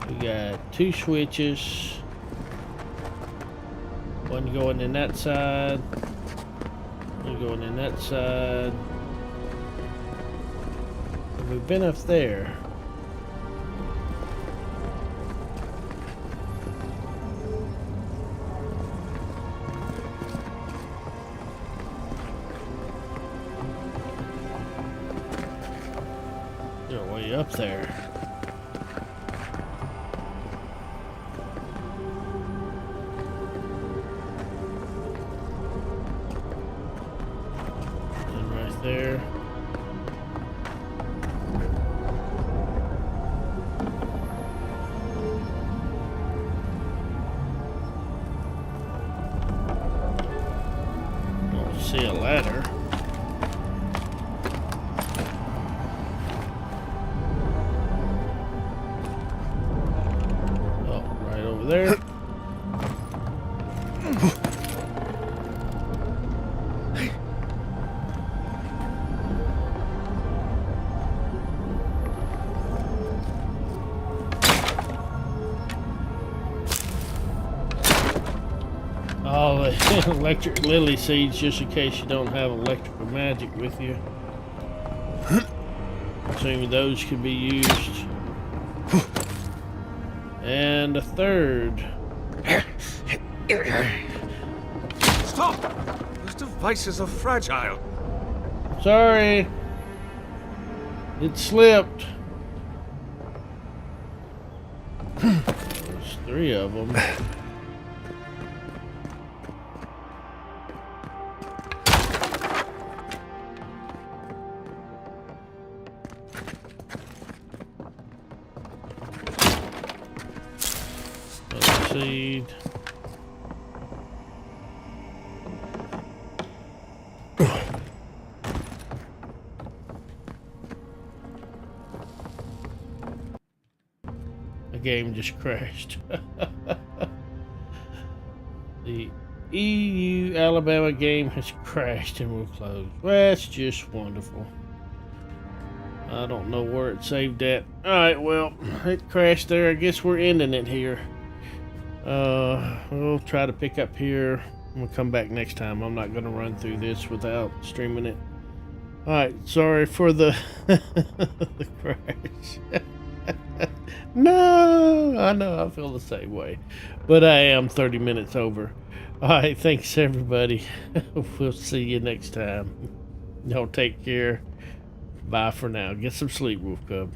We got two switches. One going in that side. One going in that side. We've been up there. Way up there. And right there. Don't see a ladder. There. All the electric lily seeds just in case you don't have electrical magic with you. Assuming those can be used. And a third. Stop! Those devices are fragile. Sorry. It slipped. There's three of them. Seed. The game just crashed. The EU Alabama game has crashed and will close. Well, that's just wonderful. I don't know where it saved at. Alright, well, it crashed there. I guess we're ending it here. We'll try to pick up here. We'll come back next time. I'm not going to run through this without streaming it. Alright, sorry for the, the crash. No, I know, I feel the same way. But I am 30 minutes over. Alright, thanks everybody. We'll see you next time. Y'all take care. Bye for now. Get some sleep, Wolf Cub.